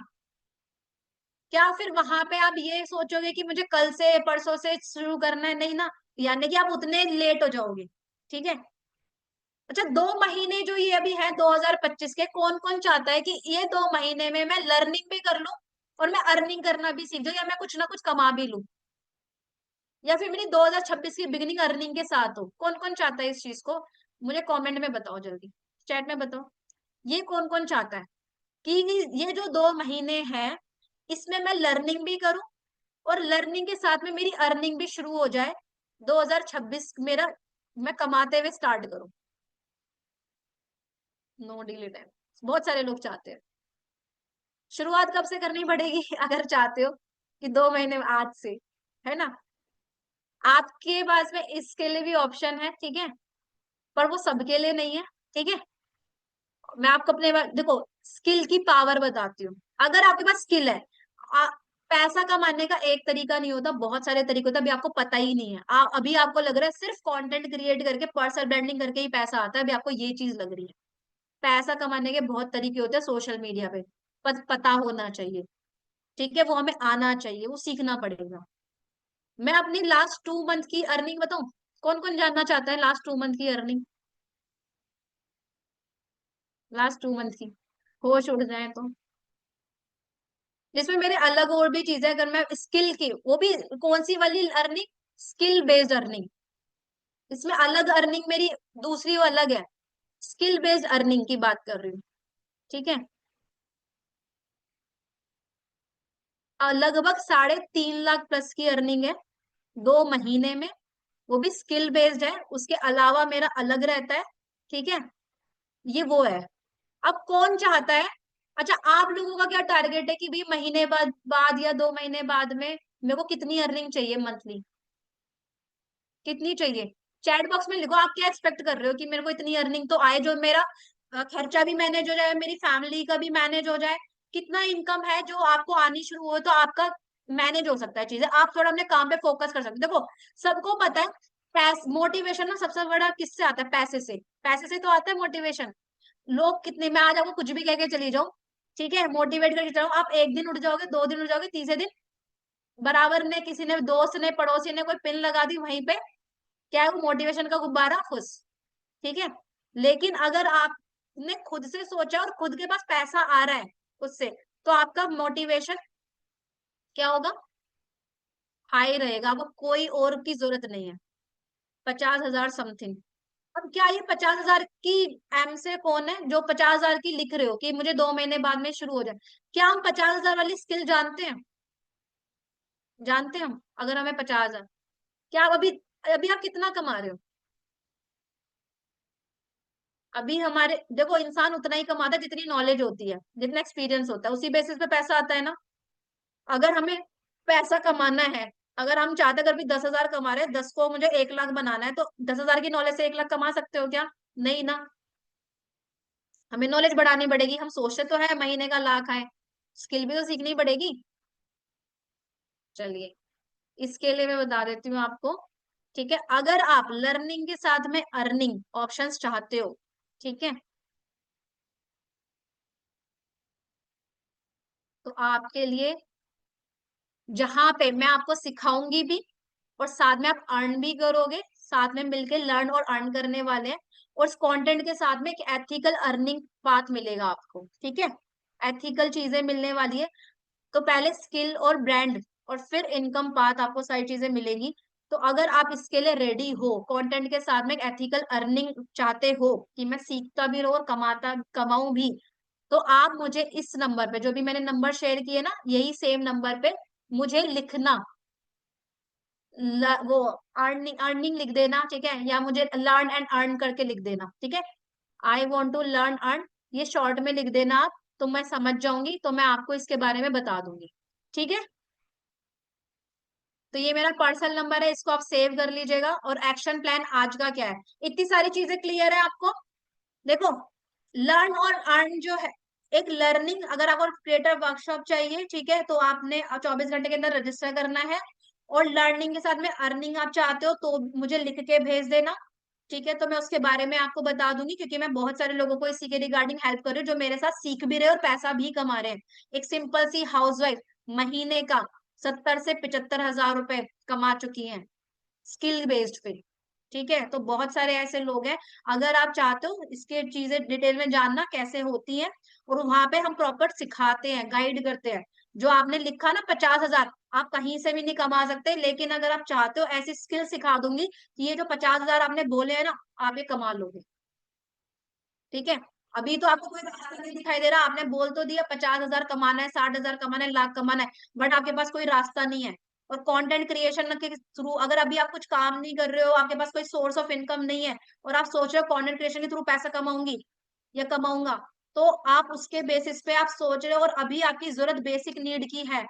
क्या फिर वहां पे आप ये सोचोगे कि मुझे कल से परसों से शुरू करना है? नहीं ना, यानी कि आप उतने लेट हो जाओगे। ठीक है। अच्छा 2 महीने जो ये अभी है 2025 के, कौन कौन चाहता है कि ये 2 महीने में मैं लर्निंग भी कर लूं और मैं अर्निंग करना भी सीख जाऊं, या मैं कुछ ना कुछ कमा भी लूं, या फिर मेरी 2026 की बिगिनिंग अर्निंग के साथ हो? कौन कौन चाहता है इस चीज को? मुझे कमेंट में बताओ, जल्दी चैट में बताओ, ये कौन कौन चाहता है कि ये जो 2 महीने हैं इसमें मैं लर्निंग भी करूं और लर्निंग के साथ में मेरी अर्निंग भी शुरू हो जाए, 2026 मेरा मैं कमाते हुए स्टार्ट करूं। नो डिले टाइम, बहुत सारे लोग चाहते हैं। शुरुआत कब से करनी पड़ेगी अगर चाहते हो कि 2 महीने में? आज से, है ना? आपके पास में इसके लिए भी ऑप्शन है, ठीक है, पर वो सबके लिए नहीं है। ठीक है। मैं आपको अपने देखो स्किल की पावर बताती हूँ। अगर आपके पास स्किल है, आ, पैसा कमाने का एक तरीका नहीं होता, बहुत सारे तरीके होते हैं, अभी आपको पता ही नहीं है। अभी आपको लग रहा है सिर्फ कंटेंट क्रिएट करके, पर्सनल ब्रांडिंग करके ही पैसा आता है, अभी आपको ये चीज लग रही है। पैसा कमाने के बहुत तरीके होते हैं सोशल मीडिया पे, पता होना चाहिए। ठीक है, वो हमें आना चाहिए, वो सीखना पड़ेगा। मैं अपनी लास्ट 2 मंथ की अर्निंग बताऊं? कौन कौन जानना चाहता है लास्ट 2 मंथ की अर्निंग? लास्ट 2 मंथ की होश उड़ जाए तो, जिसमें मेरे अलग और भी चीजें, अगर मैं स्किल की, वो भी कौन सी वाली अर्निंग? Skill based earning. इसमें अलग अर्निंग मेरी दूसरी वो अलग है, स्किल बेस्ड अर्निंग की बात कर रही हूँ। ठीक है। लगभग 3.5 लाख प्लस की अर्निंग है 2 महीने में, वो भी स्किल बेस्ड है, उसके अलावा मेरा अलग रहता है। ठीक है। ये वो है। अब कौन चाहता है? अच्छा आप लोगों का क्या टारगेट है कि भाई महीने बाद या 2 महीने बाद में मेरे को कितनी अर्निंग चाहिए मंथली? कितनी चाहिए? चैट बॉक्स में लिखो, आप क्या एक्सपेक्ट कर रहे हो कि मेरे को इतनी अर्निंग तो आए, जो मेरा खर्चा भी मैनेज हो जाए, मेरी फैमिली का भी मैनेज हो जाए। कितना इनकम है जो आपको आनी शुरू हो तो आपका मैनेज हो सकता है चीजें, आप थोड़ा अपने काम पे फोकस कर सकते हो। देखो सबको पता है, मोटिवेशन ना सबसे बड़ा किससे आता है? पैसे से। पैसे से तो आता है मोटिवेशन। लोग कितने, मैं आज आपको कुछ भी कह के चली जाऊं, ठीक है, मोटिवेट करके चलाऊं, आप एक दिन उठ जाओगे, 2 दिन उठ जाओगे, तीसरे दिन बराबर ने किसी ने, दोस्त ने, पड़ोसी ने कोई पिन लगा दी वहीं पे, क्या है वो? मोटिवेशन का गुब्बारा फुस। ठीक है। लेकिन अगर आपने खुद से सोचा और खुद के पास पैसा आ रहा है उससे, तो आपका मोटिवेशन क्या होगा? हाई रहेगा, आपको कोई और की जरूरत नहीं है। 50,000 समथिंग। अब क्या ये 50,000 की एम से कौन है जो 50,000 की लिख रहे हो कि मुझे 2 महीने बाद में शुरू हो जाए? क्या हम 50,000 वाली स्किल जानते हैं? जानते हैं हम? अगर हमें 50,000, क्या आप अभी, अभी आप कितना कमा रहे हो? अभी हमारे देखो इंसान उतना ही कमाता है जितनी नॉलेज होती है, जितना एक्सपीरियंस होता है, उसी बेसिस पे पैसा आता है ना। अगर हमें पैसा कमाना है, अगर हम चाहते हैं, अगर भी 10,000 कमा रहे हैं, 10 को मुझे 1 लाख बनाना है, तो 10,000 की नॉलेज से 1 लाख कमा सकते हो क्या? नहीं ना। हमें नॉलेज बढ़ानी पड़ेगी, हम सोचते तो है महीने का लाख आए, स्किल भी तो सीखनी पड़ेगी। चलिए इसके लिए मैं बता देती हूँ आपको। ठीक है, अगर आप लर्निंग के साथ में अर्निंग ऑप्शंस चाहते हो, ठीक है, तो आपके लिए जहां पे मैं आपको सिखाऊंगी भी और साथ में आप अर्न भी करोगे, साथ में मिलके लर्न और अर्न करने वाले हैं, और इस कंटेंट के साथ में एक एथिकल अर्निंग पाथ मिलेगा आपको। ठीक है, एथिकल चीजें मिलने वाली है। तो पहले स्किल और ब्रांड और फिर इनकम पाथ, आपको सारी चीजें मिलेगी। तो अगर आप इसके लिए रेडी हो, कंटेंट के साथ में एक एथिकल अर्निंग चाहते हो कि मैं सीखता भी रहूं और कमाऊं भी, तो आप मुझे इस नंबर पे, जो भी मैंने नंबर शेयर किए ना, यही सेम नंबर पे मुझे लिखना, वो अर्निंग अर्निंग लिख देना, ठीक है, या मुझे लर्न एंड अर्न करके लिख देना, ठीक है। I want to learn earn, ये शॉर्ट में लिख देना आप, तो मैं समझ जाऊंगी, तो मैं आपको इसके बारे में बता दूंगी, ठीक है। तो ये मेरा पर्सनल नंबर है, इसको आप सेव कर लीजिएगा। और एक्शन प्लान आज का क्या है, इतनी सारी चीजें क्लियर है आपको। देखो, लर्न और अर्न जो है, एक लर्निंग, अगर आपको क्रिएटर वर्कशॉप चाहिए, ठीक है, तो आपने 24 घंटे के अंदर रजिस्टर करना है। और लर्निंग के साथ में अर्निंग आप चाहते हो तो मुझे लिख के भेज देना, ठीक है, तो मैं उसके बारे में आपको बता दूंगी, क्योंकि मैं बहुत सारे लोगों को इसी के रिगार्डिंग हेल्प कर रही हूँ, जो मेरे साथ सीख भी रहे और पैसा भी कमा रहे हैं। एक सिंपल सी हाउसवाइफ महीने का 70 से 75 हजार रुपए कमा चुकी है, स्किल बेस्ड पे, ठीक है। तो बहुत सारे ऐसे लोग हैं, अगर आप चाहते हो इसके चीजें डिटेल में जानना कैसे होती है, और वहां पे हम प्रॉपर सिखाते हैं, गाइड करते हैं। जो आपने लिखा ना 50 हजार, आप कहीं से भी नहीं कमा सकते, लेकिन अगर आप चाहते हो ऐसी स्किल सिखा दूंगी कि ये जो 50 हजार आपने बोले हैं ना, आप ये कमा लोगे, ठीक है। अभी तो आपको कोई रास्ता नहीं दिखाई दे रहा, आपने बोल तो दिया 50 हजार कमाना है, 60 हजार कमाना है, लाख कमाना है, बट आपके पास कोई रास्ता नहीं है। और कंटेंट क्रिएशन के थ्रू, अगर अभी आप कुछ काम नहीं कर रहे हो, आपके पास कोई सोर्स ऑफ इनकम नहीं है, और आप सोच रहे हो कंटेंट क्रिएशन के थ्रू पैसा कमाऊंगी या कमाऊंगा, तो आप उसके बेसिस पे आप सोच रहे हो, और अभी आपकी जरूरत बेसिक नीड की है,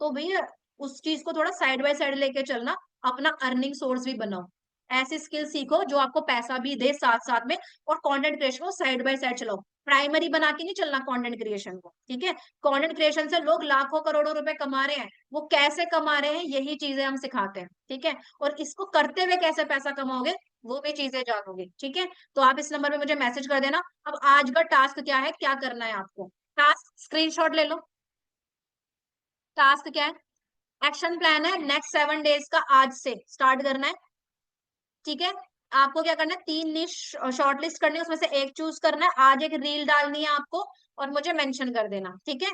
तो भैया उस चीज को थोड़ा साइड बाय साइड लेके चलना, अपना अर्निंग सोर्स भी बनाओ। ऐसी स्किल सीखो जो आपको पैसा भी दे साथ साथ में, और कंटेंट क्रिएशन को साइड बाय साइड चलाओ। प्राइमरी बना के नहीं चलना कंटेंट क्रिएशन को, ठीक है। कंटेंट क्रिएशन से लोग लाखों करोड़ों रुपए कमा रहे हैं, वो कैसे कमा रहे हैं यही चीजें हम सिखाते हैं, ठीक है। और इसको करते हुए कैसे पैसा कमाओगे वो भी चीजें जानोगे, ठीक है। तो आप इस नंबर पे मुझे मैसेज कर देना। अब आज का टास्क क्या है, क्या करना है आपको, टास्क स्क्रीनशॉट ले लो। टास्क क्या है, एक्शन प्लान है, नेक्स्ट 7 डेज का आज से स्टार्ट करना है, ठीक है। आपको क्या करना है, 3 निश शॉर्ट लिस्ट करनी है, उसमें से एक चूज करना है, आज एक रील डालनी है आपको, और मुझे मेंशन कर देना, ठीक है।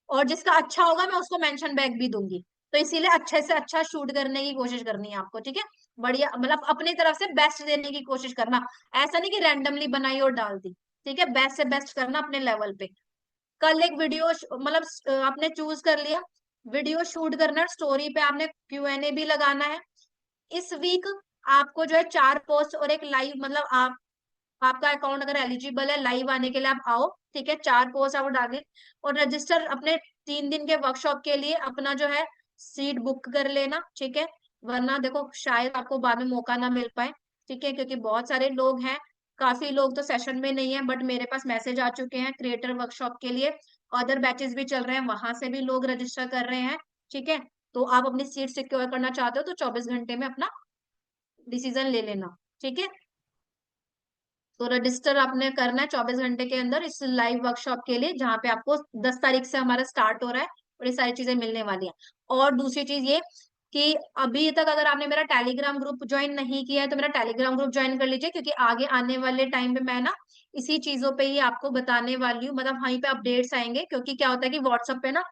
और जिसका अच्छा होगा मैं उसको मेंशन बैक भी दूंगी। तो इसीलिए अच्छे से अच्छा शूट करने की कोशिश करनी है आपको, ठीक है। बढ़िया, मतलब अपनी तरफ से बेस्ट देने की कोशिश करना, ऐसा नहीं कि रैंडमली बनाई और डाल दी, ठीक है। बेस्ट से बेस्ट करना अपने लेवल पे। कल एक वीडियो मतलब आपने चूज कर लिया, वीडियो शूट करना, स्टोरी पे आपने Q&A भी लगाना है। इस वीक आपको जो है 4 पोस्ट और एक लाइव, मतलब आप, आपका अकाउंट अगर एलिजिबल है लाइव आने के लिए आप आओ, ठीक है। 4 पोस्ट आप डालें, और रजिस्टर अपने 3 दिन के वर्कशॉप के लिए अपना जो है सीट बुक कर लेना, ठीक है। वरना देखो शायद आपको बाद में मौका ना मिल पाए, ठीक है, क्योंकि बहुत सारे लोग हैं, काफी लोग तो सेशन में नहीं है, बट मेरे पास मैसेज आ चुके हैं क्रिएटर वर्कशॉप के लिए, अदर बैचेस भी चल रहे हैं, वहां से भी लोग रजिस्टर कर रहे हैं, ठीक है। तो आप अपनी सीट सिक्योर करना चाहते हो तो 24 घंटे में अपना डिसीजन ले लेना, ठीक है। तो रजिस्टर आपने करना है 24 घंटे के अंदर इस लाइव वर्कशॉप के लिए, जहाँ पे आपको 10 तारीख से हमारा स्टार्ट हो रहा है, और ये सारी चीजें मिलने वाली है। और दूसरी चीज ये कि अभी तक अगर आपने मेरा टेलीग्राम ग्रुप ज्वाइन नहीं किया है तो मेरा टेलीग्राम ग्रुप ज्वाइन कर लीजिए, क्योंकि आगे आने वाले टाइम पे मैं ना इसी चीजों पे ही आपको बताने वाली हूँ, मतलब वहीं पे अपडेट्स आएंगे। क्योंकि क्या होता है कि व्हाट्सएप पे ना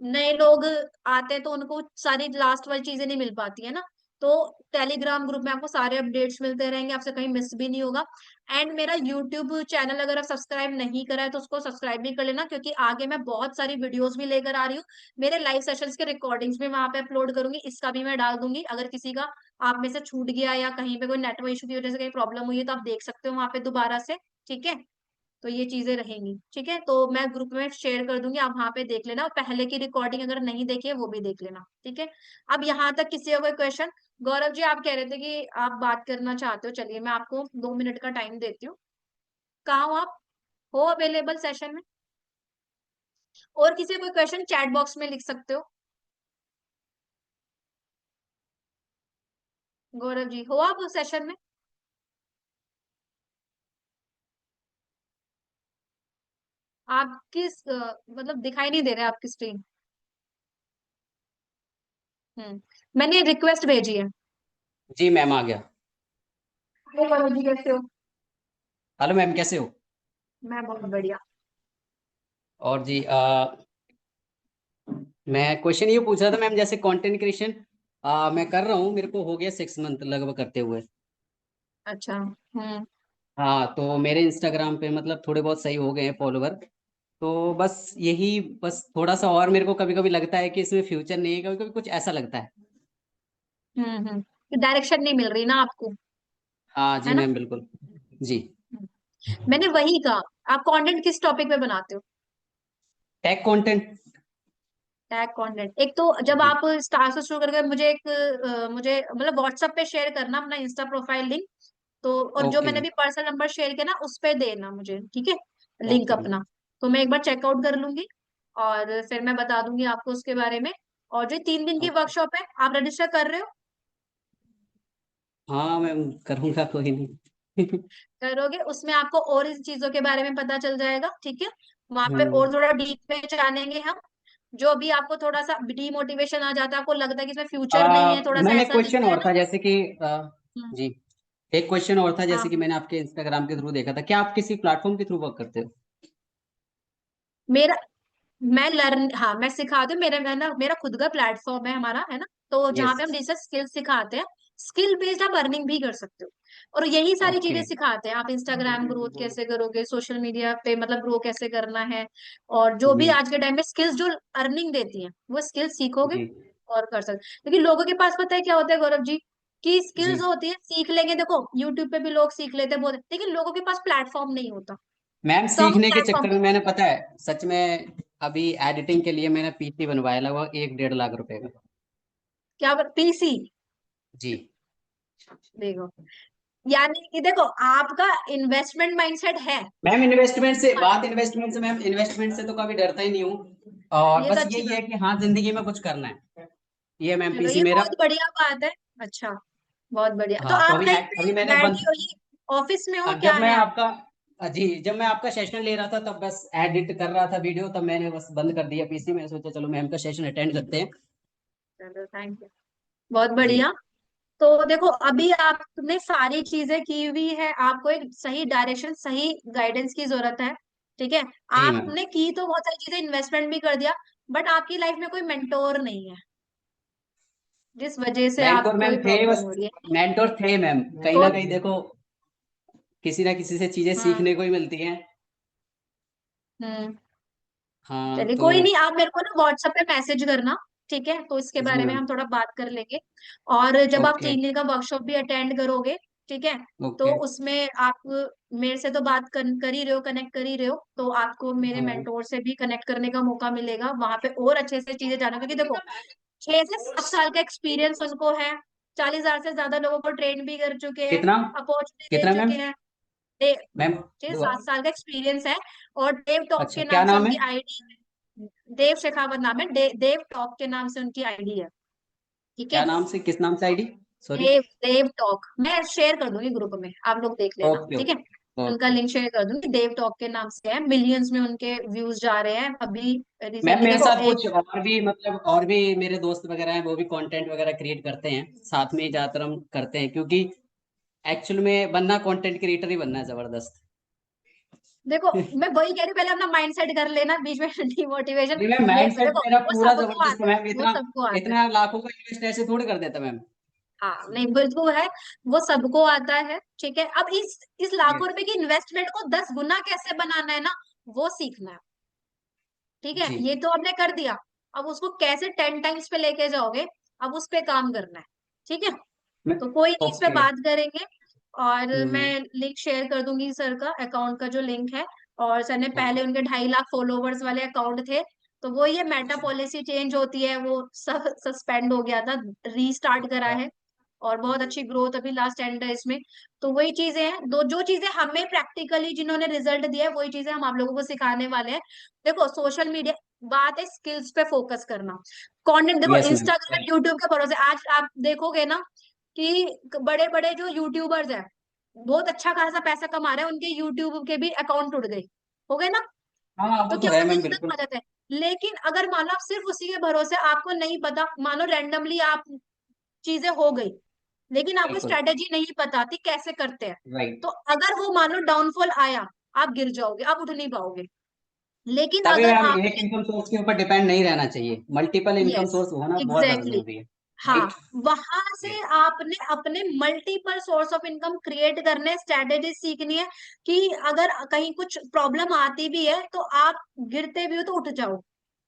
नए लोग आते हैं तो उनको सारी लास्ट वाली चीजें नहीं मिल पाती है ना, तो टेलीग्राम ग्रुप में आपको सारे अपडेट्स मिलते रहेंगे, आपसे कहीं मिस भी नहीं होगा। एंड मेरा यूट्यूब चैनल अगर आप सब्सक्राइब नहीं करा है तो उसको सब्सक्राइब भी कर लेना, क्योंकि आगे मैं बहुत सारी वीडियोस भी लेकर आ रही हूँ। मेरे लाइव सेशंस के रिकॉर्डिंग्स भी वहां पे अपलोड करूंगी, इसका भी मैं डाल दूंगी। अगर किसी का आप में से छूट गया या कहीं पे कोई नेटवर्क इशू की वजह से कहीं प्रॉब्लम हुई है तो आप देख सकते हो वहां पे दोबारा से, ठीक है। तो ये चीजें रहेंगी, ठीक है। तो मैं ग्रुप में शेयर कर दूंगी, आप वहां पे देख लेना, और पहले की रिकॉर्डिंग अगर नहीं देखी है वो भी देख लेना, ठीक है। अब यहाँ तक किसी का कोई क्वेश्चन। गौरव जी आप कह रहे थे कि आप बात करना चाहते हो, चलिए मैं आपको 2 मिनट का टाइम देती हूँ। कहाँ हो आप, हो अवेलेबल सेशन में? और किसी कोई क्वेश्चन चैट बॉक्स में लिख सकते हो। गौरव जी हो आप सेशन में? आप किस मतलब दिखाई नहीं दे रहे आपकी स्क्रीन। मैंने रिक्वेस्ट भेजी है। जी मैम आ गया। हाय गौरव जी कैसे हो? हेलो मैम कैसे हो? मैं बहुत बढ़िया। और जी मैं क्वेश्चन ये पूछ रहा था मैम, जैसे कंटेंट क्रिएशन मैं कर रहा हूँ, मेरे को हो गया 6 मंथ लगभग करते हुए। अच्छा। हाँ तो मेरे इंस्टाग्राम पे मतलब थोड़े बहुत सही हो गए हैं फॉलोवर। तो बस थोड़ा सा और मेरे को कभी कभी लगता है कि इसमें फ्यूचर नहीं है, कभी कभी कुछ ऐसा लगता है। डायरेक्शन नहीं मिल रही ना आपको, हाँ जी है ना। मैम बिल्कुल। जी। मैंने वही कहा, आप कंटेंट किस टॉपिक पे बनाते हो? Tech content. Tag content. एक तो जब जी। आप स्टार्ट से शुरू करके मुझे एक मुझे मतलब व्हाट्सएप पे शेयर करना अपना इंस्टा प्रोफाइल लिंक। तो और जो ओके मैंने मैम। भी पर्सनल नंबर शेयर किया ना उस पे देना मुझे, ठीक है, लिंक ओके मैम। अपना। तो मैं एक बार चेकआउट कर लूंगी और फिर मैं बता दूंगी आपको उसके बारे में। और जो 3 दिन की ओके। वर्कशॉप है, आप रजिस्टर कर रहे हो? हाँ मैम करूँगा, कोई नहीं। करोगे, उसमें आपको और इन चीजों के बारे में पता चल जाएगा, ठीक है। वहां पे हम्म। और थोड़ा डीप में जानेंगे हम। जो भी आपको थोड़ा सा डीमोटिवेशन आ जाता है, आपको लगता है कि इसमें फ्यूचर नहीं है, थोड़ा सा मैम एक ऐसा क्वेश्चन दिखता है और ना। था जैसे कि हम्म, जी, एक क्वेश्चन और था जैसे कि हाँ। मैंने आपके इंस्टाग्राम के थ्रू देखा था, क्या आप किसी प्लेटफॉर्म के थ्रू वर्क करते हो? मेरा मैं लर्न हाँ मैं सिखाती हूँ, मेरा खुद का प्लेटफॉर्म है हमारा, है ना। तो जहाँ यस। पे हम डिजिटल स्किल सिखाते हैं, स्किल बेस्ड आप अर्निंग भी कर सकते हो। और यही सारी ओके। चीजें सिखाते हैं, आप इंस्टाग्राम ग्रोथ कैसे करोगे, सोशल मीडिया पे मतलब ग्रो कैसे करना है। और जो भी जी। आज के टाइम में स्किल्स जो अर्निंग देती हैं वो स्किल्स सीखोगे जी। और कर सकते। लेकिन लोगों के पास पता है क्या होता है गौरव जी, कि जी स्किल्स होती है सीख लेंगे, देखो यूट्यूब पे भी लोग सीख लेते हैं बहुत, लेकिन लोगों के पास प्लेटफॉर्म नहीं होता। मैम, तो हम सीखने के प्लेटफॉर्म चक्कर में मैंने पता है सच में अभी एडिटिंग के लिए मैंने पीसी बनवाया लगभग 1-1.5 लाख रुपए का। क्या पीसी, जी। देखो, यानी कि देखो आपका इन्वेस्टमेंट माइंडसेट है। मैम इन्वेस्टमेंट से मैम, इन्वेस्टमेंट से तो कभी डरता ही नहीं हूँ, और ये तो बस अच्छी यही बात। है कि हाँ जिंदगी में कुछ करना है। ये मैम चलो पीसी ये मेरा। बहुत बढ़िया बात है। अच्छा, बहुत बढ़िया। तो हाँ तो आप अभी कहीं अभी पे मैंने बैठे बंद। हो, ये ऑफिस में हो, क्या जब मैं है आप? आपका जी, जब मैं आपका सेशन ले रहा था तब बस एडिट कर रहा था वीडियो, तब मैंने बस बंद कर दिया पीसी में, सोचा चलो मैम का सेशन अटेंड करते हैं। चलो थैंक यू, बहुत जी। बढ़िया। तो देखो अभी आपने सारी चीजें की हुई है, आपको एक सही डायरेक्शन सही गाइडेंस की जरूरत है, ठीक है। जी मैम। आपने की तो बहुत सारी चीजें, इन्वेस्टमेंट भी कर दिया, बट आपकी लाइफ में कोई मेंटोर नहीं है, जिस वजह से मेंटोर आपको मैम ये थे प्रॉब्लम बस। हो रही है। मेंटोर थे मैम, कहीं तो ना कहीं देखो किसी ना किसी से चीजें हाँ। सीखने को ही मिलती हैं। हम्म। हाँ चलिए तो। कोई नहीं, आप मेरे को ना व्हाट्सएप पे मैसेज करना, ठीक है, तो इसके जी बारे में मैम। हम थोड़ा बात कर लेंगे। और जब आप ओके। 3 दिन का वर्कशॉप भी अटेंड करोगे, ठीक है, तो ओके। उसमें आप मेरे से तो बात कर ही रहे हो, कनेक्ट कर ही रहे हो, तो आपको मेरे हाँ मैम। मेंटोर से भी कनेक्ट करने का मौका मिलेगा वहां पे, और अच्छे से चीजें जानो, क्योंकि देखो 6 से 7 साल का एक्सपीरियंस उनको है, 40,000 से ज्यादा लोगों को ट्रेन भी कर चुके हैं, कितना? अपॉर्चुनिटी दे कितना मैम? चुके हैं। दे- मैम 6 7 साल का एक्सपीरियंस है। और देव टॉप अच्छा, के क्या नाम से नाम है? उनकी आईडी, देव शेखावत नाम है, देव टॉप के नाम से उनकी आईडी है, ठीक क्या है। नाम से, किस नाम से आईडी? सॉरी। देव देव टॉक मैं शेयर कर दूंगी ग्रुप में, आप लोग देख लेना, ओके ठीक है। ओके उनका ओके। लिंक शेयर कर दूंगी, देव टॉक के नाम से है, मिलियंस में उनके व्यूज जा रहे हैं अभी। मैम रिसेंटली मेरे देखो साथ एक, कुछ और भी मतलब और भी मेरे दोस्त वगैरह हैं, वो भी कंटेंट वगैरह क्रिएट करते हैं, साथ में ही ज्यादातर हम करते हैं, क्योंकि एक्चुअल में बनना कंटेंट क्रिएटर ही बनना है जबरदस्त। देखो मैं वही कह रही हूँ, पहले अपना माइंड सेट कर लेना, बीच में डिमोटिवेशन। नहीं मैम, ये माइंड सेट देखो मेरा वो पूरा सबको जबरदस्त है आता है, मैम, वो इतना सबको आता है। इतना लाखों का इन्वेस्ट ऐसे थोड़ी कर देता मैम। हाँ नहीं बिल्कुल है, वो सबको आता है, ठीक है। अब इस लाखों रुपए की इन्वेस्टमेंट को 10 गुना कैसे बनाना है ना, वो सीखना है, ठीक है। जी। ये तो आपने कर दिया, अब उसको कैसे 10 टाइम्स पे लेके जाओगे, अब उस पे काम करना है, ठीक है। मैं तो कोई नहीं, इस पे ओके मैम। बात करेंगे। और मैं हम्म। लिंक शेयर कर दूंगी सर का अकाउंट का जो लिंक है। और सर ने ओके। पहले उनके 2.5 लाख फॉलोवर्स वाले अकाउंट थे, तो वो ये मेटा अच्छा। पॉलिसी चेंज होती है, वो सब सस्पेंड हो गया था, रीस्टार्ट करा अच्छा। है। और बहुत अच्छी ग्रोथ अभी लास्ट 10 डेज में। तो वही चीजें हैं, दो जो चीजें हमें प्रैक्टिकली जिन्होंने रिजल्ट दिया है, वही चीजें हम आप लोगों को सिखाने वाले हैं। देखो सोशल मीडिया, बात है स्किल्स पे फोकस करना, कंटेंट। देखो यस मैम। इंस्टाग्राम यूट्यूब के भरोसे आज आप देखोगे ना कि बड़े बड़े जो यूट्यूबर्स हैं बहुत अच्छा खासा पैसा कमा रहे हैं, उनके यूट्यूब के भी अकाउंट उड़ गए, हो गए ना। हाँ तो वो तो क्या है होता है, मैम ये सब बिल्कुल। आ जाता है। लेकिन अगर मान लो आप सिर्फ उसी के भरोसे, आपको नहीं पता, मान लो रैंडमली आप चीजें हो गई, लेकिन आपको बिल्कुल। स्ट्रेटेजी नहीं पता थी कैसे करते हैं, राइट। तो अगर वो मान लो डाउनफॉल आया, आप गिर जाओगे, आप उठ नहीं पाओगे। लेकिन तभी अगर मैम आप, एक इनकम सोर्स के ऊपर डिपेंड नहीं रहना चाहिए, मल्टीपल इनकम यस सोर्स होना बहुत ज्यादा एग्जैक्टली, जरूरी है। हाँ, राइट। वहां से आपने अपने multiple source of income create करने, स्ट्रेटेजी सीखनी है, कि अगर कहीं कुछ प्रॉब्लम आती भी है तो आप गिरते भी हो तो उठ जाओ,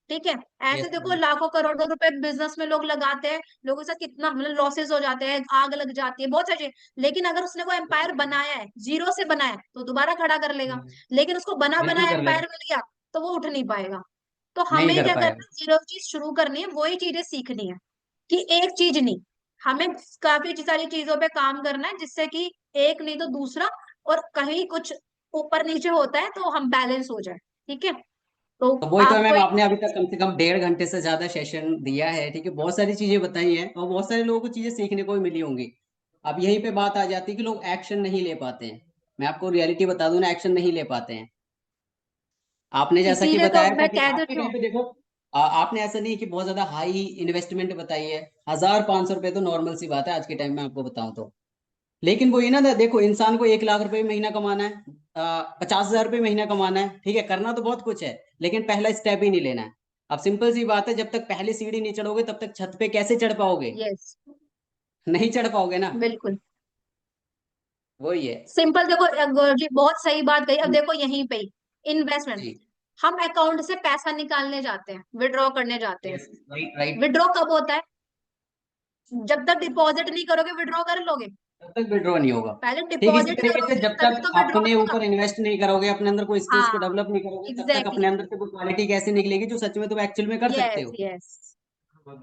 ठीक है। ऐसे यस देखो मैम। लाखों करोड़ों रुपए बिजनेस में लोग लगाते हैं, लोगों के साथ कितना मतलब लॉसेस हो जाते हैं, आग लग जाती है, बहुत सारी चीजें। लेकिन अगर उसने वो एम्पायर बनाया है, जीरो से बनाया है, तो दोबारा खड़ा कर लेगा। लेकिन उसको बना बिल्कुल बनाया कर एम्पायर लेगा। मिल गया तो वो उठ नहीं पाएगा। तो नहीं हमें कर क्या करना पाएगा। है, जीरो चीज शुरू करनी है, वही चीजें सीखनी है, कि एक चीज नहीं, हमें काफी सारी चीजों पे काम करना है, जिससे कि एक नहीं तो दूसरा, और कहीं कुछ ऊपर नीचे होता है तो हम बैलेंस हो जाए। ठीक है। तो तो वही तो आपको मैम, आपने अभी तक कम से कम 1.5 घंटे से ज्यादा सेशन दिया है, ठीक है, बहुत सारी चीजें बताई हैं और बहुत सारे लोगों को चीजें सीखने को भी मिली होंगी। अब यहीं पे बात आ जाती है कि लोग एक्शन नहीं ले पाते हैं। मैं आपको रियलिटी बता दूं ना, एक्शन नहीं ले पाते हैं। आपने जैसा कि इसीलिए तो बताया था मैं कि कह आज के देती टाइम हूँ। पे देखो, आपने ऐसा नहीं कि बहुत ज्यादा हाई इन्वेस्टमेंट बताई है। 1,500 रुपये तो नॉर्मल सी बात है आज के टाइम में, आपको बताऊं तो। लेकिन वो ये ना, देखो इंसान को 1 लाख रुपए महीना कमाना है, 50,000 रुपये महीना कमाना है, ठीक है, करना तो बहुत कुछ है, लेकिन पहला स्टेप ही नहीं लेना है। अब सिंपल सी बात है, जब तक पहली सीढ़ी नहीं चढ़ोगे तब तक छत पे कैसे चढ़ पाओगे? यस, नहीं चढ़ पाओगे ना। बिल्कुल। वही है। सिंपल देखो, गौरव जी बहुत सही बात कही। अब देखो यहीं पे ही इन्वेस्टमेंट, जी। हम अकाउंट से पैसा निकालने जाते हैं, विड्रॉ करने जाते हैं। Yes, right right. विड्रॉ कब होता है? जब तक डिपॉजिट नहीं करोगे विड्रॉ कर लोगे? तब तक विड्रॉ नहीं होगा। पहले ठीक इसी डिपॉजिट तरीके से करोगे जब तभी तक तो विड्रॉ अपने होगा। ऊपर इन्वेस्ट नहीं करोगे, अपने अंदर कोई स्किल्स को हाँ, डेवलप नहीं करोगे, तब तक एग्जैक्टली अपने अंदर से कोई क्वालिटी कैसे निकलेगी जो सच में तुम एक्चुअल में कर सकते यस हो। यस,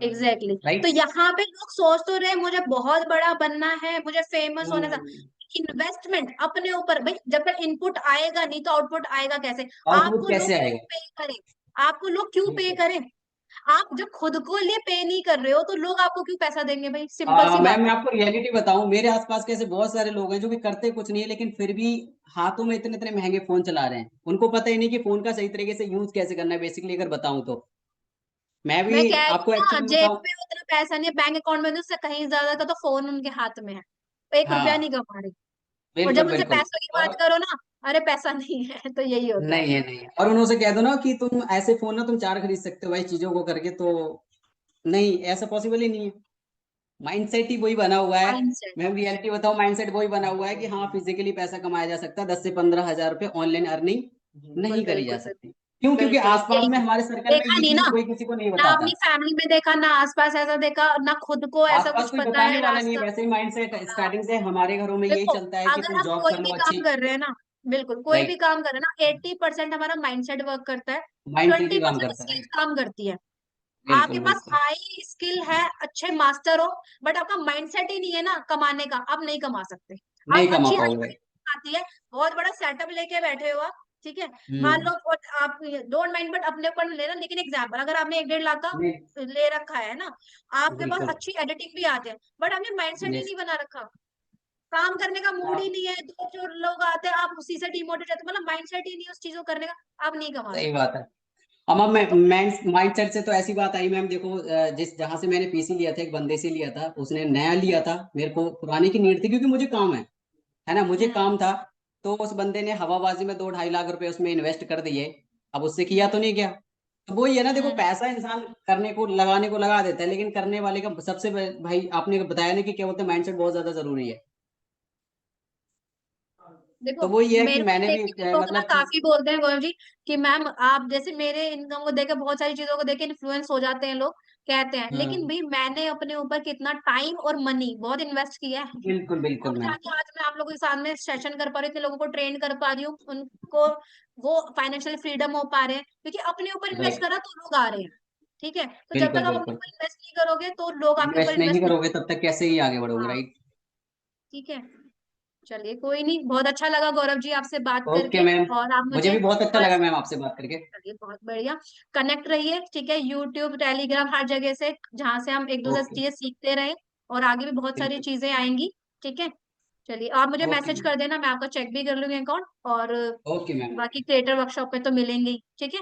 एग्जैक्टली तो राइट। यहाँ पे लोग सोच तो रहे मुझे बहुत बड़ा बनना है, मुझे फेमस होने का। हम्म। इन्वेस्टमेंट अपने ऊपर भाई, जब तक इनपुट आएगा नहीं तो आउटपुट आएगा कैसे? आउटपुट आपको लोग कैसे क्यों आएगा? पे करें? आपको लोग क्यों पे बिल्कुल। करें? आप जब खुद को लिए पे नहीं कर रहे हो तो लोग आपको क्यों पैसा देंगे भाई? सिंपल सी मैम बात मैं है। आपको रियलिटी बताऊं, मेरे आसपास के ऐसे बहुत सारे लोग हैं जो कि करते कुछ नहीं है, लेकिन फिर भी हाथों में इतने इतने महंगे फोन चला रहे हैं। उनको पता ही नहीं कि फोन का सही तरीके से यूज कैसे करना है, बेसिकली अगर बताऊं तो। मैं भी मैं कह रही आपको हूँ ना, एक्चुअली जेब बताऊं। में उतना पैसा नहीं है, बैंक अकाउंट में तो उससे कहीं ज्यादा का तो फोन उनके हाथ में है, 1 रुपया नहीं हाँ, कमा रहे। और जब बिल्कुल उनसे बिल्कुल। पैसों की और बात करो ना, अरे पैसा नहीं है, तो यही होता है। नहीं है, नहीं है, और उन्होंने कह दो ना कि तुम ऐसे फोन ना तुम 4 खरीद सकते हो भाई चीजों को करके, तो नहीं, ऐसा पॉसिबल ही नहीं है। माइंडसेट ही वही बना हुआ है। माइंडसेट। मैं रियलिटी बताऊं, माइंडसेट वही बना हुआ है कि हाँ, फिजिकली पैसा कमाया जा सकता है, 10 से 15 हजार रुपए ऑनलाइन अर्निंग बिल्कुल नहीं करी जा बिल्कुल सकती। क्यों? क्योंकि बिल्कुल, आसपास यही में तो हमारे सर्कल में देखा ये नहीं चीज ना, कोई किसी को नहीं ना अपनी बताता। फैमिली में देखा, ना आसपास ऐसा देखा, ना खुद को ऐसा आसपास कुछ कोई पता बताने है वाला नहीं है, रास्ता। वैसे ही माइंडसेट हाँ, स्टार्टिंग से हमारे घरों में यही देखो चलता है कि अगर तुम हम जॉब कोई कर भी लो काम अच्छी। कर रहे हैं ना, बिल्कुल कोई भी राइट। काम कर रहे हैं ना, 80% हमारा माइंडसेट वर्क करता है, माइंडसेट ट्वेंटी ही काम परसेंट करता है, स्किल राइट। काम करती है। आपके बिल्कुल पास बिल्कुल। हाई स्किल है, अच्छे मास्टर हो, बट आपका माइंडसेट ही नहीं है ना कमाने का, आप नहीं कमा सकते। नहीं आप कमा अच्छी पाओगे, आईटी राइट। आती है, बहुत बड़ा सेटअप लेके बैठे हो आप, ठीक है, मान हम्म। लो, और आप डोंट माइंड बट अपने ऊपर लेना, लेकिन एग्जाम्पल अगर आपने 1-1.5 लाख का नहीं। ले रखा है ना, आपके पास बिल्कुल। अच्छी एडिटिंग भी आती है, बट आपने माइंडसेट ही यस। नहीं बना रखा, काम करने का मूड ही हाँ, नहीं है, दो जो लोग आते हैं आप उसी से डिमोटिवेट होते, मतलब माइंडसेट ही नहीं है उस चीज को करने का, आप नहीं कमा सही सकते। बात है। अब मैं तो माइंड सेट से तो ऐसी बात आई मैम, देखो जिस जहां से मैंने पीसी लिया था, एक बंदे से लिया था, उसने नया लिया था, मेरे को पुराने की नीड थी क्योंकि मुझे काम है ना, मुझे हम्म काम था। तो उस बंदे ने हवाबाजी में 2-2.5 लाख रुपए उसमें इन्वेस्ट कर दिए। अब उससे किया तो हम्म नहीं गया। तो वही है ना, देखो हम्म पैसा इंसान करने को लगाने को लगा देता है, लेकिन करने वाले का सबसे भाई आपने बताया ना कि क्या बोलते हैं, माइंडसेट बहुत ज्यादा जरूरी है। देखो तो वही है कि मेरे को मैंने देख भी के भी लोग ना मतलब कि काफी बोलते हैं गौरव जी, कि मैम आप जैसे मेरे इनकम को देख के, बहुत सारी चीजों को देख के इन्फ्लुएंस हो जाते हैं लोग, कहते हैं, लेकिन हम्म। भाई मैंने अपने ऊपर कितना टाइम और मनी बहुत इन्वेस्ट किया है, बिल्कुल तब बिल्कुल मैम। जाके आज मैं आप लोगों के सामने सेशन कर पा रही हूँ, इतने लोगों को ट्रेन कर पा रही हूँ, उनको वो फाइनेंशियल फ्रीडम हो पा रहे हैं, क्योंकि अपने ऊपर इन्वेस्ट राइट। करा तो लोग आ रहे हैं। ठीक है, तो जब बिल्कुल तक आप अपने बिल्कुल। ऊपर इन्वेस्ट नहीं करोगे तो लोग आपके ऊपर इन्वेस्ट नहीं इन्वेस्ट नहीं। करोगे तब तक कैसे ही आगे बढ़ोगे, हाँ, राइट। ठीक है, चलिए कोई नहीं, बहुत अच्छा लगा गौरव जी आपसे बात ओके करके। मैम। और आप मुझे मुझे भी बहुत अच्छा लगा बस, मैम आपसे बात करके। चलिए बहुत बढ़िया, कनेक्ट रहिए, ठीक है, यूट्यूब टेलीग्राम हर जगह से, जहां से हम एक दूसरे से ओके। चीजें सीखते रहे, और आगे भी बहुत सारी बिल्कुल। चीजें आएंगी। ठीक है, चलिए आप मुझे ओके मैसेज मैम। कर देना, मैं आपका चेक भी कर लूंगी अकाउंट, और ओके मैम। बाकी क्रिएटर वर्कशॉप में तो मिलेंगे ही, ठीक है।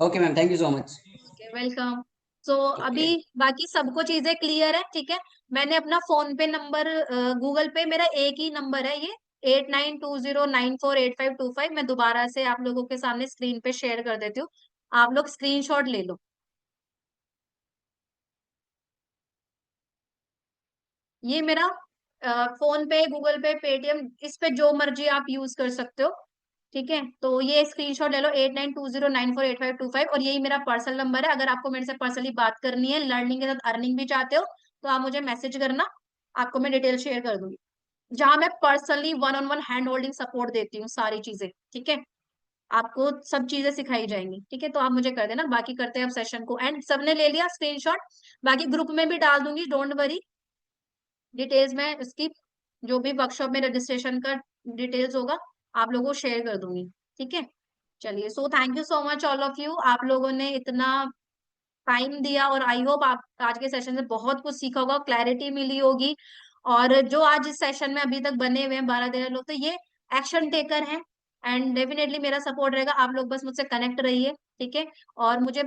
Okay ma'am, thank you so much. Okay, welcome. So अभी ओके। बाकी सबको चीजें क्लियर है, ठीक है। मैंने अपना फोन पे नंबर, गूगल पे मेरा एक ही नंबर है, ये 8920948525, मैं दोबारा से आप लोगों के सामने स्क्रीन पे शेयर कर देती हूँ, आप लोग स्क्रीनशॉट ले लो। ये मेरा फोन पे, गूगल पे, पेटीएम, इस पे जो मर्जी आप यूज कर सकते हो, ठीक है, तो ये स्क्रीनशॉट ले लो 8920948525 और यही मेरा पर्सनल नंबर है। अगर आपको मेरे से पर्सनली बात करनी है, लर्निंग के साथ अर्निंग भी चाहते हो, तो आप मुझे मैसेज करना, आपको मैं डिटेल शेयर कर दूंगी, जहां मैं personally 1-on-1 hand holding support देती हूँ, सारी चीजें। ठीक है, आपको सब चीजें सिखाई जाएंगी। ठीक है, तो आप मुझे कर देना। बाकी करते हैं अब सेशन को एंड। सबने ले लिया स्क्रीनशॉट? बाकी ग्रुप में भी डाल दूंगी, डोंट वरी, डिटेल्स में इसकी जो भी वर्कशॉप में रजिस्ट्रेशन का डिटेल्स होगा आप लोगों को शेयर कर दूंगी। ठीक है, चलिए, so thank you so much all of you, आप लोगों ने इतना टाइम दिया और आई होप आप आज के सेशन से बहुत कुछ सीखा होगा, क्लैरिटी मिली होगी। और जो आज इस सेशन में अभी तक बने हुए हैं 12-13 लोग, तो ये एक्शन टेकर हैं एंड डेफिनेटली मेरा सपोर्ट रहेगा। आप लोग बस मुझसे कनेक्ट रहिए। ठीक है, और मुझे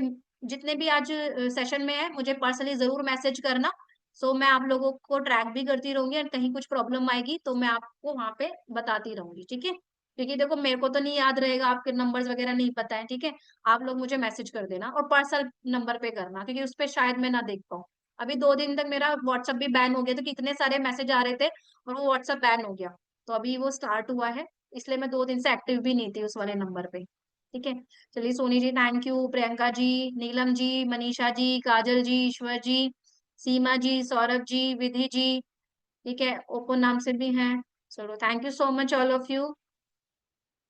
जितने भी आज सेशन में है मुझे पर्सनली जरूर मैसेज करना। सो मैं आप लोगों को ट्रैक भी करती रहूंगी और कहीं कुछ प्रॉब्लम आएगी तो मैं आपको वहां पे बताती रहूंगी। ठीक है, क्योंकि देखो मेरे को तो नहीं याद रहेगा, आपके नंबर्स वगैरह नहीं पता है। ठीक है, आप लोग मुझे मैसेज कर देना और पर्सनल नंबर पे करना, क्योंकि उस पे शायद मैं ना देख पाऊँ। अभी 2 दिन तक मेरा व्हाट्सएप भी बैन हो गया था, कितने सारे मैसेज आ रहे थे और वो व्हाट्सएप बैन हो गया। तो अभी वो स्टार्ट हुआ है, इसलिए मैं 2 दिन से एक्टिव भी नहीं थी उस वाले नंबर पे। ठीक है, चलिए सोनी जी थैंक यू, प्रियंका जी, नीलम जी, मनीषा जी, काजल जी, ईश्वर जी, सीमा जी, सौरभ जी, विधि जी। ठीक है, ओपन नाम से भी हैं। चलो thank you so much all of you,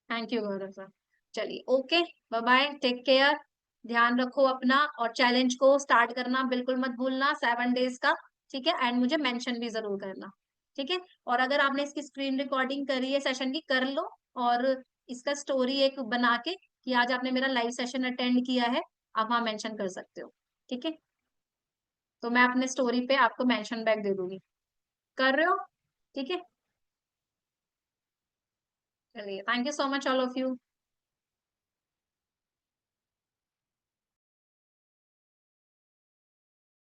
thank you Gaurav sir. चलिए okay, bye bye, take care, ध्यान रखो अपना और चैलेंज को स्टार्ट करना बिल्कुल मत भूलना 7 डेज का। ठीक है, एंड मुझे मेंशन भी जरूर करना। ठीक है, और अगर आपने इसकी स्क्रीन रिकॉर्डिंग करी है सेशन की, कर लो और इसका स्टोरी एक बना के कि आज आपने मेरा लाइव सेशन अटेंड किया है, आप वहां मेंशन कर सकते हो। ठीक है, तो मैं अपने स्टोरी पे आपको मेंशन बैक दे दूंगी। कर रहे हो? ठीक है, चलिए thank you so much all of you.